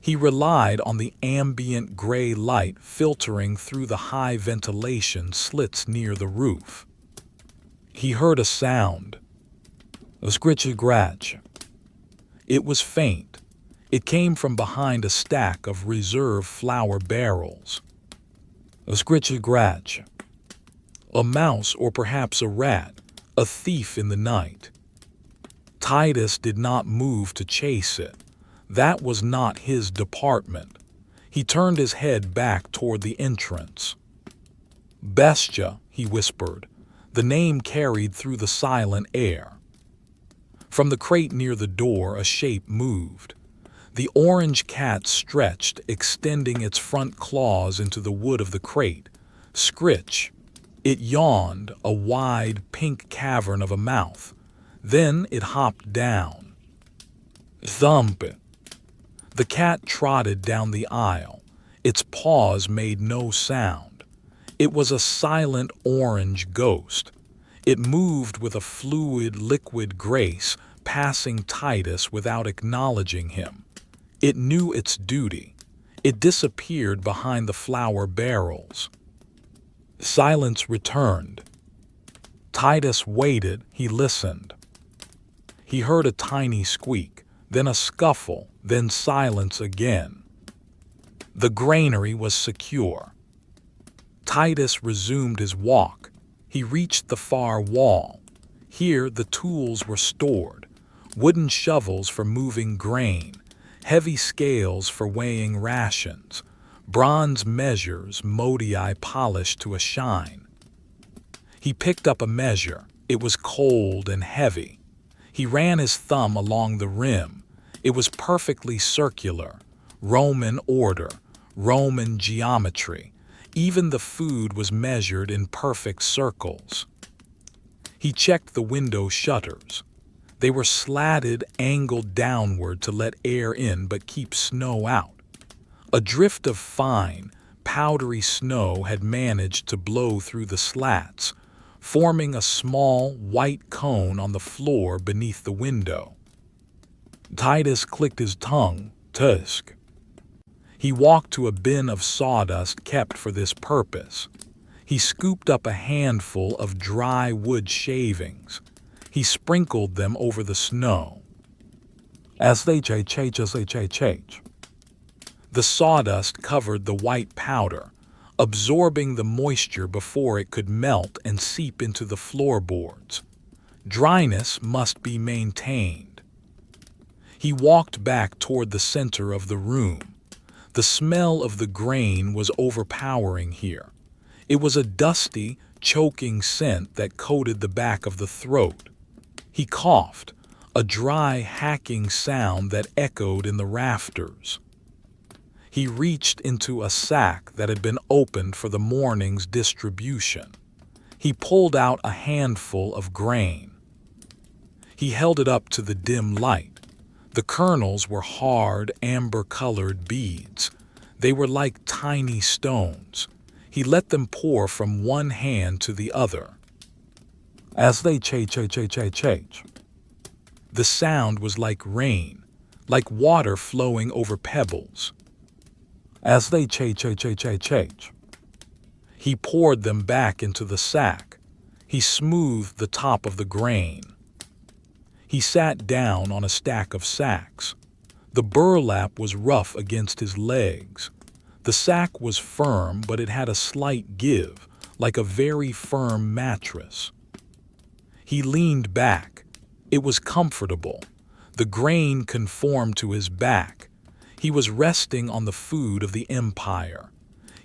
He relied on the ambient gray light filtering through the high ventilation slits near the roof. He heard a sound. A scritch-scratch. It was faint. It came from behind a stack of reserve flour barrels. A scritch-scratch. A mouse or perhaps a rat, a thief in the night. Titus did not move to chase it. That was not his department. He turned his head back toward the entrance. Bestia, he whispered. The name carried through the silent air. From the crate near the door, a shape moved. The orange cat stretched, extending its front claws into the wood of the crate. Scritch. It yawned, a wide, pink cavern of a mouth. Then it hopped down. Thump it. The cat trotted down the aisle. Its paws made no sound. It was a silent orange ghost. It moved with a fluid, liquid grace, passing Titus without acknowledging him. It knew its duty. It disappeared behind the flour barrels. Silence returned. Titus waited. He listened. He heard a tiny squeak, then a scuffle, then silence again. The granary was secure. Titus resumed his walk. He reached the far wall. Here the tools were stored. Wooden shovels for moving grain, heavy scales for weighing rations, bronze measures, modii polished to a shine. He picked up a measure. It was cold and heavy. He ran his thumb along the rim. It was perfectly circular, Roman order, Roman geometry. Even the food was measured in perfect circles. He checked the window shutters. They were slatted, angled downward to let air in but keep snow out. A drift of fine, powdery snow had managed to blow through the slats, forming a small, white cone on the floor beneath the window. Titus clicked his tongue. Tusk. He walked to a bin of sawdust kept for this purpose. He scooped up a handful of dry wood shavings. He sprinkled them over the snow. The sawdust covered the white powder, absorbing the moisture before it could melt and seep into the floorboards. Dryness must be maintained. He walked back toward the center of the room. The smell of the grain was overpowering here. It was a dusty, choking scent that coated the back of the throat. He coughed, a dry, hacking sound that echoed in the rafters. He reached into a sack that had been opened for the morning's distribution. He pulled out a handful of grain. He held it up to the dim light. The kernels were hard, amber-colored beads. They were like tiny stones. He let them pour from one hand to the other. As they change, the sound was like rain, like water flowing over pebbles. As they change, he poured them back into the sack. He smoothed the top of the grain. He sat down on a stack of sacks. The burlap was rough against his legs. The sack was firm, but it had a slight give, like a very firm mattress. He leaned back. It was comfortable. The grain conformed to his back. He was resting on the food of the empire.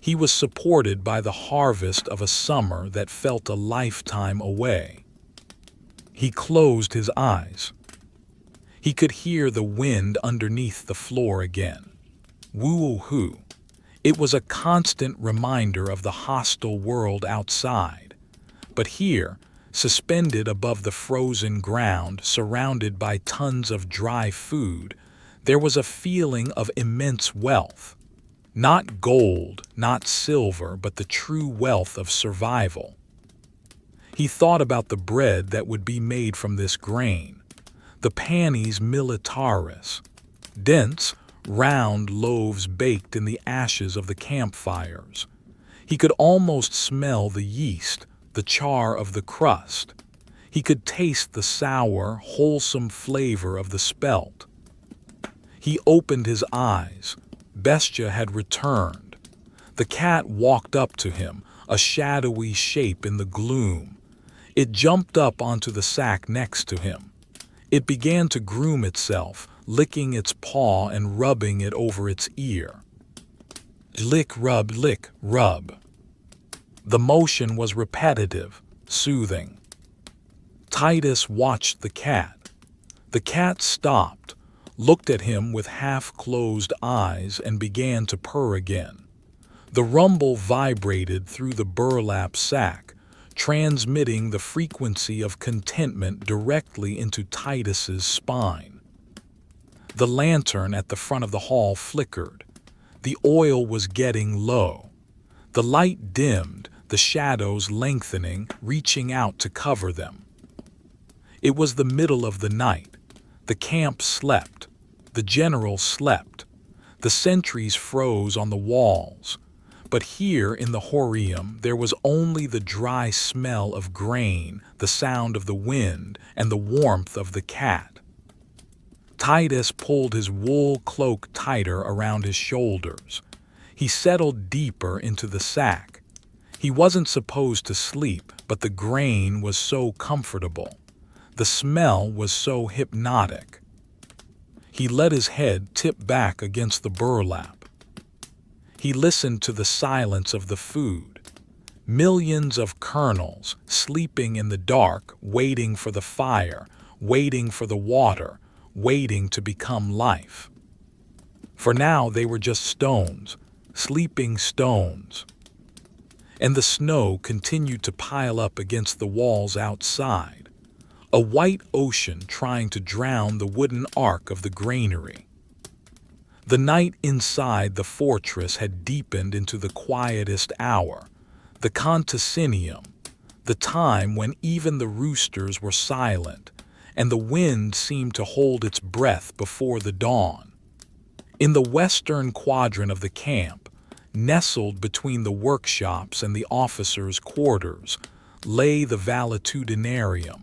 He was supported by the harvest of a summer that felt a lifetime away. He closed his eyes. He could hear the wind underneath the floor again. Woo-hoo. It was a constant reminder of the hostile world outside. But here, suspended above the frozen ground, surrounded by tons of dry food, there was a feeling of immense wealth. Not gold, not silver, but the true wealth of survival. He thought about the bread that would be made from this grain, the panis militaris, dense, round loaves baked in the ashes of the campfires. He could almost smell the yeast, the char of the crust. He could taste the sour, wholesome flavor of the spelt. He opened his eyes. Bestia had returned. The cat walked up to him, a shadowy shape in the gloom. It jumped up onto the sack next to him. It began to groom itself, licking its paw and rubbing it over its ear. Lick, rub, lick, rub. The motion was repetitive, soothing. Titus watched the cat. The cat stopped, looked at him with half-closed eyes, and began to purr again. The rumble vibrated through the burlap sack, transmitting the frequency of contentment directly into Titus's spine. The lantern at the front of the hall flickered. The oil was getting low. The light dimmed, the shadows lengthening, reaching out to cover them. It was the middle of the night. The camp slept. The general slept. The sentries froze on the walls. But here in the Horium there was only the dry smell of grain, the sound of the wind, and the warmth of the cat. Titus pulled his wool cloak tighter around his shoulders. He settled deeper into the sack. He wasn't supposed to sleep, but the grain was so comfortable. The smell was so hypnotic. He let his head tip back against the burlap. He listened to the silence of the food. Millions of kernels, sleeping in the dark, waiting for the fire, waiting for the water, waiting to become life. For now they were just stones, sleeping stones. And the snow continued to pile up against the walls outside, a white ocean trying to drown the wooden ark of the granary. The night inside the fortress had deepened into the quietest hour, the Conticinium, the time when even the roosters were silent, and the wind seemed to hold its breath before the dawn. In the western quadrant of the camp, nestled between the workshops and the officers' quarters, lay the valetudinarium.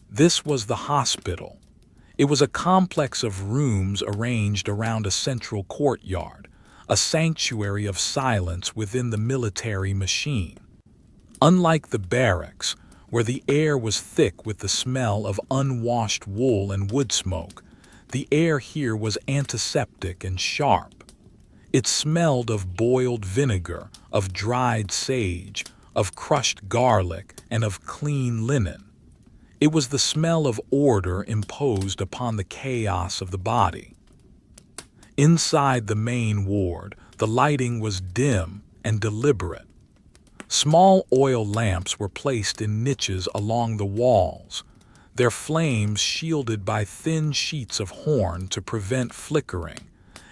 This was the hospital. It was a complex of rooms arranged around a central courtyard, a sanctuary of silence within the military machine. Unlike the barracks, where the air was thick with the smell of unwashed wool and wood smoke, the air here was antiseptic and sharp. It smelled of boiled vinegar, of dried sage, of crushed garlic, and of clean linen. It was the smell of order imposed upon the chaos of the body. Inside the main ward, the lighting was dim and deliberate. Small oil lamps were placed in niches along the walls, their flames shielded by thin sheets of horn to prevent flickering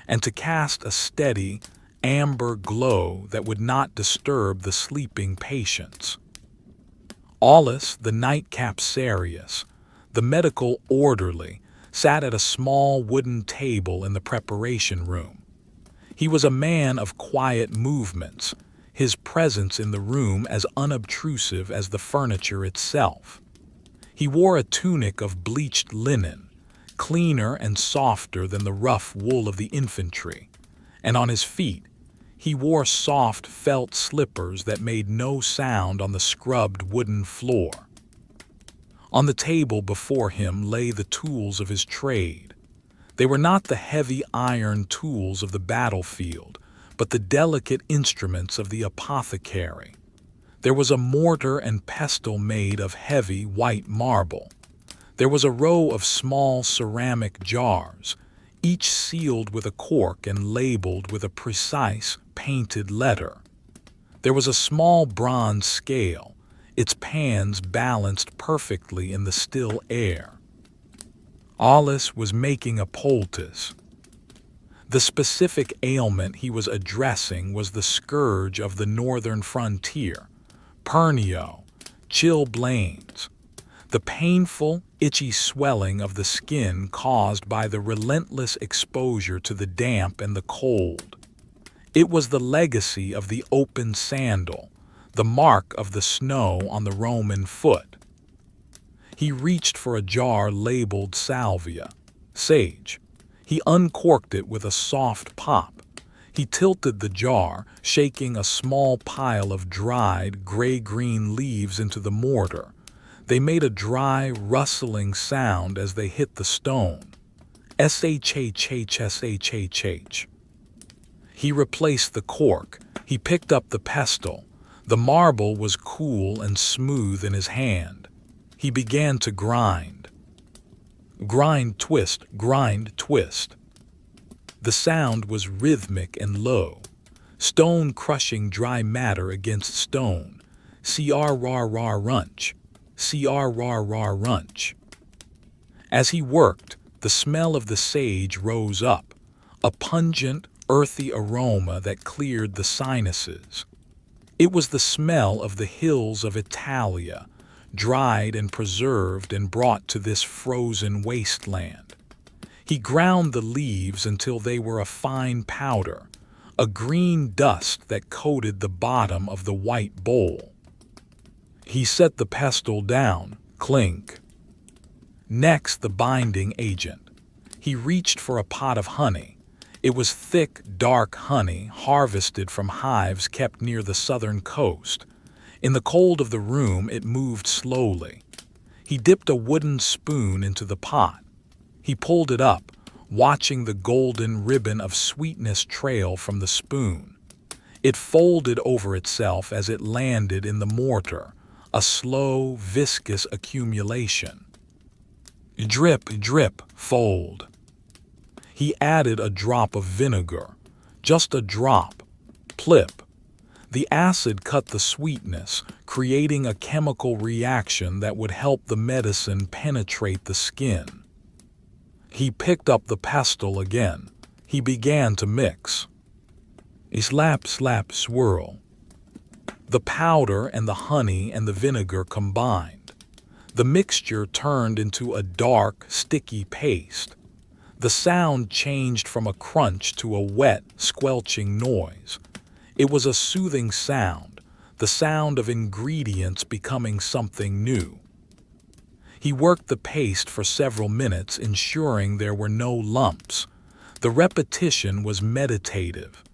and to cast a steady, amber glow that would not disturb the sleeping patients. Aulus, the nightcap Sarius, the medical orderly, sat at a small wooden table in the preparation room. He was a man of quiet movements, his presence in the room as unobtrusive as the furniture itself. He wore a tunic of bleached linen, cleaner and softer than the rough wool of the infantry, and on his feet he wore soft felt slippers that made no sound on the scrubbed wooden floor. On the table before him lay the tools of his trade. They were not the heavy iron tools of the battlefield, but the delicate instruments of the apothecary. There was a mortar and pestle made of heavy white marble. There was a row of small ceramic jars, each sealed with a cork and labeled with a precise, painted letter. There was a small bronze scale, its pans balanced perfectly in the still air. Aulus was making a poultice. The specific ailment he was addressing was the scourge of the northern frontier, pernio, chilblains, the painful, itchy swelling of the skin caused by the relentless exposure to the damp and the cold. It was the legacy of the open sandal, the mark of the snow on the Roman foot. He reached for a jar labeled salvia, sage. He uncorked it with a soft pop. He tilted the jar, shaking a small pile of dried, gray-green leaves into the mortar. They made a dry, rustling sound as they hit the stone. Shhhhshhh. He replaced the cork. He picked up the pestle. The marble was cool and smooth in his hand. He began to grind. Grind, twist, grind, twist. The sound was rhythmic and low, stone crushing dry matter against stone. Crrrrrunch, crrrrrunch. As he worked, the smell of the sage rose up, a pungent, earthy aroma that cleared the sinuses. It was the smell of the hills of Italia, dried and preserved and brought to this frozen wasteland. He ground the leaves until they were a fine powder, a green dust that coated the bottom of the white bowl. He set the pestle down, clink. Next, the binding agent. He reached for a pot of honey. It was thick, dark honey harvested from hives kept near the southern coast. In the cold of the room, it moved slowly. He dipped a wooden spoon into the pot. He pulled it up, watching the golden ribbon of sweetness trail from the spoon. It folded over itself as it landed in the mortar, a slow, viscous accumulation. Drip, drip, fold. He added a drop of vinegar, just a drop, plip. The acid cut the sweetness, creating a chemical reaction that would help the medicine penetrate the skin. He picked up the pestle again. He began to mix. Slap, slap, swirl. The powder and the honey and the vinegar combined. The mixture turned into a dark, sticky paste. The sound changed from a crunch to a wet, squelching noise. It was a soothing sound, the sound of ingredients becoming something new. He worked the paste for several minutes, ensuring there were no lumps. The repetition was meditative.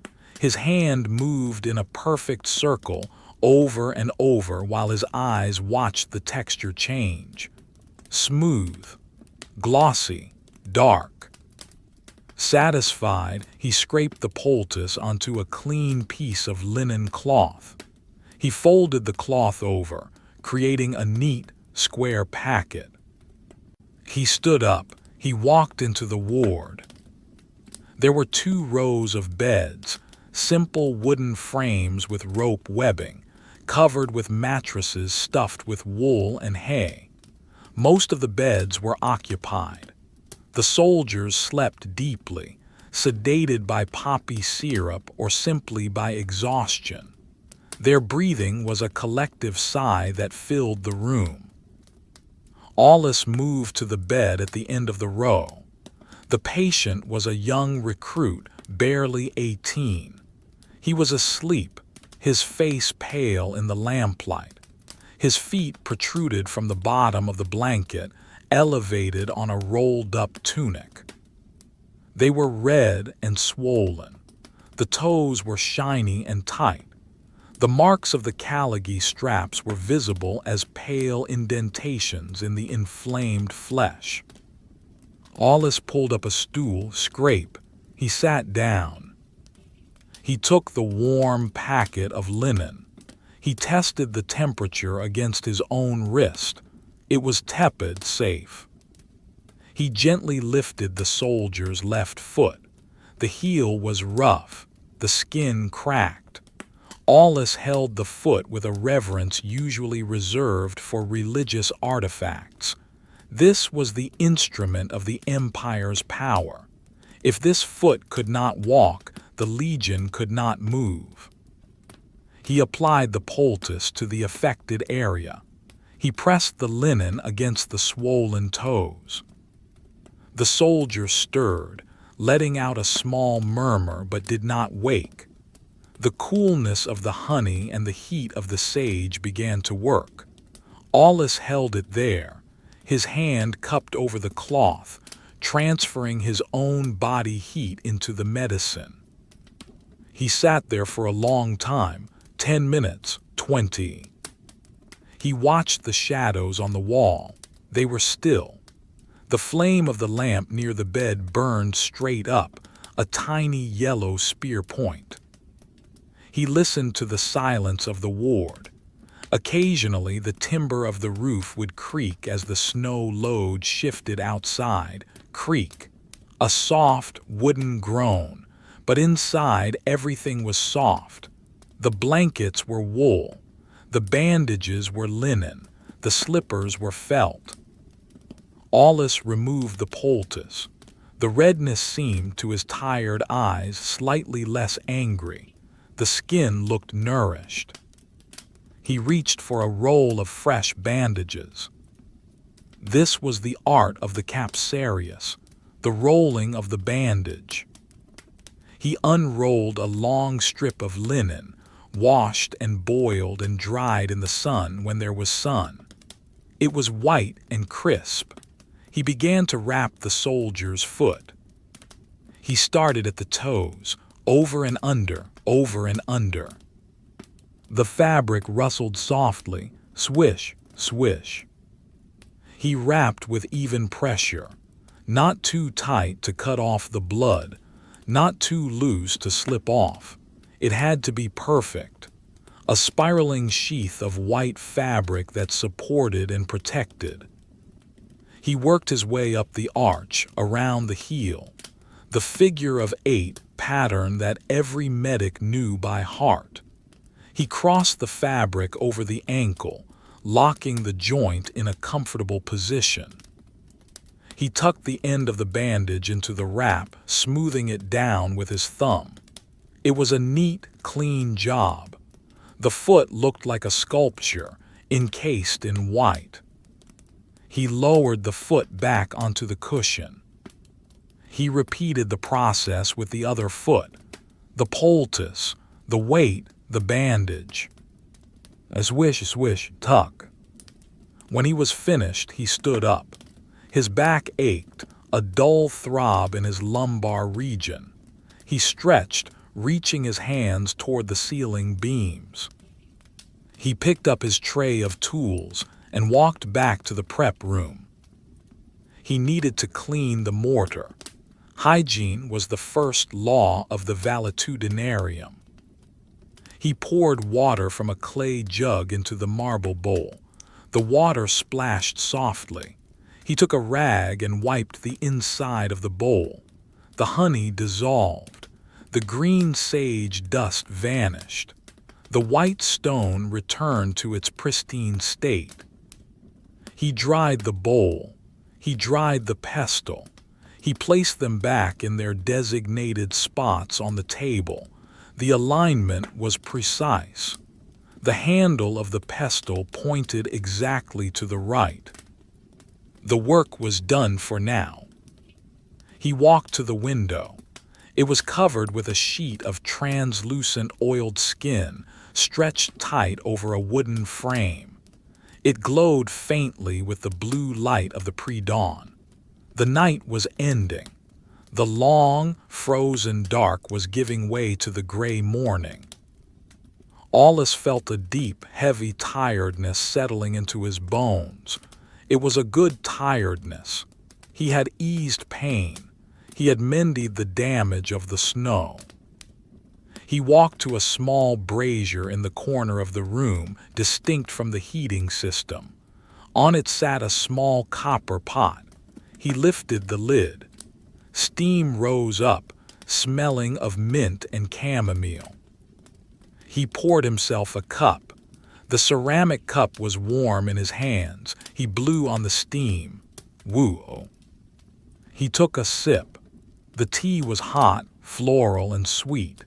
His hand moved in a perfect circle over and over while his eyes watched the texture change. Smooth, glossy, dark. Satisfied, he scraped the poultice onto a clean piece of linen cloth. He folded the cloth over, creating a neat, square packet. He stood up. He walked into the ward. There were 2 rows of beds, simple wooden frames with rope webbing, covered with mattresses stuffed with wool and hay. Most of the beds were occupied. The soldiers slept deeply, sedated by poppy syrup or simply by exhaustion. Their breathing was a collective sigh that filled the room. Aulus moved to the bed at the end of the row. The patient was a young recruit, barely 18. He was asleep, his face pale in the lamplight. His feet protruded from the bottom of the blanket, elevated on a rolled-up tunic. They were red and swollen. The toes were shiny and tight. The marks of the Caligae straps were visible as pale indentations in the inflamed flesh. Aulus pulled up a stool, scrape. He sat down. He took the warm packet of linen. He tested the temperature against his own wrist. It was tepid, safe. He gently lifted the soldier's left foot. The heel was rough, the skin cracked. Aulus held the foot with a reverence usually reserved for religious artifacts. This was the instrument of the empire's power. If this foot could not walk, the legion could not move. He applied the poultice to the affected area. He pressed the linen against the swollen toes. The soldier stirred, letting out a small murmur but did not wake. The coolness of the honey and the heat of the sage began to work. Aulus held it there, his hand cupped over the cloth, transferring his own body heat into the medicine. He sat there for a long time, 10 minutes, 20. He watched the shadows on the wall. They were still. The flame of the lamp near the bed burned straight up, a tiny yellow spear point. He listened to the silence of the ward. Occasionally, the timber of the roof would creak as the snow load shifted outside. Creak. A soft, wooden groan. But inside, everything was soft. The blankets were wool. The bandages were linen. The slippers were felt. Aulus removed the poultice. The redness seemed to his tired eyes slightly less angry. The skin looked nourished. He reached for a roll of fresh bandages. This was the art of the capsarius, the rolling of the bandage. He unrolled a long strip of linen, washed and boiled and dried in the sun when there was sun. It was white and crisp. He began to wrap the soldier's foot. He started at the toes, over and under, over and under. The fabric rustled softly, swish, swish. He wrapped with even pressure, not too tight to cut off the blood, not too loose to slip off. It had to be perfect, a spiraling sheath of white fabric that supported and protected. He worked his way up the arch, around the heel, the figure of 8 pattern that every medic knew by heart. He crossed the fabric over the ankle, locking the joint in a comfortable position. He tucked the end of the bandage into the wrap, smoothing it down with his thumb. It was a neat, clean job. The foot looked like a sculpture, encased in white. He lowered the foot back onto the cushion. He repeated the process with the other foot, the poultice, the weight, the bandage. A swish, swish, tuck. When he was finished, he stood up. His back ached, a dull throb in his lumbar region. He stretched, reaching his hands toward the ceiling beams. He picked up his tray of tools and walked back to the prep room. He needed to clean the mortar. Hygiene was the first law of the valetudinarium. He poured water from a clay jug into the marble bowl. The water splashed softly. He took a rag and wiped the inside of the bowl. The honey dissolved. The green sage dust vanished. The white stone returned to its pristine state. He dried the bowl. He dried the pestle. He placed them back in their designated spots on the table. The alignment was precise. The handle of the pestle pointed exactly to the right. The work was done for now. He walked to the window. It was covered with a sheet of translucent oiled skin stretched tight over a wooden frame. It glowed faintly with the blue light of the pre-dawn. The night was ending. The long, frozen dark was giving way to the gray morning. Aulus felt a deep, heavy tiredness settling into his bones. It was a good tiredness. He had eased pain. He had mended the damage of the snow. He walked to a small brazier in the corner of the room, distinct from the heating system. On it sat a small copper pot. He lifted the lid. Steam rose up, smelling of mint and chamomile. He poured himself a cup. The ceramic cup was warm in his hands. He blew on the steam. Woo! He took a sip. The tea was hot, floral, and sweet.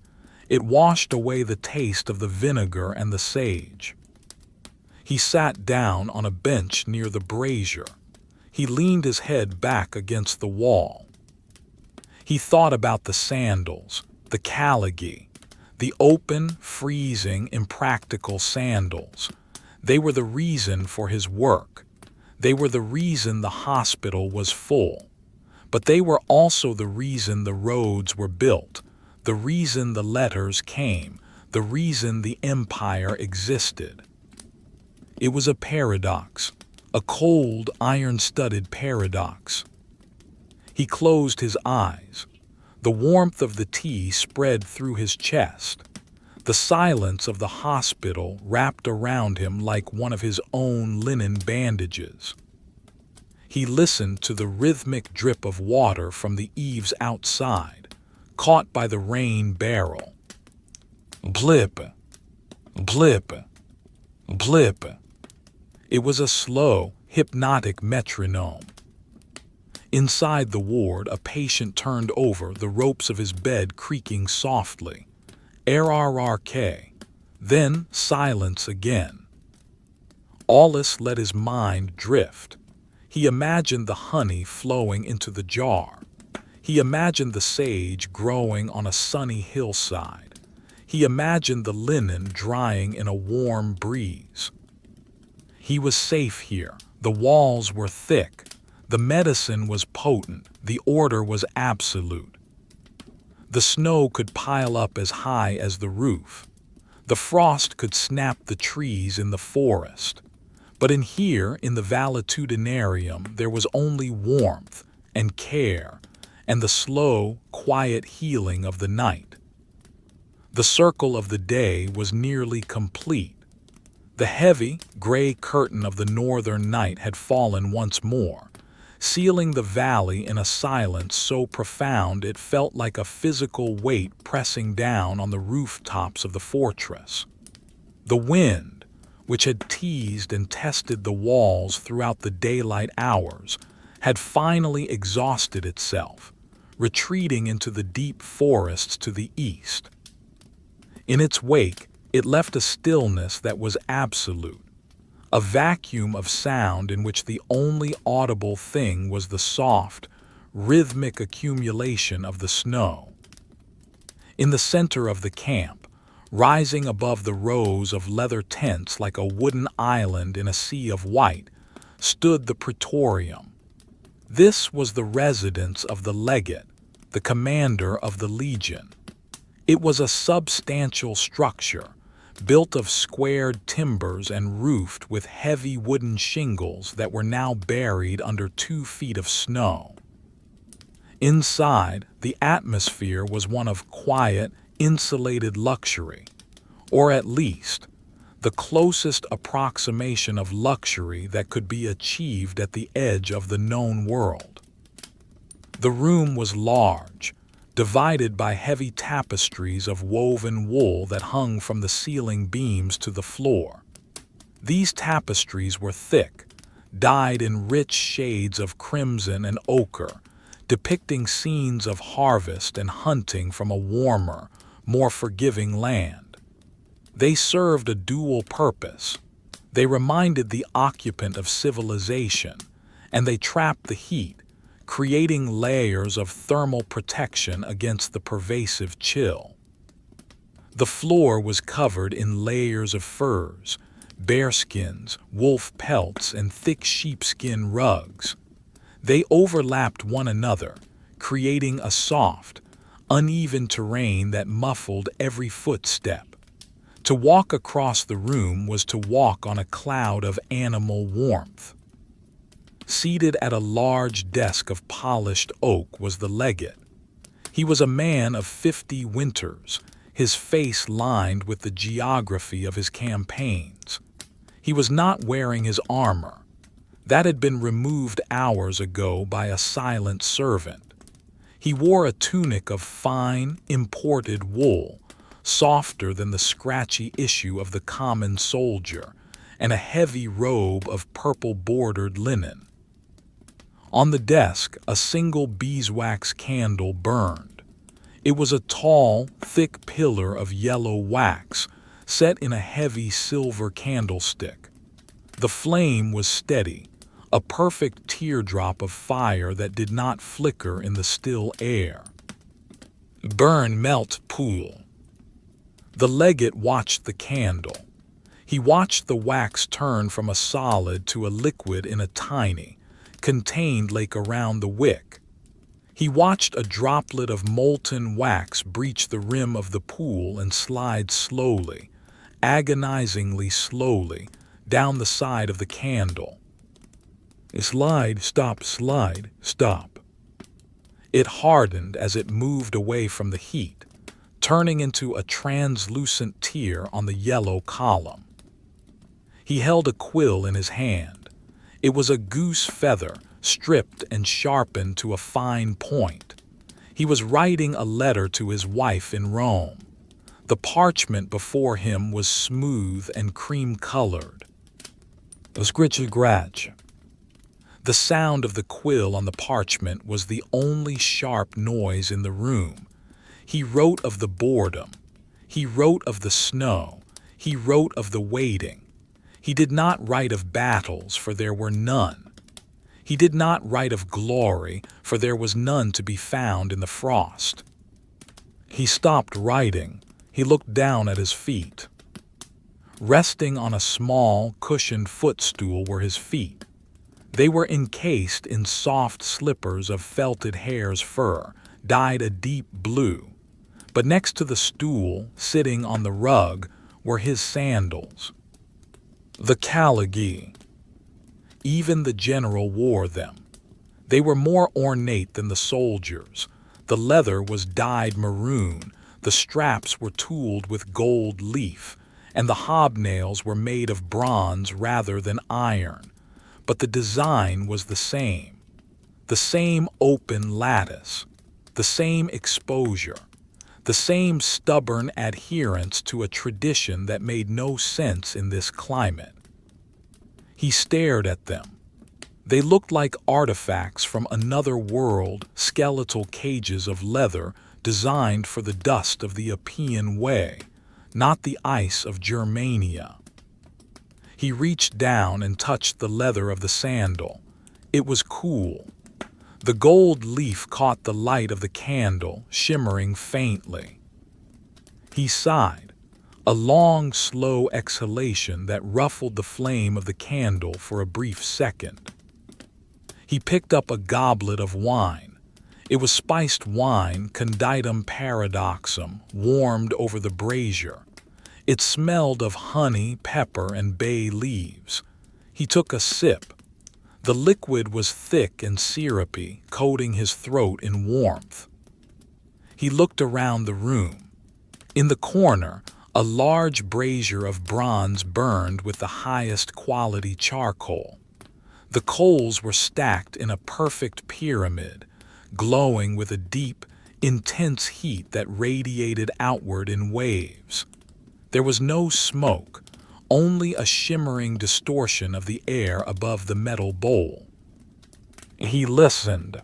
It washed away the taste of the vinegar and the sage. He sat down on a bench near the brazier. He leaned his head back against the wall. He thought about the sandals, the Caligae, the open, freezing, impractical sandals. They were the reason for his work. They were the reason the hospital was full. But they were also the reason the roads were built, the reason the letters came, the reason the empire existed. It was a paradox, a cold, iron-studded paradox. He closed his eyes. The warmth of the tea spread through his chest. The silence of the hospital wrapped around him like one of his own linen bandages. He listened to the rhythmic drip of water from the eaves outside, caught by the rain barrel. Blip, blip, blip. It was a slow, hypnotic metronome. Inside the ward, a patient turned over, the ropes of his bed creaking softly. RRRK. Then silence again. Aulus let his mind drift. He imagined the honey flowing into the jar. He imagined the sage growing on a sunny hillside. He imagined the linen drying in a warm breeze. He was safe here. The walls were thick. The medicine was potent. The order was absolute. The snow could pile up as high as the roof. The frost could snap the trees in the forest. But in here, in the valetudinarium, there was only warmth and care and the slow, quiet healing of the night. The circle of the day was nearly complete. The heavy, gray curtain of the northern night had fallen once more, sealing the valley in a silence so profound it felt like a physical weight pressing down on the rooftops of the fortress. The wind, which had teased and tested the walls throughout the daylight hours, had finally exhausted itself, retreating into the deep forests to the east. In its wake, it left a stillness that was absolute, a vacuum of sound in which the only audible thing was the soft, rhythmic accumulation of the snow. In the center of the camp, rising above the rows of leather tents like a wooden island in a sea of white, stood the praetorium. This was the residence of the legate, the commander of the legion. It was a substantial structure, built of squared timbers and roofed with heavy wooden shingles that were now buried under 2 feet of snow. Inside, the atmosphere was one of quiet, insulated luxury, or at least, the closest approximation of luxury that could be achieved at the edge of the known world. The room was large, divided by heavy tapestries of woven wool that hung from the ceiling beams to the floor. These tapestries were thick, dyed in rich shades of crimson and ochre, depicting scenes of harvest and hunting from a warmer, more forgiving land. They served a dual purpose. They reminded the occupant of civilization, and they trapped the heat, creating layers of thermal protection against the pervasive chill. The floor was covered in layers of furs, bearskins, wolf pelts, and thick sheepskin rugs. They overlapped one another, creating a soft, uneven terrain that muffled every footstep. To walk across the room was to walk on a cloud of animal warmth. Seated at a large desk of polished oak was the legate. He was a man of 50 winters, his face lined with the geography of his campaigns. He was not wearing his armor. That had been removed hours ago by a silent servant. He wore a tunic of fine, imported wool, softer than the scratchy issue of the common soldier, and a heavy robe of purple-bordered linen. On the desk, a single beeswax candle burned. It was a tall, thick pillar of yellow wax, set in a heavy silver candlestick. The flame was steady, a perfect teardrop of fire that did not flicker in the still air. Burn, melt, pool. The legate watched the candle. He watched the wax turn from a solid to a liquid in a tiny, contained lake around the wick. He watched a droplet of molten wax breach the rim of the pool and slide slowly, agonizingly slowly, down the side of the candle. Slide, stop, slide, stop. It hardened as it moved away from the heat, turning into a translucent tear on the yellow column. He held a quill in his hand. It was a goose feather, stripped and sharpened to a fine point. He was writing a letter to his wife in Rome. The parchment before him was smooth and cream-colored. Scritch-scratch. The sound of the quill on the parchment was the only sharp noise in the room. He wrote of the boredom. He wrote of the snow. He wrote of the waiting. He did not write of battles, for there were none. He did not write of glory, for there was none to be found in the frost. He stopped writing. He looked down at his feet. Resting on a small, cushioned footstool were his feet. They were encased in soft slippers of felted hare's fur, dyed a deep blue. But next to the stool, sitting on the rug, were his sandals. The Caligae. Even the general wore them. They were more ornate than the soldiers. The leather was dyed maroon, the straps were tooled with gold leaf, and the hobnails were made of bronze rather than iron. But the design was the same open lattice, the same exposure, the same stubborn adherence to a tradition that made no sense in this climate. He stared at them. They looked like artifacts from another world, skeletal cages of leather designed for the dust of the Appian Way, not the ice of Germania. He reached down and touched the leather of the sandal. It was cool. The gold leaf caught the light of the candle, shimmering faintly. He sighed, a long, slow exhalation that ruffled the flame of the candle for a brief second. He picked up a goblet of wine. It was spiced wine, conditum paradoxum, warmed over the brazier. It smelled of honey, pepper, and bay leaves. He took a sip. The liquid was thick and syrupy, coating his throat in warmth. He looked around the room. In the corner, a large brazier of bronze burned with the highest quality charcoal. The coals were stacked in a perfect pyramid, glowing with a deep, intense heat that radiated outward in waves. There was no smoke, only a shimmering distortion of the air above the metal bowl. He listened.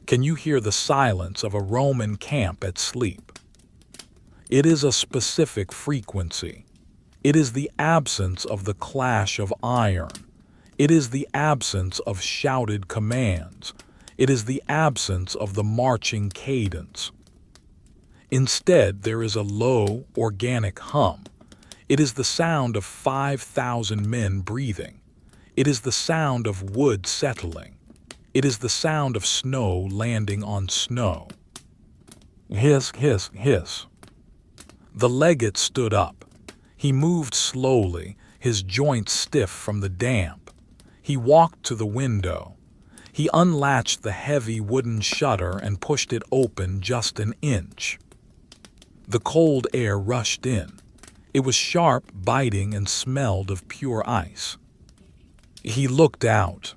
Can you hear the silence of a Roman camp at sleep? It is a specific frequency. It is the absence of the clash of iron. It is the absence of shouted commands. It is the absence of the marching cadence. Instead, there is a low, organic hum. It is the sound of 5,000 men breathing. It is the sound of wood settling. It is the sound of snow landing on snow. Hiss, hiss, hiss. The legate stood up. He moved slowly, his joints stiff from the damp. He walked to the window. He unlatched the heavy wooden shutter and pushed it open just an inch. The cold air rushed in. It was sharp, biting, and smelled of pure ice. He looked out.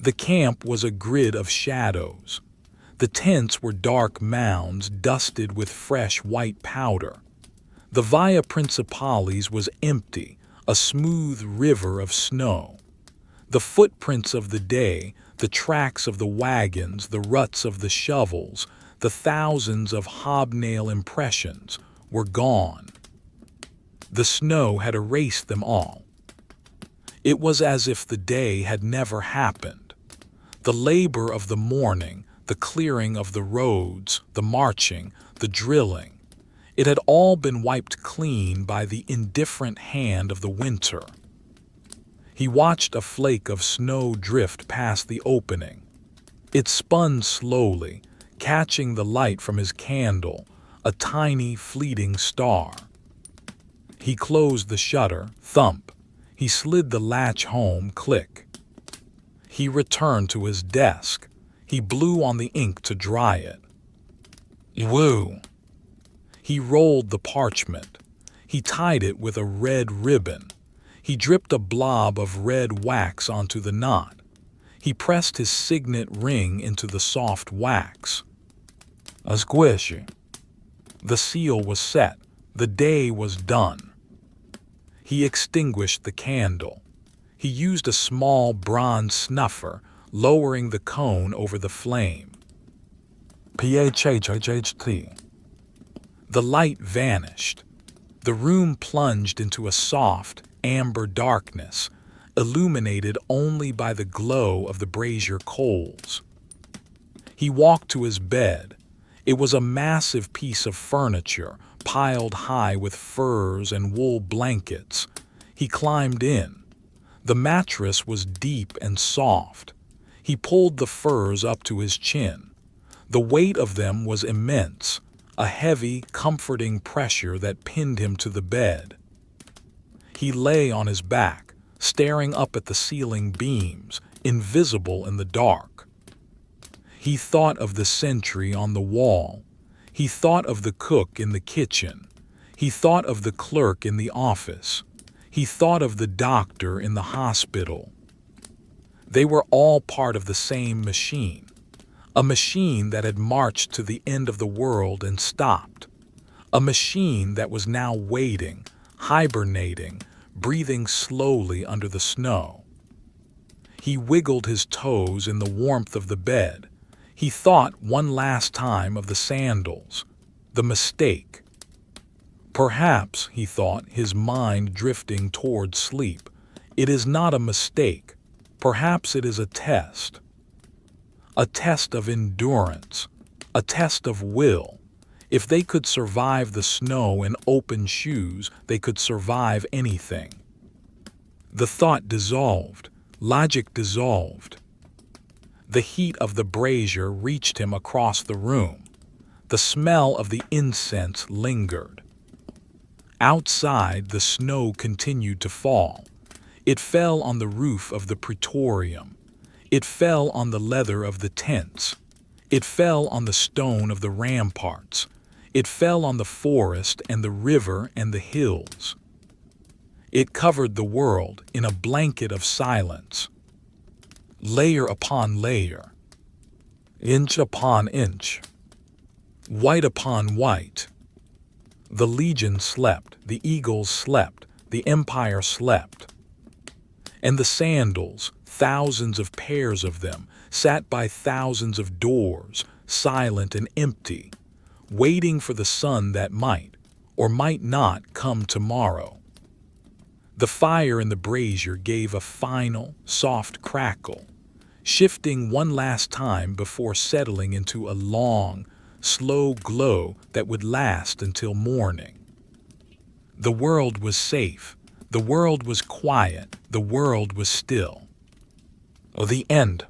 The camp was a grid of shadows. The tents were dark mounds dusted with fresh white powder. The Via Principalis was empty, a smooth river of snow. The footprints of the day, the tracks of the wagons, the ruts of the shovels, the thousands of hobnail impressions were gone. The snow had erased them all. It was as if the day had never happened. The labor of the morning, the clearing of the roads, the marching, the drilling, it had all been wiped clean by the indifferent hand of the winter. He watched a flake of snow drift past the opening. It spun slowly, catching the light from his candle, a tiny, fleeting star. He closed the shutter, thump. He slid the latch home, click. He returned to his desk. He blew on the ink to dry it. Woo! He rolled the parchment. He tied it with a red ribbon. He dripped a blob of red wax onto the knot. He pressed his signet ring into the soft wax. A squishy. The seal was set. The day was done. He extinguished the candle. He used a small bronze snuffer, lowering the cone over the flame. PHHHT. The light vanished. The room plunged into a soft, amber darkness, illuminated only by the glow of the brazier coals. He walked to his bed. It was a massive piece of furniture, piled high with furs and wool blankets. He climbed in. The mattress was deep and soft. He pulled the furs up to his chin. The weight of them was immense, a heavy, comforting pressure that pinned him to the bed. He lay on his back, staring up at the ceiling beams, invisible in the dark. He thought of the sentry on the wall. He thought of the cook in the kitchen. He thought of the clerk in the office. He thought of the doctor in the hospital. They were all part of the same machine, a machine that had marched to the end of the world and stopped, a machine that was now waiting, hibernating, breathing slowly under the snow. He wiggled his toes in the warmth of the bed. He thought one last time of the sandals, the mistake. Perhaps, he thought, his mind drifting toward sleep, it is not a mistake. Perhaps it is a test of endurance, a test of will. If they could survive the snow in open shoes, they could survive anything. The thought dissolved, logic dissolved. The heat of the brazier reached him across the room. The smell of the incense lingered. Outside, the snow continued to fall. It fell on the roof of the praetorium. It fell on the leather of the tents. It fell on the stone of the ramparts. It fell on the forest and the river and the hills. It covered the world in a blanket of silence. Layer upon layer, inch upon inch, white upon white. The legion slept, the eagles slept, the empire slept. And the sandals, thousands of pairs of them, sat by thousands of doors, silent and empty, waiting for the sun that might, or might not, come tomorrow. The fire in the brazier gave a final, soft crackle, shifting one last time before settling into a long, slow glow that would last until morning. The world was safe, the world was quiet, the world was still. The end.